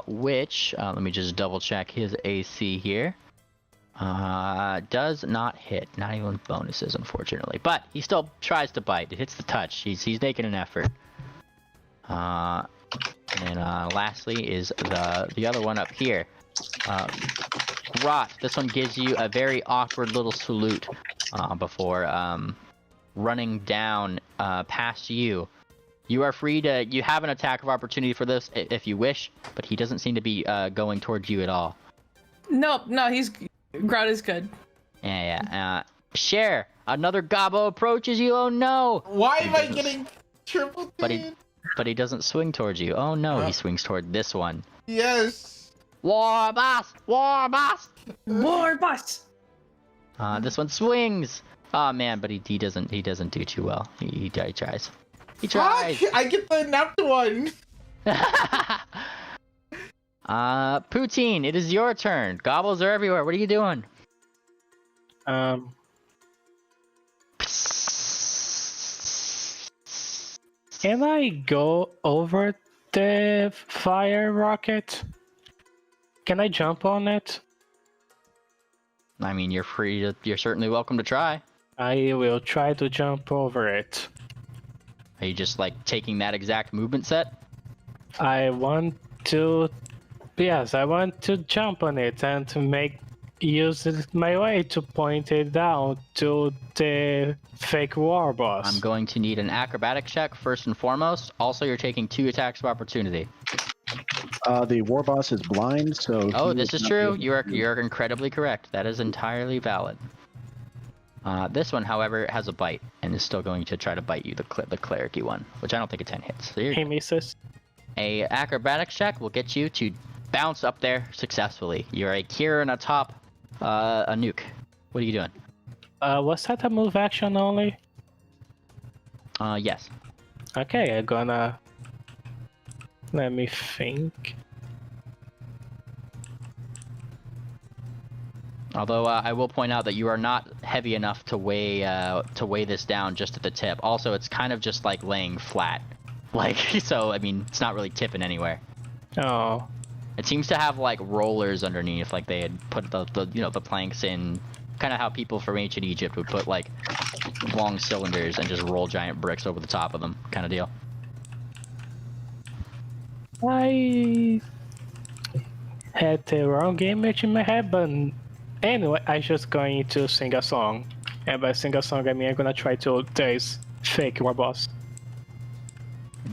Which, let me just double check his AC here. Does not hit. Not even bonuses, unfortunately. But he still tries to bite. It hits the touch. He's making an effort. And lastly is the other one up here. Grot. This one gives you a very awkward little salute before running down past you. You are free to. You have an attack of opportunity for this if you wish, but he doesn't seem to be going towards you at all. Nope, no, Grot is good. Yeah. Share. Another gobbo approaches you. Oh no! Why am I getting triple damage? But he doesn't swing towards you. Oh no, he swings toward this one. Yes. War boss! War boss! War boss! This one swings. Oh man, but he doesn't do too well. He tries. He tries. Fuck! I get the napped one. Poutine, it is your turn. Gobbles are everywhere. What are you doing? Can I go over the fire rocket? Can I jump on it? I mean, you're free to. You're certainly welcome to try. I will try to jump over it. Are you just like taking that exact movement set? I want to. Yes, I want to jump on it and to use my way to point it down to the fake war boss. I'm going to need an acrobatics check first and foremost. Also, you're taking 2 attacks of opportunity. The war boss is blind, so. Oh, this is true. You're incredibly correct. That is entirely valid. This one, however, has a bite and is still going to try to bite you, the cleric-y one, which I don't think a 10 hits. So he misses. A acrobatics check will get you to bounce up there successfully. You're a Kieran atop a nuke. What are you doing? Was that a move action only? Yes. Okay, I'm gonna. Let me think. Although I will point out that you are not heavy enough to weigh this down just at the tip. Also, it's kind of just like laying flat, like so. I mean, it's not really tipping anywhere. Oh. It seems to have like rollers underneath, like they had put the planks in, kind of how people from ancient Egypt would put like long cylinders and just roll giant bricks over the top of them, kind of deal. I had the wrong image in my head, but anyway, I'm just going to sing a song. And by sing a song, I mean I'm gonna try to daze fake war boss.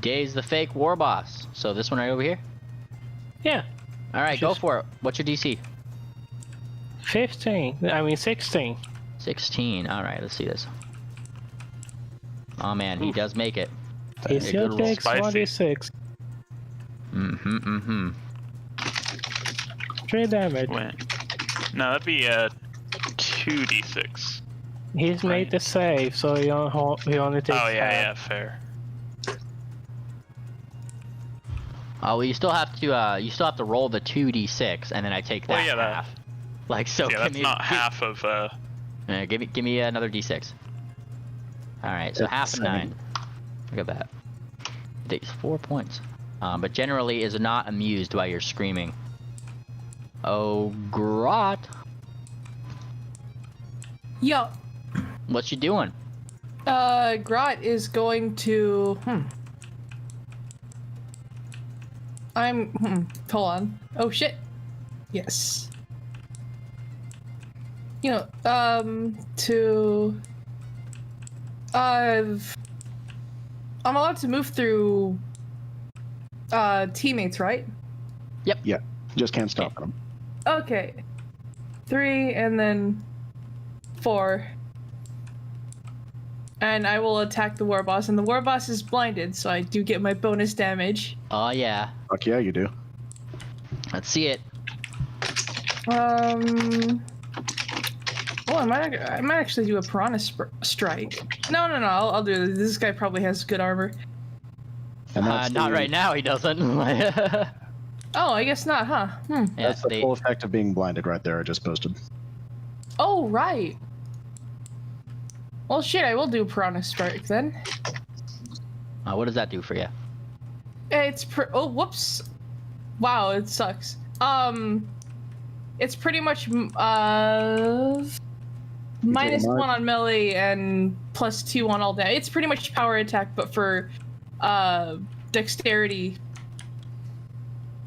Daze the fake war boss. So this one right over here? Yeah. Alright, go for it. What's your DC? 16. 16. Alright, let's see this. Oh man, he does make it. He still takes spicy. 1d6. 3 damage. Wait. No, that'd be 2d6. He's made the save, so he only takes Oh yeah, half. yeah, fair. Oh, well, you still have to roll the 2d6, and then I take that Well, yeah, half. Like so. Yeah, that's not half of. Give me another d6. All right, so That's half of 9. Look at that. It takes 4 points. But generally is not amused by your screaming. Oh, Grot, Yo, what you doing? Grot is going to. Hold on. Oh shit. Yes. You know, to. I'm allowed to move through. Teammates, right? Yeah, just can't stop them. Okay. 3, and then 4. And I will attack the war boss, and the war boss is blinded, so I do get my bonus damage. Oh yeah. Fuck yeah, you do. Let's see it. Oh, I might actually do a piranha strike. No, I'll do this. This guy probably has good armor. And that's Not the- right now. He doesn't. Oh, I guess not, huh? Yeah, That's the full effect of being blinded right there. I just posted. Oh, right. Well, shit, I will do piranha strike then. What does that do for you? It's oh, whoops. Wow, it sucks. It's pretty much -1 on melee and +2 on all that. It's pretty much power attack, but for dexterity.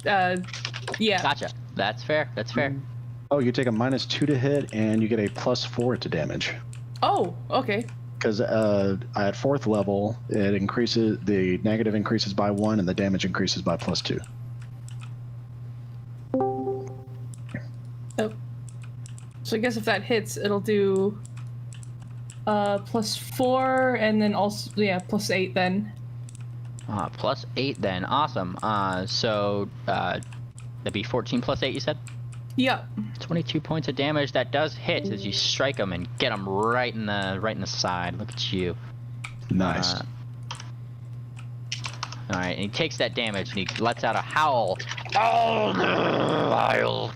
Yeah. Gotcha. That's fair. That's fair. Oh, you take a -2 to hit, and you get a +4 to damage. Oh, okay. Because at 4th level, it increases, the negative increases by 1, and the damage increases by +2. Oh. So I guess if that hits, it'll do +4, and then also +8 then. +8 then. Awesome. So that'd be 14 + 8. You said. Yep. 22 points of damage. That does hit as you strike him and get him right in the side. Look at you. Nice. All right, and he takes that damage and he lets out a howl. I'll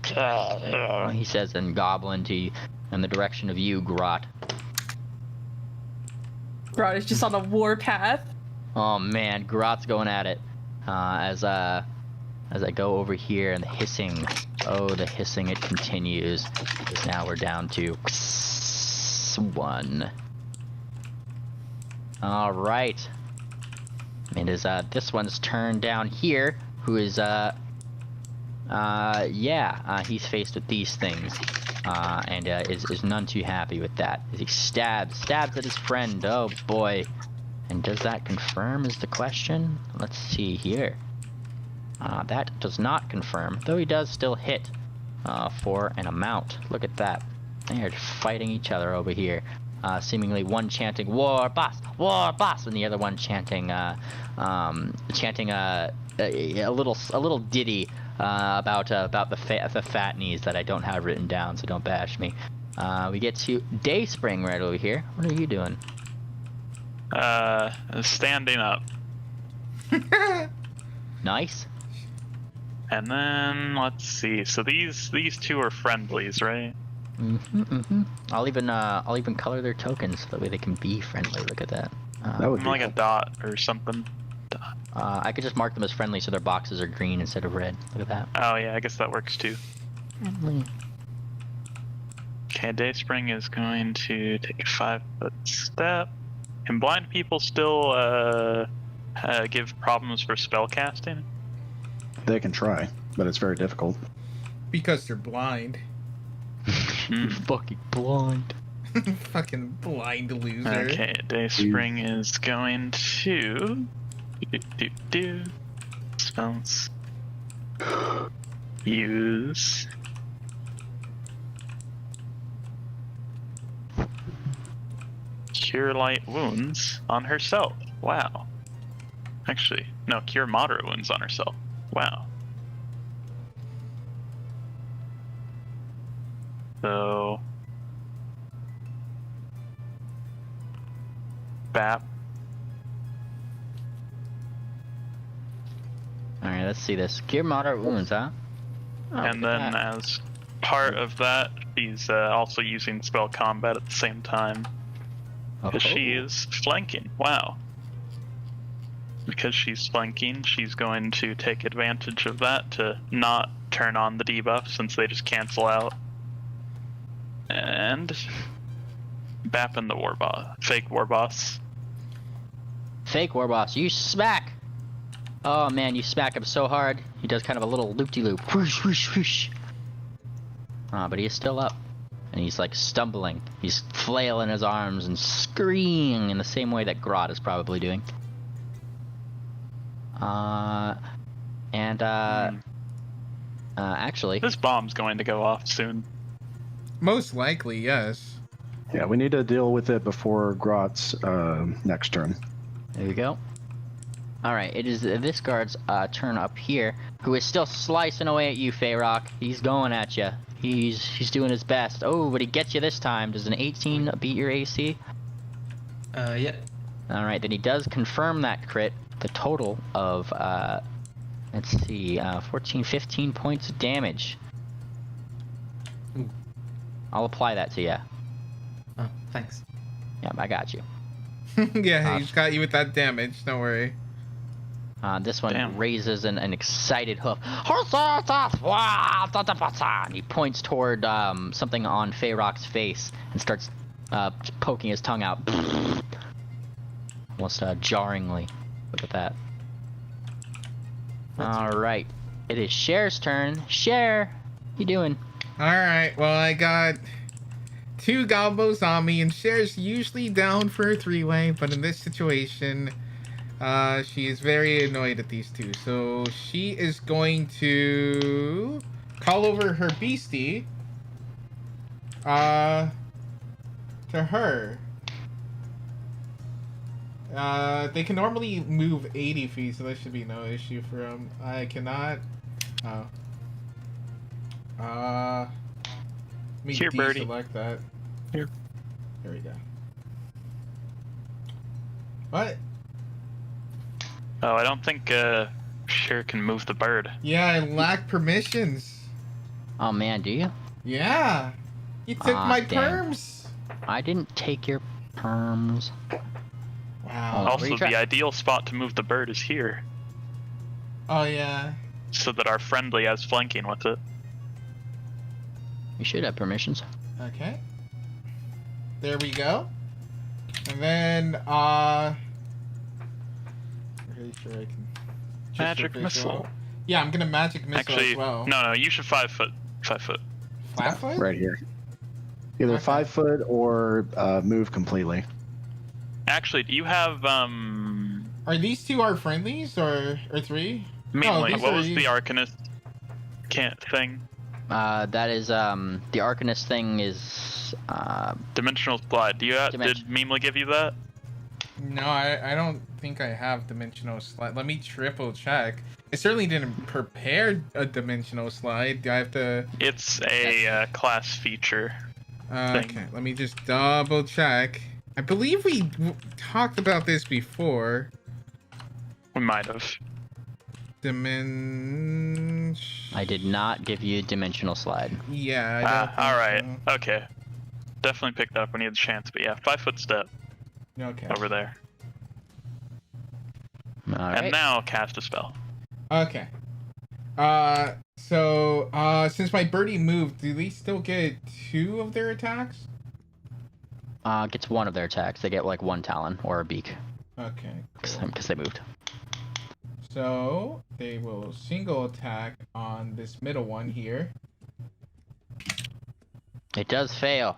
kill, he says in Goblin to you, in the direction of you, Grot. Bro, it's just on a warpath. Oh man, Grot's going at it. As I go over here and the hissing. Oh, the hissing, it continues. Because now we're down to 1. All right. It is this one's turn down here, who is he's faced with these things, and is none too happy with that. As he stabs at his friend. Oh boy. And does that confirm is the question? Let's see here. That does not confirm, though he does still hit for an amount. Look at that. They are fighting each other over here. Seemingly one chanting war boss, and the other one chanting a little ditty about the fat knees that I don't have written down, so don't bash me. We get to Dayspring right over here. What are you doing? Standing up. Nice. And then let's see. So these two are friendlies, right? I'll even color their tokens so that way they can be friendly. Look at that. That would be Like a cool. dot or something. Dot. I could just mark them as friendly so their boxes are green instead of red. Look at that. Oh yeah, I guess that works too. Friendly. Okay, Dayspring is going to take a 5-foot step. Can blind people still give problems for spell casting? They can try, but it's very difficult. Because they're blind. Fucking blind. Fucking blind loser. Okay, Dayspring is going to spells. Use Cure Light Wounds on herself. Wow. Actually, no, Cure Moderate Wounds on herself. Wow. So Bap. Alright, let's see this. Cure moderate wounds, huh? Oh, And look at then that. as part of that, she's also using spell combat at the same time. Because she is flanking. Wow. Because she's flanking, she's going to take advantage of that to not turn on the debuff since they just cancel out. And bapping the war boss, fake war boss. Fake war boss, you smack! Oh man, you smack him so hard. He does kind of a little loop-de-loop. Whoosh, whoosh, whoosh. But he is still up. And he's like stumbling. He's flailing his arms and screaming in the same way that Grot is probably doing. Actually, This bomb's going to go off soon. Most likely, yes. Yeah, we need to deal with it before Grot's next turn. There you go. Alright, it is this guard's turn up here, who is still slicing away at you, Feyrock. He's going at you. He's doing his best. Oh, but he gets you this time. Does an 18 beat your AC? Yeah. Alright, then he does confirm that crit. The total of, let's see, 14, 15 points of damage. Ooh. I'll apply that to you. Oh, thanks. Yep, I got you. Yeah, he's got you with that damage. Don't worry. This one Damn. raises an excited hoof. And he points toward something on Feyrock's face and starts poking his tongue out. Almost jarringly. Look at that. Alright. It is Cher's turn. Cher, you doing? Alright, well, I got 2 Gobos on me, and Cher's usually down for a 3-way, but in this situation, she is very annoyed at these 2. So she is going to call over her beastie to her. They can normally move 80 feet, so that should be no issue for them. I cannot. Oh. Let me Here, Birdie. deselect that. Here. There we go. What? Oh, I don't think Cher can move the bird. Yeah, I lack permissions. Oh man, do you? Yeah. You took Ah, my damn. perms. I didn't take your perms. Wow. Oh. Also, retry. the ideal spot to move the bird is here, Oh, yeah. so that our friendly has flanking with it. You should have permissions. Okay. There we go. And then, pretty sure I can. just Magic for visual. missile. Yeah, I'm gonna magic missile Actually, as well. no, you should 5 foot. 5 foot. Flat foot? Right here. Either Okay. 5 foot or move completely. Actually, do you have Are these 2 our friendlies or 3? mainly? these What are was the these- Arcanist can't thing? That is the Arcanist thing is Dimensional slide. Do you have, Dimension- did Memela give you that? No, I don't think I have dimensional slide. Let me triple check. I certainly didn't prepare a dimensional slide. Do I have to? It's a class feature. Okay, let me just double check. I believe we talked about this before. We might have. I did not give you dimensional slide. Yeah, I don't think All right. so. Okay. Definitely pick that up when you have the chance. But yeah, 5 foot step Okay. over there. All right. And now cast a spell. Okay. So, since my birdie moved, do they still get 2 of their attacks? Gets one of their attacks. They get like 1 talon or a beak Okay. because they moved. So, they will single attack on this middle one here. It does fail.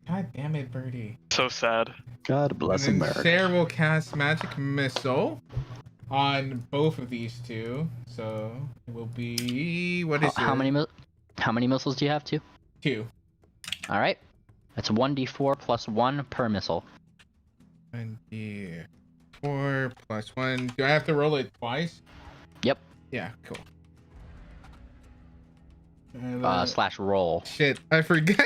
God damn it, birdie. So sad. God bless And then America. Cher will cast Magic Missile on both of these 2. So, it will be... What is How it? many missiles do you have? 2. 2. All right. That's 1d4 plus 1 per missile. 1d4 plus 1. Do I have to roll it twice? Yep. Yeah, cool. Slash roll. Shit, I forgot.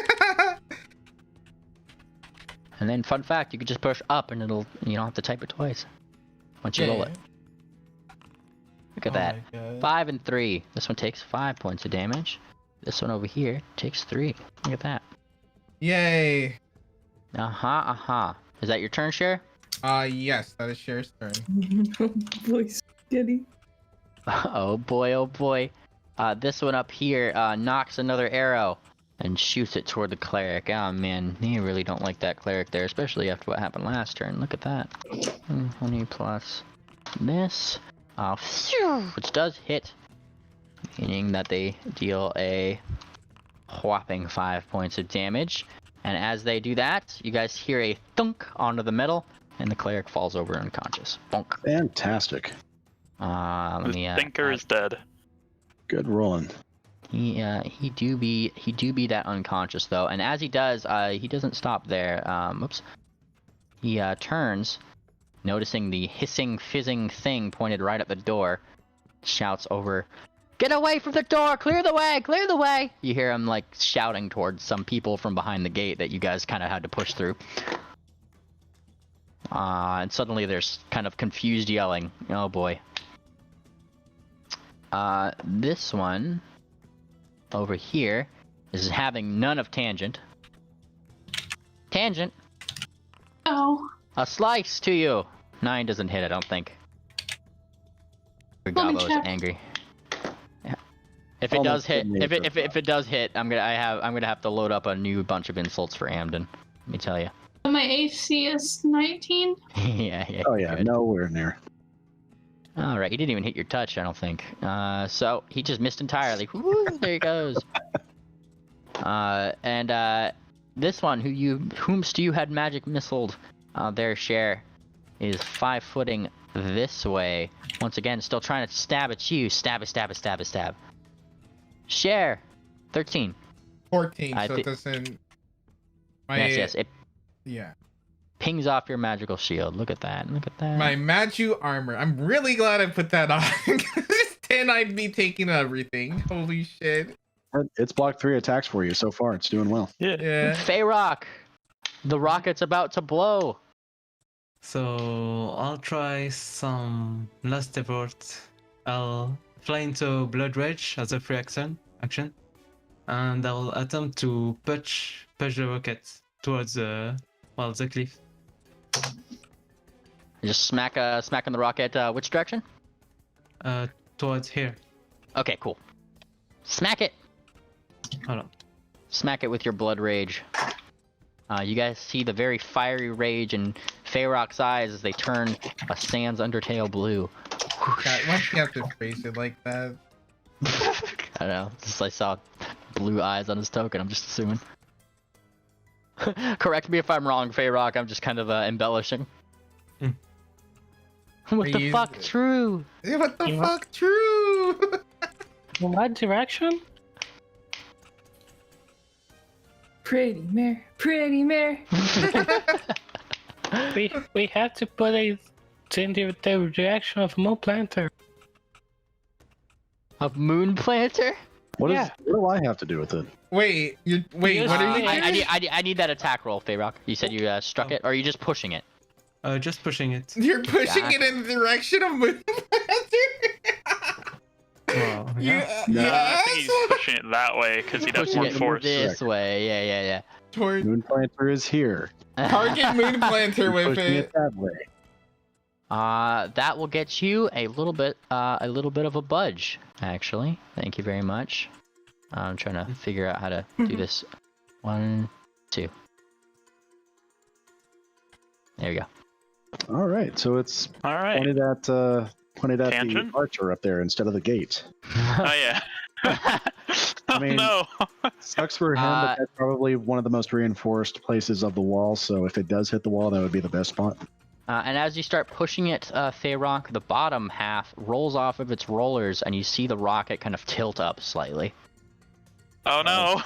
And then fun fact, you could just push up and you don't have to type it twice. Once you roll it. Look at that. 5 and 3. This one takes 5 points of damage. This one over here takes 3. Look at that. Yay. Aha. Is that your turn, Cher? Yes, that is Cher's turn. Boy, spaghetti. Oh boy. This one up here knocks another arrow and shoots it toward the cleric. Oh man, you really don't like that cleric there, especially after what happened last turn. Look at that. 20 plus this. Which does hit, meaning that they deal a whopping 5 points of damage. And as they do that, you guys hear a thunk onto the metal, and the cleric falls over unconscious. Bonk. Fantastic. Let me. The thinker is dead. Good rolling. He do be that unconscious though, and as he does, he doesn't stop there. Oops. He turns, noticing the hissing, fizzing thing pointed right at the door, shouts over, "Get away from the door! Clear the way! Clear the way!" You hear him like shouting towards some people from behind the gate that you guys kind of had to push through. And suddenly there's kind of confused yelling. Oh boy. This one over here is having none of Tangent. Tangent, Oh. a slice to you. 9 doesn't hit, I don't think. me Gabo is check. angry. Yeah. If it Almost does hit, hit me if it does hit, I'm gonna have to load up a new bunch of insults for Amden. Let me tell you. My AC is 19. yeah. Oh yeah, good. nowhere near. All right, he didn't even hit your touch, I don't think. So he just missed entirely. Woo, there he goes. This one, whomst you had magic missiled, their share, is 5-footing this way. Once again, still trying to stab at you. Stab. Share, 13. 14, I so thi- it doesn't. Yes, it Yeah. pings off your magical shield. Look at that. My Maju armor. I'm really glad I put that on. 10, I'd be taking everything. Holy shit. It's blocked 3 attacks for you so far. It's doing well. Yeah. Feyrock, the rocket's about to blow. So I'll try some last effort. I'll fly into Blood Rage as a free action, and I'll attempt to push the rocket towards the cliff. Just smacking the rocket. Which direction? Towards here. Okay, cool. Smack it. Hold on. Smack it with your blood rage. You guys see the very fiery rage in Feyrock's eyes as they turn a Sans Undertale blue. God, why do you have to face it like that? I don't know. Just I saw blue eyes on his token. I'm just assuming. Correct me if I'm wrong, Feyrock. I'm just kind of embellishing. Mm. What the Please. fuck? True. Yeah, what the fuck? True! In what direction? Pretty mare, pretty mare. We have to put it in the direction of Moon Planter. A moon planter? What Yeah. do I have to do with it? Wait, Yes, what are you doing? I need that attack roll, Feyrock. You said you struck it, or are you just pushing it? Just pushing it. You're pushing Yeah. it in the direction of Moon Wow. Yeah. You, I think he's yes! pushing it that way because he'd have Pushing more it force. this way. Yeah. Toward Moon Planter is here. target Moon Planter with Pushing it. that way. That will get you a little bit of a budge, actually. Thank you very much. I'm trying to figure out how to do this. 1, 2. There you go. All right, so it's All right. pointed at Tangent? the archer up there instead of the gate. Oh yeah. Oh mean- no. Sucks for him, but that's probably one of the most reinforced places of the wall. So if it does hit the wall, that would be the best spot. And as you start pushing it, Feyrock, the bottom half rolls off of its rollers, and you see the rocket kind of tilt up slightly. Oh no.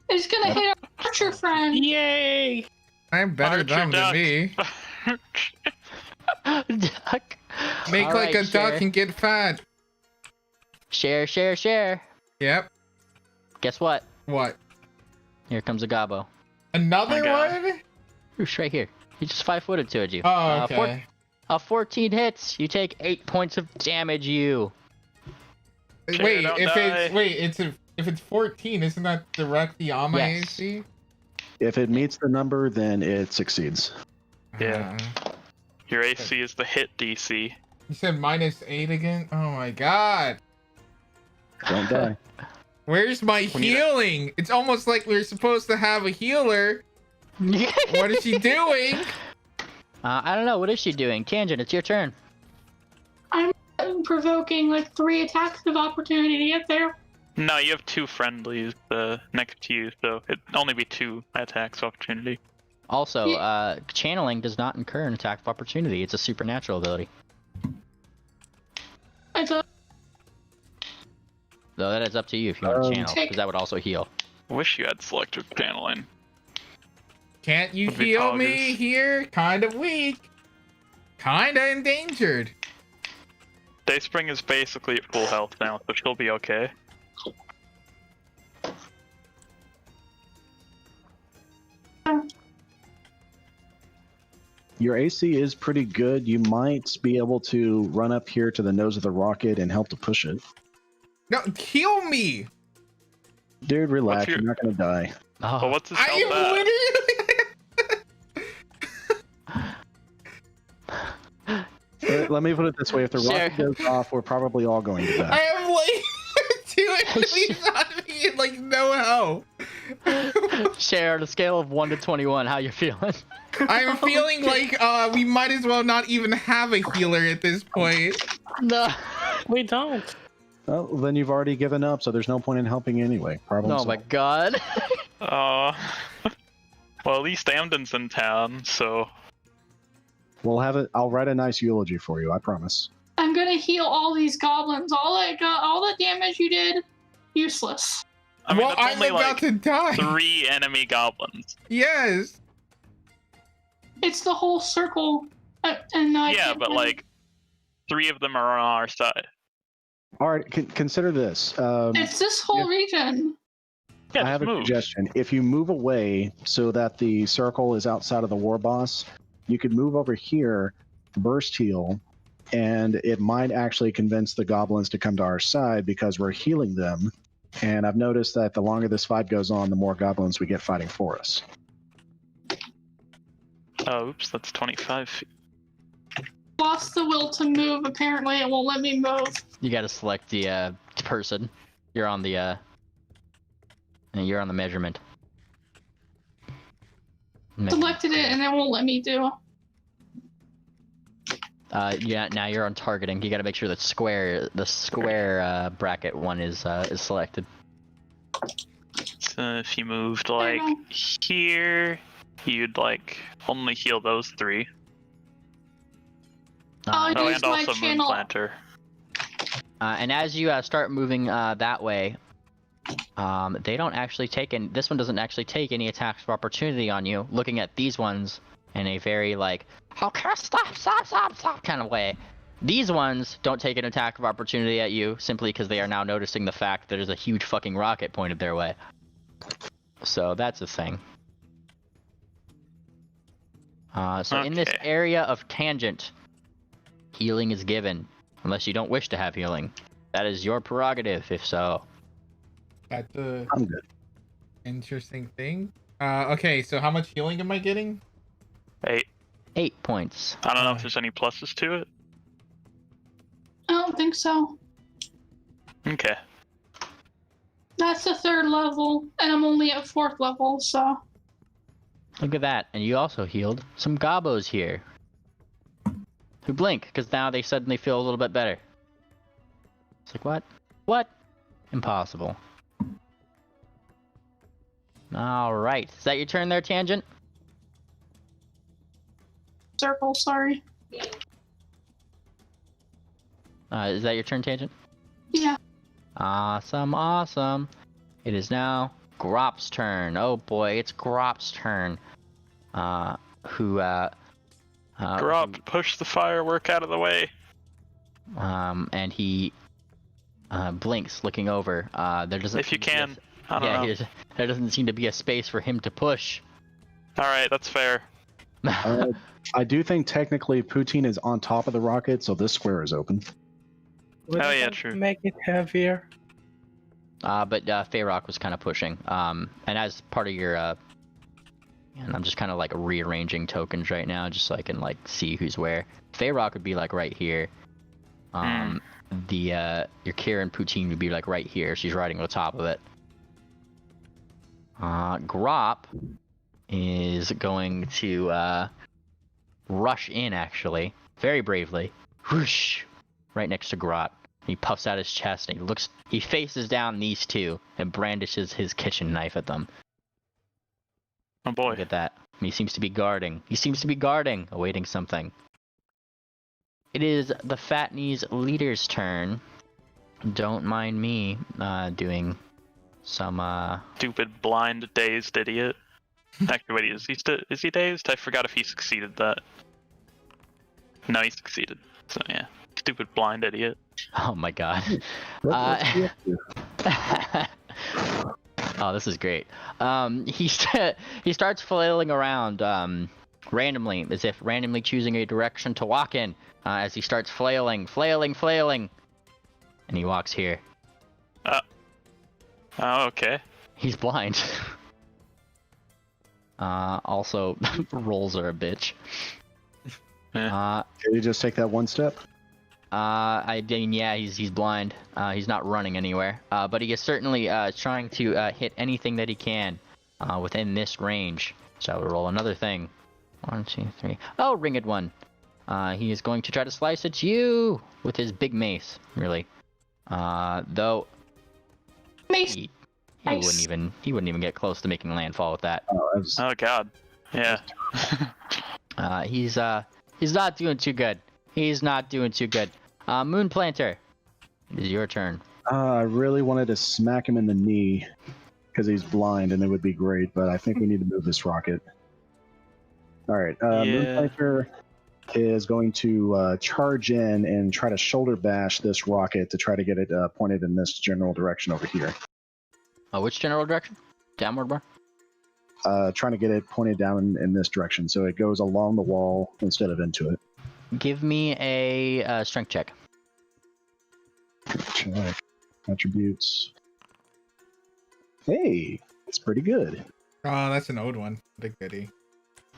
It's gonna hit our archer friend. Yay! I'm better Archer dumb than duck. me. Duck. Make All like right, a duck share. and get fat. Share. Yep. Guess what? What? Here comes a Gabo. Another Oh my God. one? Whoosh, right here. He just 5-footed towards you. Oh, okay. 14 hits. You take 8 points of damage. You. Wait, don't if die. if it's 14, isn't that directly on my Yes. AC? If it meets the number, then it succeeds. Yeah. Uh, Your AC is the hit DC. you said -8 again? Oh my god. Don't die. Where's my We need a- healing? It's almost like we're supposed to have a healer. What is she doing? I don't know. What is she doing? Tangent, it's your turn. I'm provoking like 3 attacks of opportunity to get there. No, you have 2 friendlies next to you, so it'd only be 2 attacks of opportunity. Also, channeling does not incur an attack of opportunity. It's a supernatural ability. I thought Though that is up to you if you want to channel, Take- because that would also heal. Wish you had selective channeling. Can't you Would be heal me poggers. here? Kind of weak. Kind of endangered. Dayspring is basically at full health now, so she'll be okay. Your AC is pretty good. You might be able to run up here to the nose of the rocket and help to push it. No, heal me. Dude, relax. What's your- You're not going to die. Oh, But what's his I health am at? literally. Let me put it this way. If the rocket Sure. goes off, we're probably all going to I die. have like 2 enemies on me and like no health. Share on a scale of 1 to 21, how you feeling? I'm feeling like we might as well not even have a healer at this point. No. We don't. Oh, then you've already given up, so there's no point in helping anyway. Problem Oh solved. my god. Well, at least Amden's in town, so We'll have it. I'll write a nice eulogy for you. I promise. I'm gonna heal all these goblins. All the damage you did, useless. I mean, well, that's I'm only about like to die. 3 enemy goblins. Yes. It's the whole circle, and I Yeah, can't but really- like 3 of them are on our side. All right. Consider this. it's this whole region. Yeah, I have just a move. suggestion. If you move away so that the circle is outside of the war boss, you could move over here, burst heal, and it might actually convince the goblins to come to our side because we're healing them. And I've noticed that the longer this fight goes on, the more goblins we get fighting for us. Oh, oops, that's 25 feet. Lost the will to move. Apparently, it won't let me move. You gotta select the person. You're on the measurement. Selected it, and it won't let me do. Yeah, now you're on targeting. You gotta make sure that the square bracket one is selected. So if you moved like know. here, you'd like only heal those 3. Oh, Oh, use and my also channel. Moonplanter. And as you start moving that way, they don't actually take in. This one doesn't actually take any attacks of opportunity on you. Looking at these ones in a very like, okay, stop kind of way. These ones don't take an attack of opportunity at you simply because they are now noticing the fact that there's a huge fucking rocket pointed their way. So that's a thing. So in this Okay. area of tangent, healing is given, unless you don't wish to have healing. That is your prerogative, if so. That's a I'm good. interesting thing. Okay, so how much healing am I getting? 8. 8 points. I don't know if there's any pluses to it. I don't think so. Okay. That's the 3rd level, and I'm only at 4th level, so. Look at that. And you also healed some gobos here. Who blink, because now they suddenly feel a little bit better. It's like, what? What? Impossible. Alright. Is that your turn there, Tangent? Circle, sorry. Is that your turn, Tangent? Yeah. Awesome, awesome. It is now Grop's turn. Oh boy, it's Grop's turn. Drop, push the firework out of the way. And he blinks, looking over. There doesn't. If you seem to be can. I don't know. there doesn't seem to be a space for him to push. Alright, that's fair. I do think technically Poutine is on top of the rocket, so this square is open. Oh, yeah, true. Make it heavier. But Feyrock was kind of pushing. And as part of your, and I'm just kind of like rearranging tokens right now, just so I can like see who's where. Feyrock would be like right here. Your Kieran Poutine would be like right here. She's riding on the top of it. Grop is going to rush in actually, very bravely. Whoosh! Right next to Grot. He puffs out his chest and he faces down these two and brandishes his kitchen knife at them. Oh boy. Look at that. He seems to be guarding. Awaiting something. It is the Fat Knees leader's turn. Don't mind me doing some Stupid, blind, dazed idiot. Actually, wait, is he dazed? I forgot if he succeeded that. No, he succeeded. So yeah, stupid, blind idiot. Oh my god. What's he up to? Oh, this is great. He starts flailing around randomly, as if randomly choosing a direction to walk in. As he starts flailing, and he walks here. Oh, okay. He's blind. Also, rolls are a bitch. Yeah. Can you just take that one step? Yeah, he's blind. He's not running anywhere. But he is certainly trying to hit anything that he can within this range. So I will roll another thing. 1, 2, 3. Oh, ringed one. He is going to try to slice at you with his big mace. Really, though. Mace. He Nice. wouldn't even get close to making landfall with that. Oh, that was, Oh god. Yeah. He's not doing too good. He's not doing too good. Moon Planter, it is your turn. I really wanted to smack him in the knee because he's blind, and it would be great. But I think we need to move this rocket. All right, Moon Planter is going to charge in and try to shoulder bash this rocket to try to get it pointed in this general direction over here. Which general direction? Downward bar? Trying to get it pointed down in this direction so it goes along the wall instead of into it. Give me a strength check. Check. Attributes. Hey, it's pretty good. Oh, that's an old one. The goodie.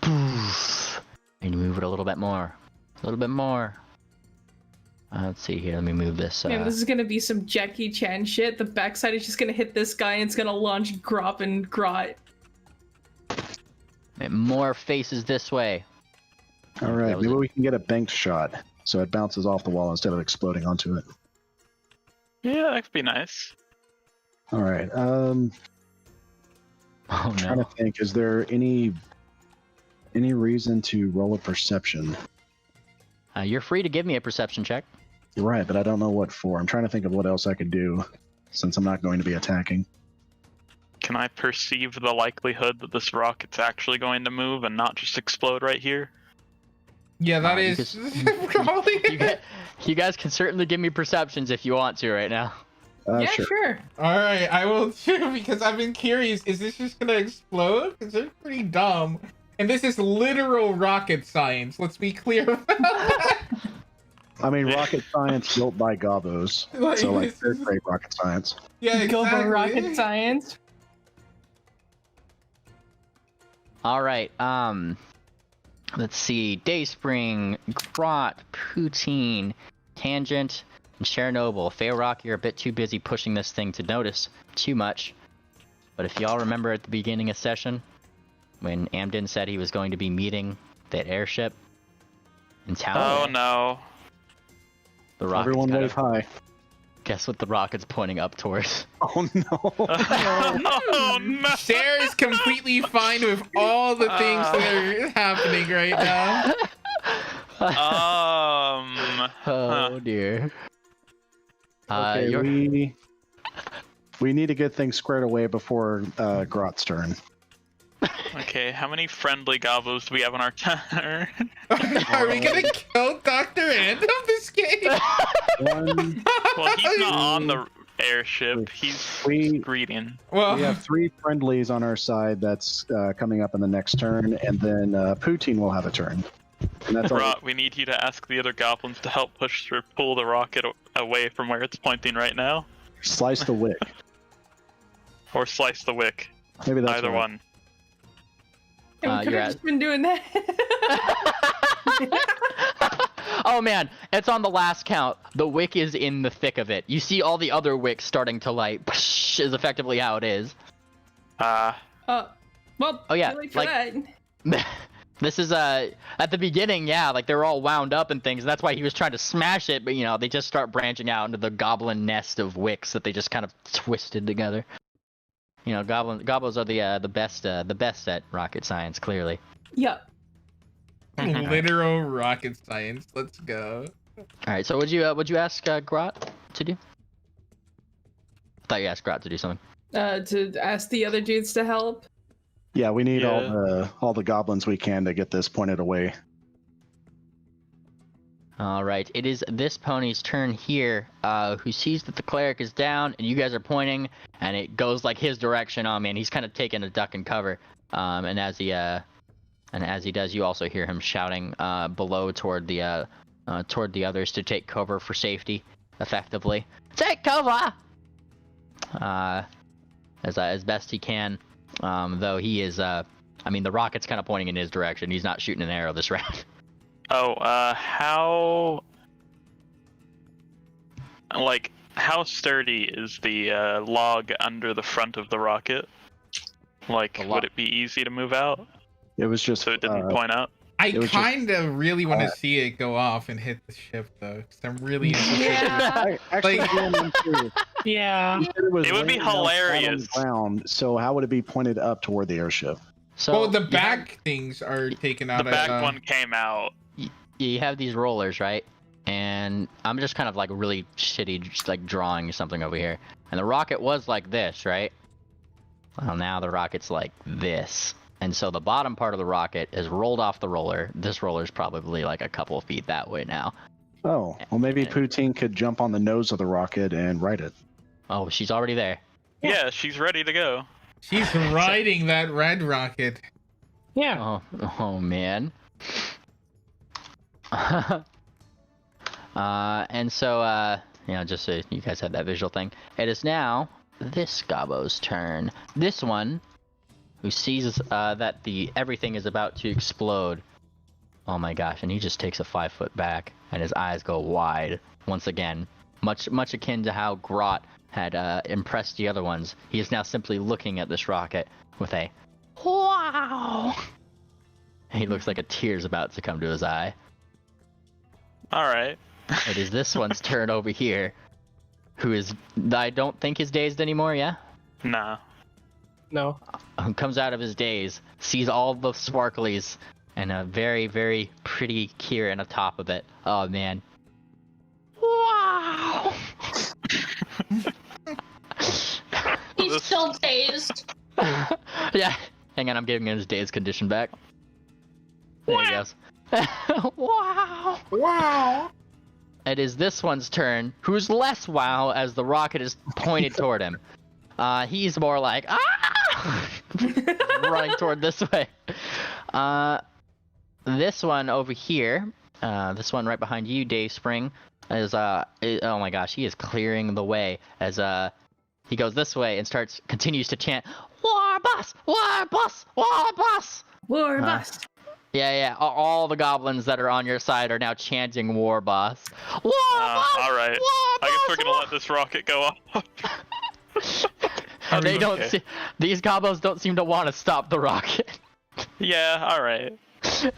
And move it a little bit more. A little bit more. Let's see here. Let me move this. Man, this is gonna be some Jackie Chan shit. The backside is just gonna hit this guy and it's gonna launch Grop and Grot. More faces this way. All right, That was maybe it. we can get a banked shot so it bounces off the wall instead of exploding onto it. Yeah, that could be nice. All right. Oh Trying no. to think. Is there any reason to roll a perception? You're free to give me a perception check. You're right, but I don't know what for. I'm trying to think of what else I could do since I'm not going to be attacking. Can I perceive the likelihood that this rocket's actually going to move and not just explode right here? Yeah, that you is probably. You guys can certainly give me perceptions if you want to right now. Yeah, Sure. sure. All right, I will too because I've been curious. Is this just gonna explode? Because they're pretty dumb. And this is literal rocket science. Let's be clear about that. I mean, rocket science built by Gobos. Like, So, like, this third is- grade rocket science. Yeah, Go exactly. for rocket science. All right. Let's see. Dayspring, Grot, Poutine, Tangent, and Chernobyl. Feyrock, you're a bit too busy pushing this thing to notice too much. But if y'all remember at the beginning of session, when Amden said he was going to be meeting that airship in town, Oh no. the rocket's Everyone got wave high. Guess what the rocket's pointing up towards? Oh no! Oh no. Sarah is completely fine with all the things that are happening right now. Oh dear. Okay, we need to get things squared away before Grot's turn. Okay, how many friendly gobos do we have on our turn? Are we gonna kill Dr. Random this game? One, Well, he's not on the airship. He's we greeting. Well, we have 3 friendlies on our side that's coming up in the next turn, and then Poutine will have a turn. And that's all. Rot, we need you to ask the other goblins to help pull the rocket away from where it's pointing right now. Slice the wick. Or slice the wick. Maybe that's Either right. one. Yeah, we could you're have just been doing that. Oh man, it's on the last count. The wick is in the thick of it. You see all the other wicks starting to light. Is effectively how it is. Well, Oh, yeah, too late for like- that. This is at the beginning, yeah, like they're all wound up and things. And that's why he was trying to smash it, but you know they just start branching out into the goblin nest of wicks that they just kind of twisted together. You know, gobos are the best at rocket science, clearly. Yep. literal rocket science. Let's go. All right, so would you ask Grot to do? Thought you asked Grot to do something. To ask the other dudes to help. Yeah, we need Yeah. all the goblins we can to get this pointed away. All right, it is this pony's turn here, who sees that the cleric is down, and you guys are pointing, and it goes like his direction. Oh man, he's kind of taking a duck and cover. And as he does, you also hear him shouting below toward the others to take cover for safety, effectively. Take cover! As best he can, though he is. I mean, the rocket's kind of pointing in his direction. He's not shooting an arrow this round. Oh, how sturdy is the log under the front of the rocket? Like, would it be easy to move out It was just so it didn't point out? I It was kind of really want to see it go off and hit the ship, though, because I'm really interested. Yeah. Actually, Yeah. It would be hilarious. Ground, so how would it be pointed up toward the airship? So Well, the you back things are taken out. The back one came out. you have these rollers, right? And I'm just kind of like really shitty, just like drawing something over here. And the rocket was like this, right? Well, now the rocket's like this. And so the bottom part of the rocket is rolled off the roller. This roller's probably like a couple of feet that way now. Oh, well, maybe Poutine could jump on the nose of the rocket and ride it. Oh, she's already there. Yeah, she's ready to go. She's riding that red rocket. Yeah. Oh man. And so, just so you guys have that visual thing, it is now this Gobbo's turn. This one, who sees that everything is about to explode. Oh my gosh! And he just takes a 5 foot back, and his eyes go wide once again, much akin to how Grot had impressed the other ones. He is now simply looking at this rocket with a wow. He looks like a tear's about to come to his eye. All right. It is this one's turn over here, who is, I don't think is dazed anymore, yeah? Nah. No. Who comes out of his daze, sees all the sparklies, and a very, very pretty Kieran atop of it. Oh, man. Wow! He's still dazed. Yeah. Hang on, I'm giving him his dazed condition back. There he goes. Wow! Wow. It is this one's turn, who's less wow as the rocket is pointed toward him. He's more like, ah! Running toward this way. This one over here, this one right behind you, Dave Spring, is, oh my gosh, he is clearing the way as, he goes this way and continues to chant, War Bus! War Bus! War Bus! War bust. Yeah. All the goblins that are on your side are now chanting War Boss. War Boss! All right. War I guess we're Boss! gonna let this rocket go off. They don't Okay. see, these gobos don't seem to want to stop the rocket. Yeah. All right. Poutine,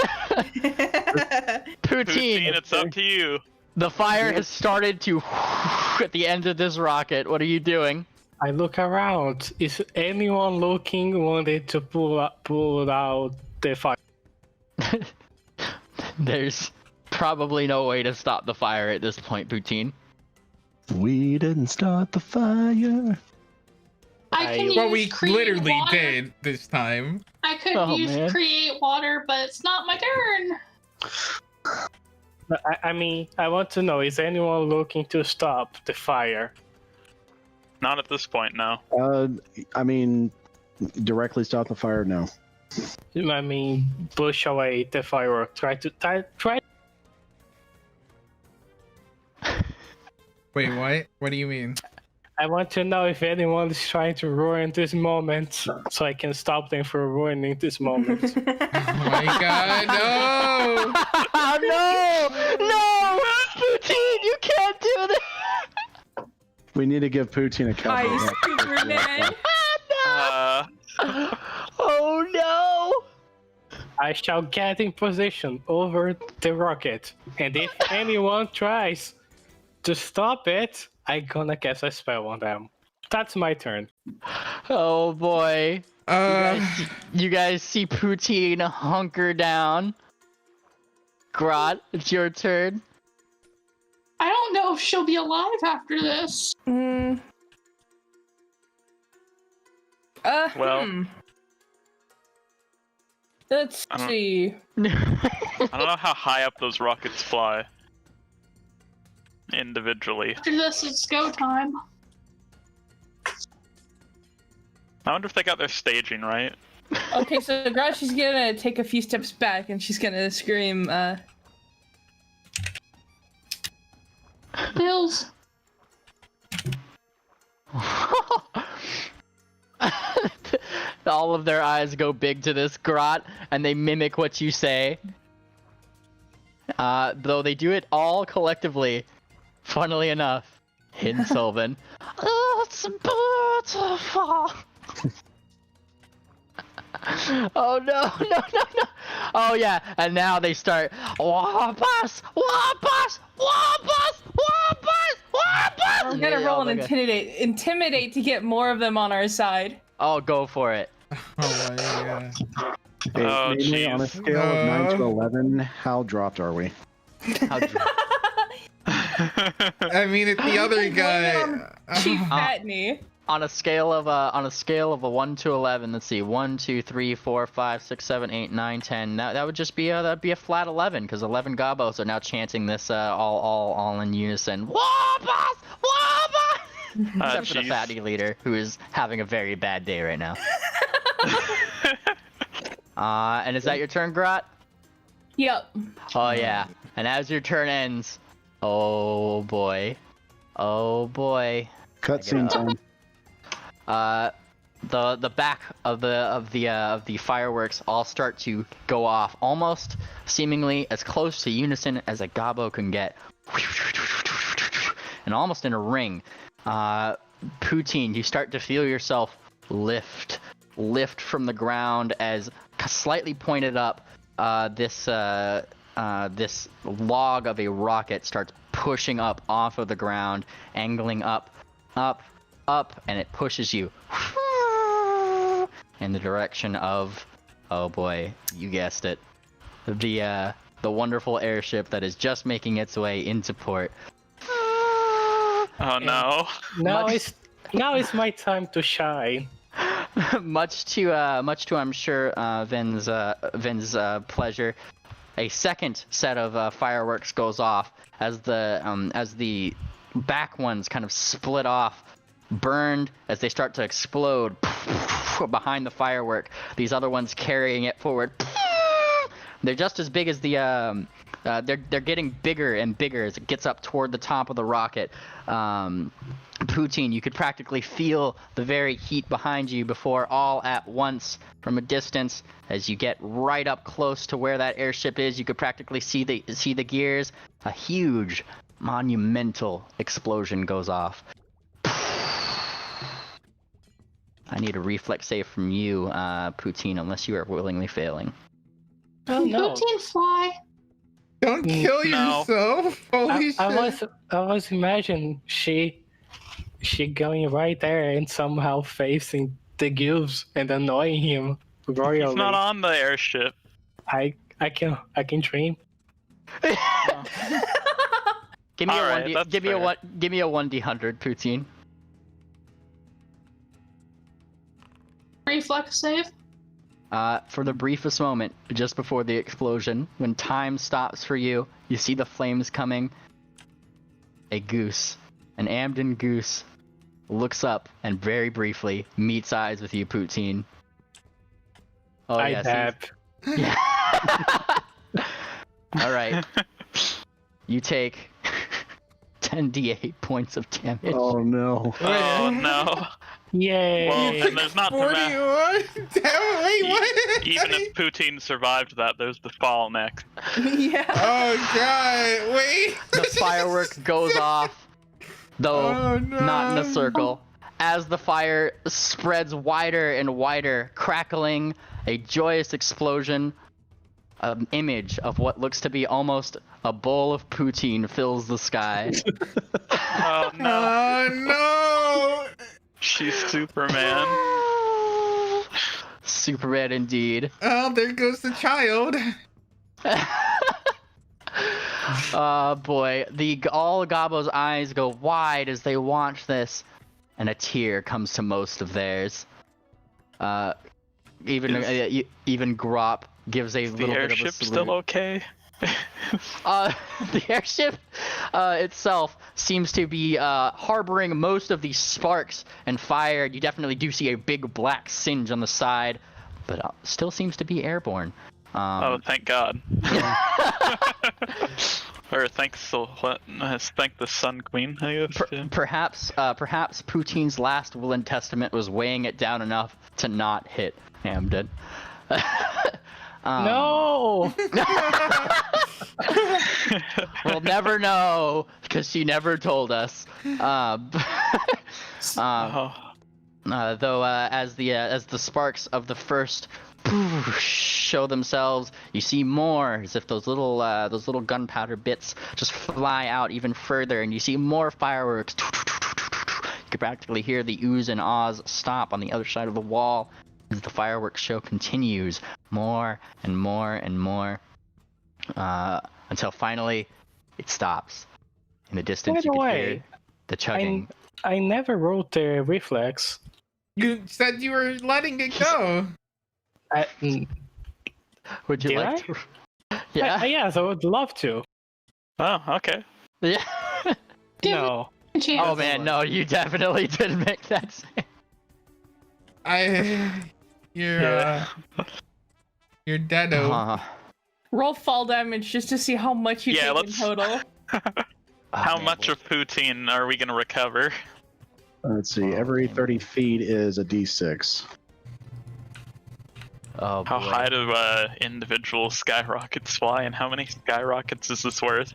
Poutine, it's up to you. the fire has started to at the end of this rocket. What are you doing? I look around. Is anyone looking wanted to pull out the fire? There's probably no way to stop the fire at this point, Poutine. We didn't start the fire. I can Well, use we create literally water. did this time. I could Oh, use man. create water, but it's not my turn. I mean, I want to know, is anyone looking to stop the fire? Not at this point, no. I mean, directly stop the fire? No. I mean, push away the firework. Try. Wait, what? What do you mean? I want to know if anyone is trying to ruin this moment, so I can stop them from ruining this moment. Oh my god, no! No, Poutine, you can't do that. We need to give Poutine a cover. Ice Superman. Oh no! I shall get in position over the rocket, and if anyone tries to stop it, I'm gonna cast a spell on them. That's my turn. Oh boy. You guys see Poutine hunker down. Grot, it's your turn. I don't know if she'll be alive after this. Well- Let's I don't- see. I don't know how high up those rockets fly. Individually. After this, it's go time. I wonder if they got their staging right. Okay, so Grot, she's gonna take a few steps back and she's gonna scream, Bills. All of their eyes go big to this grot, and they mimic what you say. Though they do it all collectively, funnily enough, in Sylvan. Oh, it's beautiful. Oh no, no, no, no. Oh yeah, and now they start, Wabas, Wabas, Wabas, Wabas, Wabas. I'm gonna roll an intimidate to get more of them on our side. Oh, go for it. Oh my god. Hey, Oh, Namely, on a jeez. scale of 9 to 11, how dropped are we? I mean, it's the other guy. Chief Fatney. On a scale of a 1 to 11, let's see, 1, 2, 3, 4, 5, 6, 7, 8, 9, 10. That would just be that'd be a flat 11, because 11 gobos are now chanting this all in unison. Wabas! Wabas! Except for the jeez. fatty leader, who is having a very bad day right now. And is that your turn, Grot? Yep. Oh yeah. And as your turn ends, oh boy, Cutscene time. the back of the fireworks all start to go off, almost seemingly as close to unison as a gobbo can get, and almost in a ring. Poutine, you start to feel yourself lift from the ground as slightly pointed up, this log of a rocket starts pushing up off of the ground, angling up, and it pushes you in the direction of, oh boy, you guessed it, the wonderful airship that is just making its way into port. Oh no. Now it's my time to shine. much to I'm sure Vin's pleasure, a second set of fireworks goes off as the back ones kind of split off, burned as they start to explode behind the firework. These other ones carrying it forward. They're just as big as the they're getting bigger and bigger as it gets up toward the top of the rocket. Poutine, you could practically feel the very heat behind you before all at once, from a distance, as you get right up close to where that airship is, you could practically see the gears. A huge, monumental explosion goes off. I need a reflex save from you, Poutine, unless you are willingly failing. Oh no. Poutine fly. Don't kill No. yourself. Holy shit. I was imagining she going right there and somehow facing the Gibbs and annoying him royally. He's not on the airship. I can dream. Give me Alright, a that's 1D, give me a 1D100, Poutine. Reflex save. For the briefest moment, just before the explosion, when time stops for you, you see the flames coming. A goose, an Amden goose, looks up and very briefly meets eyes with you, Poutine. Oh, I yes. dab. Yeah. All right. You take 10d8 points of damage. Oh no. Oh no. Yay! Well, and there's not the math. 41? Damn, wait, what? Even if Poutine survived that, there's the fall next. Yeah. Oh god, wait. The firework goes off, though Oh, no. not in a circle. As the fire spreads wider and wider, crackling, a joyous explosion, an image of what looks to be almost a bowl of poutine fills the sky. Oh no. Oh no. She's Superman. Superman indeed. Oh, there goes the child. Boy, all Gabbo's eyes go wide as they watch this, and a tear comes to most of theirs. Even Grop gives a Is the little bit of a airship salute. still okay? The airship itself seems to be harboring most of these sparks and fire. You definitely do see a big black singe on the side, but still seems to be airborne. Oh, thank God. Or thank the Sun Queen, I guess. Yeah. Perhaps Poutine's last will and testament was weighing it down enough to not hit Hamden. No! We'll never know because she never told us. Though, as the sparks of the first show themselves, you see more, as if those little gunpowder bits just fly out even further, and you see more fireworks. You can practically hear the oohs and ahs stop on the other side of the wall as the fireworks show continues, more and more and more, until finally it stops. In the distance, By the you can way, hear the chugging. I never wrote the reflex. You said you were letting it go. Would you Did like to? Yeah. Yes, I would love to. Oh, okay. Yeah. No. Oh man, no, you definitely didn't make that sound. You're deado. Roll fall damage just to see how much you take in total. How much of poutine are we gonna recover? Let's see. Every 30 feet is a d6. Oh, How boy. high do individual skyrockets fly, and how many skyrockets is this worth?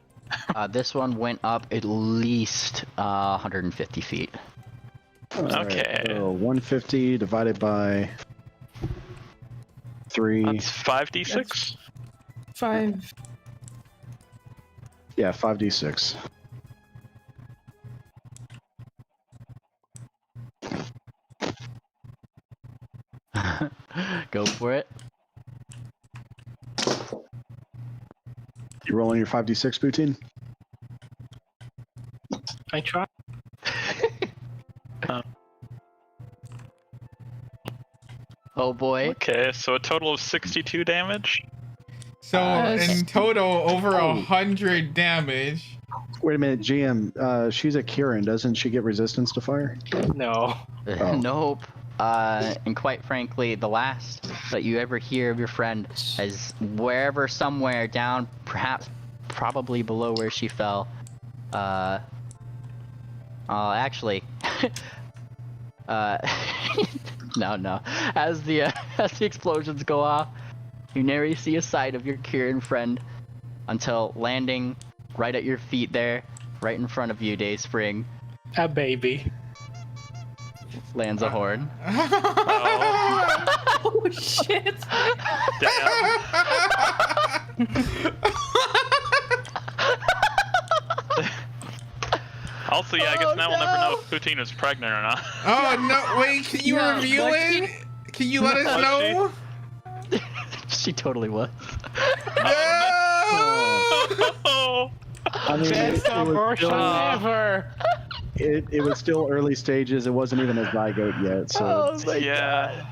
This one went up at least 150 feet. Okay. So 150 divided by 3. That's 5d6? 5. Yeah, 5d6. Go for it. You rolling your 5d6, Poutine? I try. Oh boy. Okay, so a total of 62 damage? So in total, over 100 damage. Wait a minute, GM. She's a Kieran. Doesn't she get resistance to fire? No. Oh. Nope. And quite frankly, the last that you ever hear of your friend is wherever, somewhere down, perhaps, probably below where she fell. Actually, no. As the explosions go off, you never see a sight of your Kieran friend until landing right at your feet there, right in front of you, Dayspring. A baby. Lands a horn. Oh shit! Damn. Also, yeah, I guess now we'll never know if Poutine is pregnant or not. Oh no! Wait, can you No, reveal was it? Can you let us know? She totally was. No! I mean, Best abortion ever. it was still early stages. It wasn't even a zygote yet, so Yeah.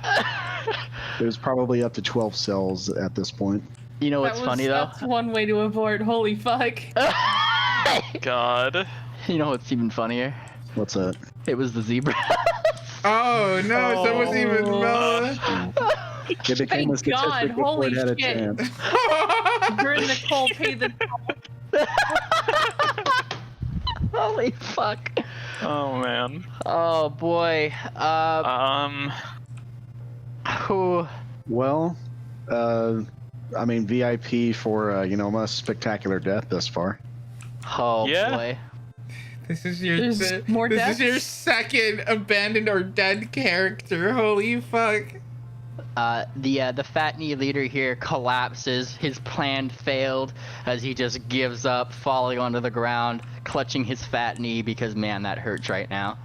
it was probably up to 12 cells at this point. You know what's funny though? That's one way to abort. Holy fuck! God. You know what's even funnier? What's that? It was the zebra. Oh no! So it wasn't even Bella. It became a Thank God, statistic before holy it had a shit. chance. Her and Nicole paid the Holy fuck. Oh, man. Oh boy. Who? Well, I mean, VIP for most spectacular death thus far. Oh Yeah. boy. This is your There's more this deaths? is your second abandoned or dead character. Holy fuck! The fat knee leader here collapses. His plan failed as he just gives up, falling onto the ground, clutching his fat knee because man, that hurts right now.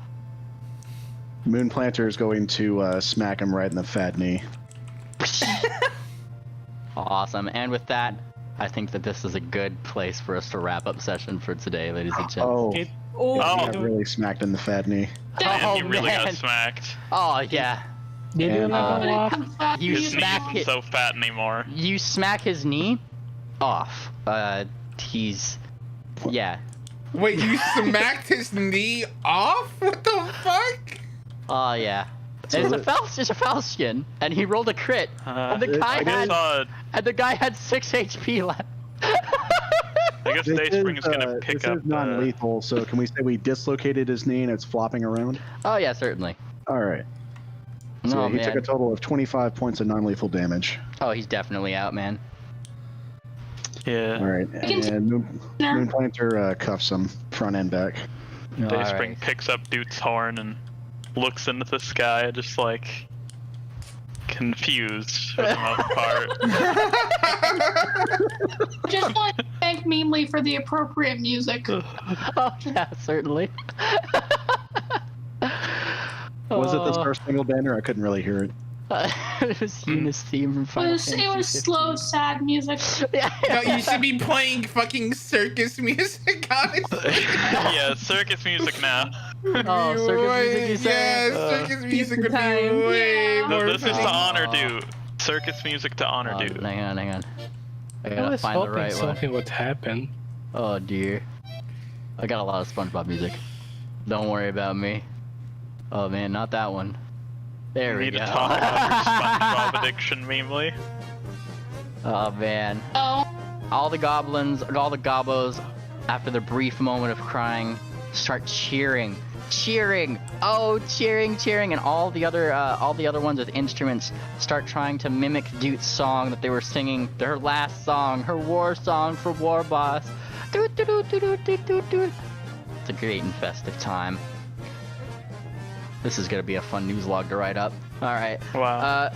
Moon Planter is going to smack him right in the fat knee. Awesome. And with that, I think that this is a good place for us to wrap up session for today, ladies and gents. Oh, Oh, Oh. got really smacked in the fat knee. Man, Oh, he really man. got smacked. Oh yeah. Did you And, level up? You His knee smack isn't it. so fat anymore. You smack his knee off. He's yeah. Wait, you smacked his knee off? What the fuck? Oh yeah. It's a falchion, and he rolled a crit, and the guy had 6 HP left. I guess Dayspring is gonna pick this up. is non-lethal, so can we say we dislocated his knee and it's flopping around? Oh yeah, certainly. All right. So No, yeah, he man. took a total of 25 points of non-lethal damage. Oh, he's definitely out, man. Yeah. All right, and Moonplanter cuffs him front and back. Dayspring picks up Dude's horn and looks into the sky, just like confused for the most part. Just want to thank Memely for the appropriate music. Oh yeah, certainly. Was it the Star Spangled Banner? I couldn't really hear it. It was Yuna's theme from It Final was Fantasy slow, 15. sad music. Yeah. No, you should be playing fucking circus music, honestly. Yeah, circus music now. Oh, circus music, you say? Yeah, circus music would be time. way Yeah. more This is to fitting. honor Dude. Circus music to honor Oh, Dude. hang on. I I gotta was find the hoping right one. something would happen. Oh dear. I got a lot of SpongeBob music. Don't worry about me. Oh man, not that one. There We we need go. to talk about your SpongeBob addiction, Memely. Oh man. Oh, All the goblins, all the gobbos, after the brief moment of crying, start cheering. Oh, cheering, and all the other ones with instruments start trying to mimic Dute's song that they were singing, her last song, her war song for War Boss. Doot, doot, doot, doot, doot, doot, doot. It's a great and festive time. This is gonna be a fun news log to write up. All right. Wow.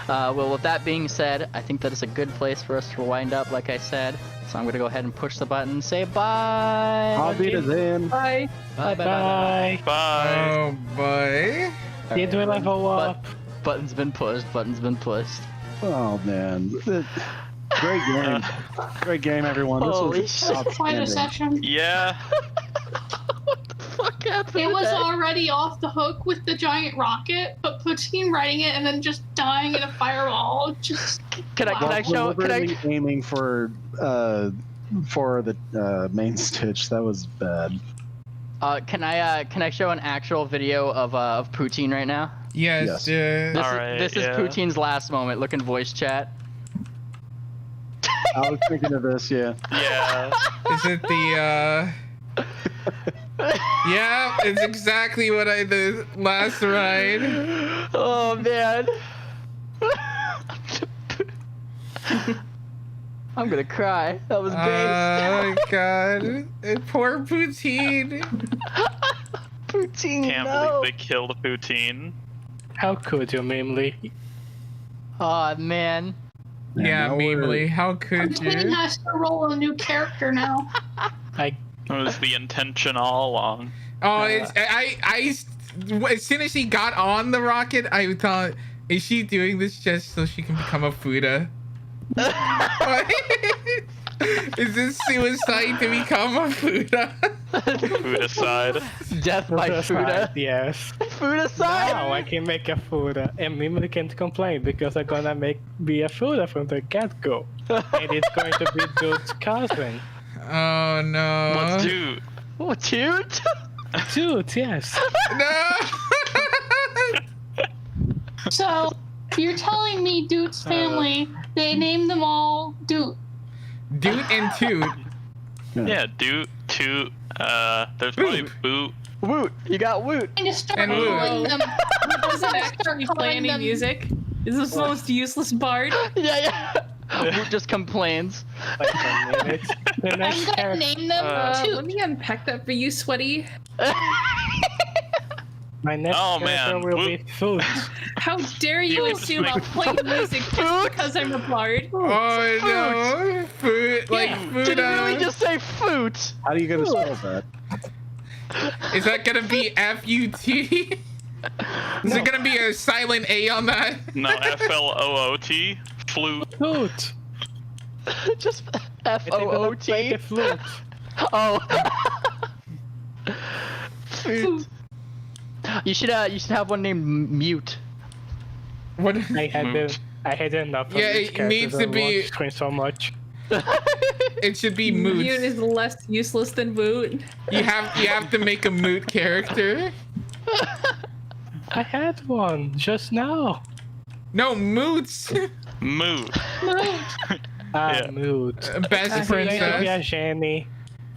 Well, with that being said, I think that is a good place for us to wind up, like I said. So I'm gonna go ahead and push the button and say bye. I'll beat us in. Bye. Bye. Bye. Bye. Oh boy. Did we level up? Button's been pushed. Oh man. Great game. Great game, everyone. This Holy was shit. quite a outstanding. session. Yeah. What the fuck happened? It to was that? already off the hook with the giant rocket, but Poutine writing it and then just dying in a fireball. Just Can I show? Can I? Deliberately aiming for the main stitch. That was bad. Can I show an actual video of Poutine right now? Yes. This, Alright, this is yeah. Poutine's last moment. Look in voice chat. I was thinking of this. Yeah. Yeah. Is it the Yeah, it's exactly what I did last ride. Oh man. I'm gonna cry. That was great. Oh god. Poor Poutine. Poutine, Can't no. believe they killed Poutine. How could you, Mimely? Oh man. Yeah, now we're- Memely, how could Poutine you? has to roll a new character now. I It was the intention all along. Oh, it's as soon as he got on the rocket, I thought, is she doing this just so she can become a Fuda? Is this suicide to become a Fuda? Fuda side. Death by Fuda. Yes. Fuda side. Now I can make a Fuda, and Mimely can't complain because I'm gonna be a Fuda from the get-go, and it's going to be Dude's cousin. Oh no. Let's do. Oh, dude. Dude, yes. No. So you're telling me Dute's family, they named them all Dute. Dude and Toot. Yeah, Doot, Toot. There's probably Boot. Woot. You got Woot. And just start And calling Woot. them. Doesn't actually play any music. Is this the most useless bard? Yeah. Woot just complains. Like a minute. The I'm next gonna character. name them Let Toot. me unpack that for you, Sweaty. My next Oh, character man. will be Foot. How dare you You just assume make- I'll play music just because I'm a bard? Oh no. Food like Did you really Fuda. just say Foot? How are you gonna spell that? Is that gonna be F-U-T? Is it gonna be a silent A on that? No, FLOOT. Flute. Foot. Just They're gonna play FOOT. the flute. Oh. Foot. You should have one named Mute. What? I had enough. Yeah, of these it needs characters to on be- one screen so much. It should be Moot. Mute is less useless than Moot. You have to make a Moot character. I had one just now. No, Moots. Move. Yeah. Mood. Best Yeah, princess. Jenny.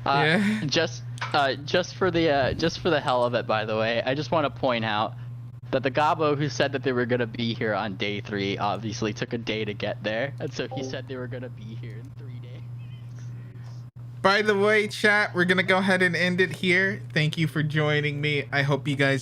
Yeah. Just for the hell of it, by the way, I just want to point out that the Gabo who said that they were gonna be here on day 3 obviously took a day to get there, and so he said they were gonna be here in 3 days. By the way, chat, we're gonna go ahead and end it here. Thank you for joining me. I hope you guys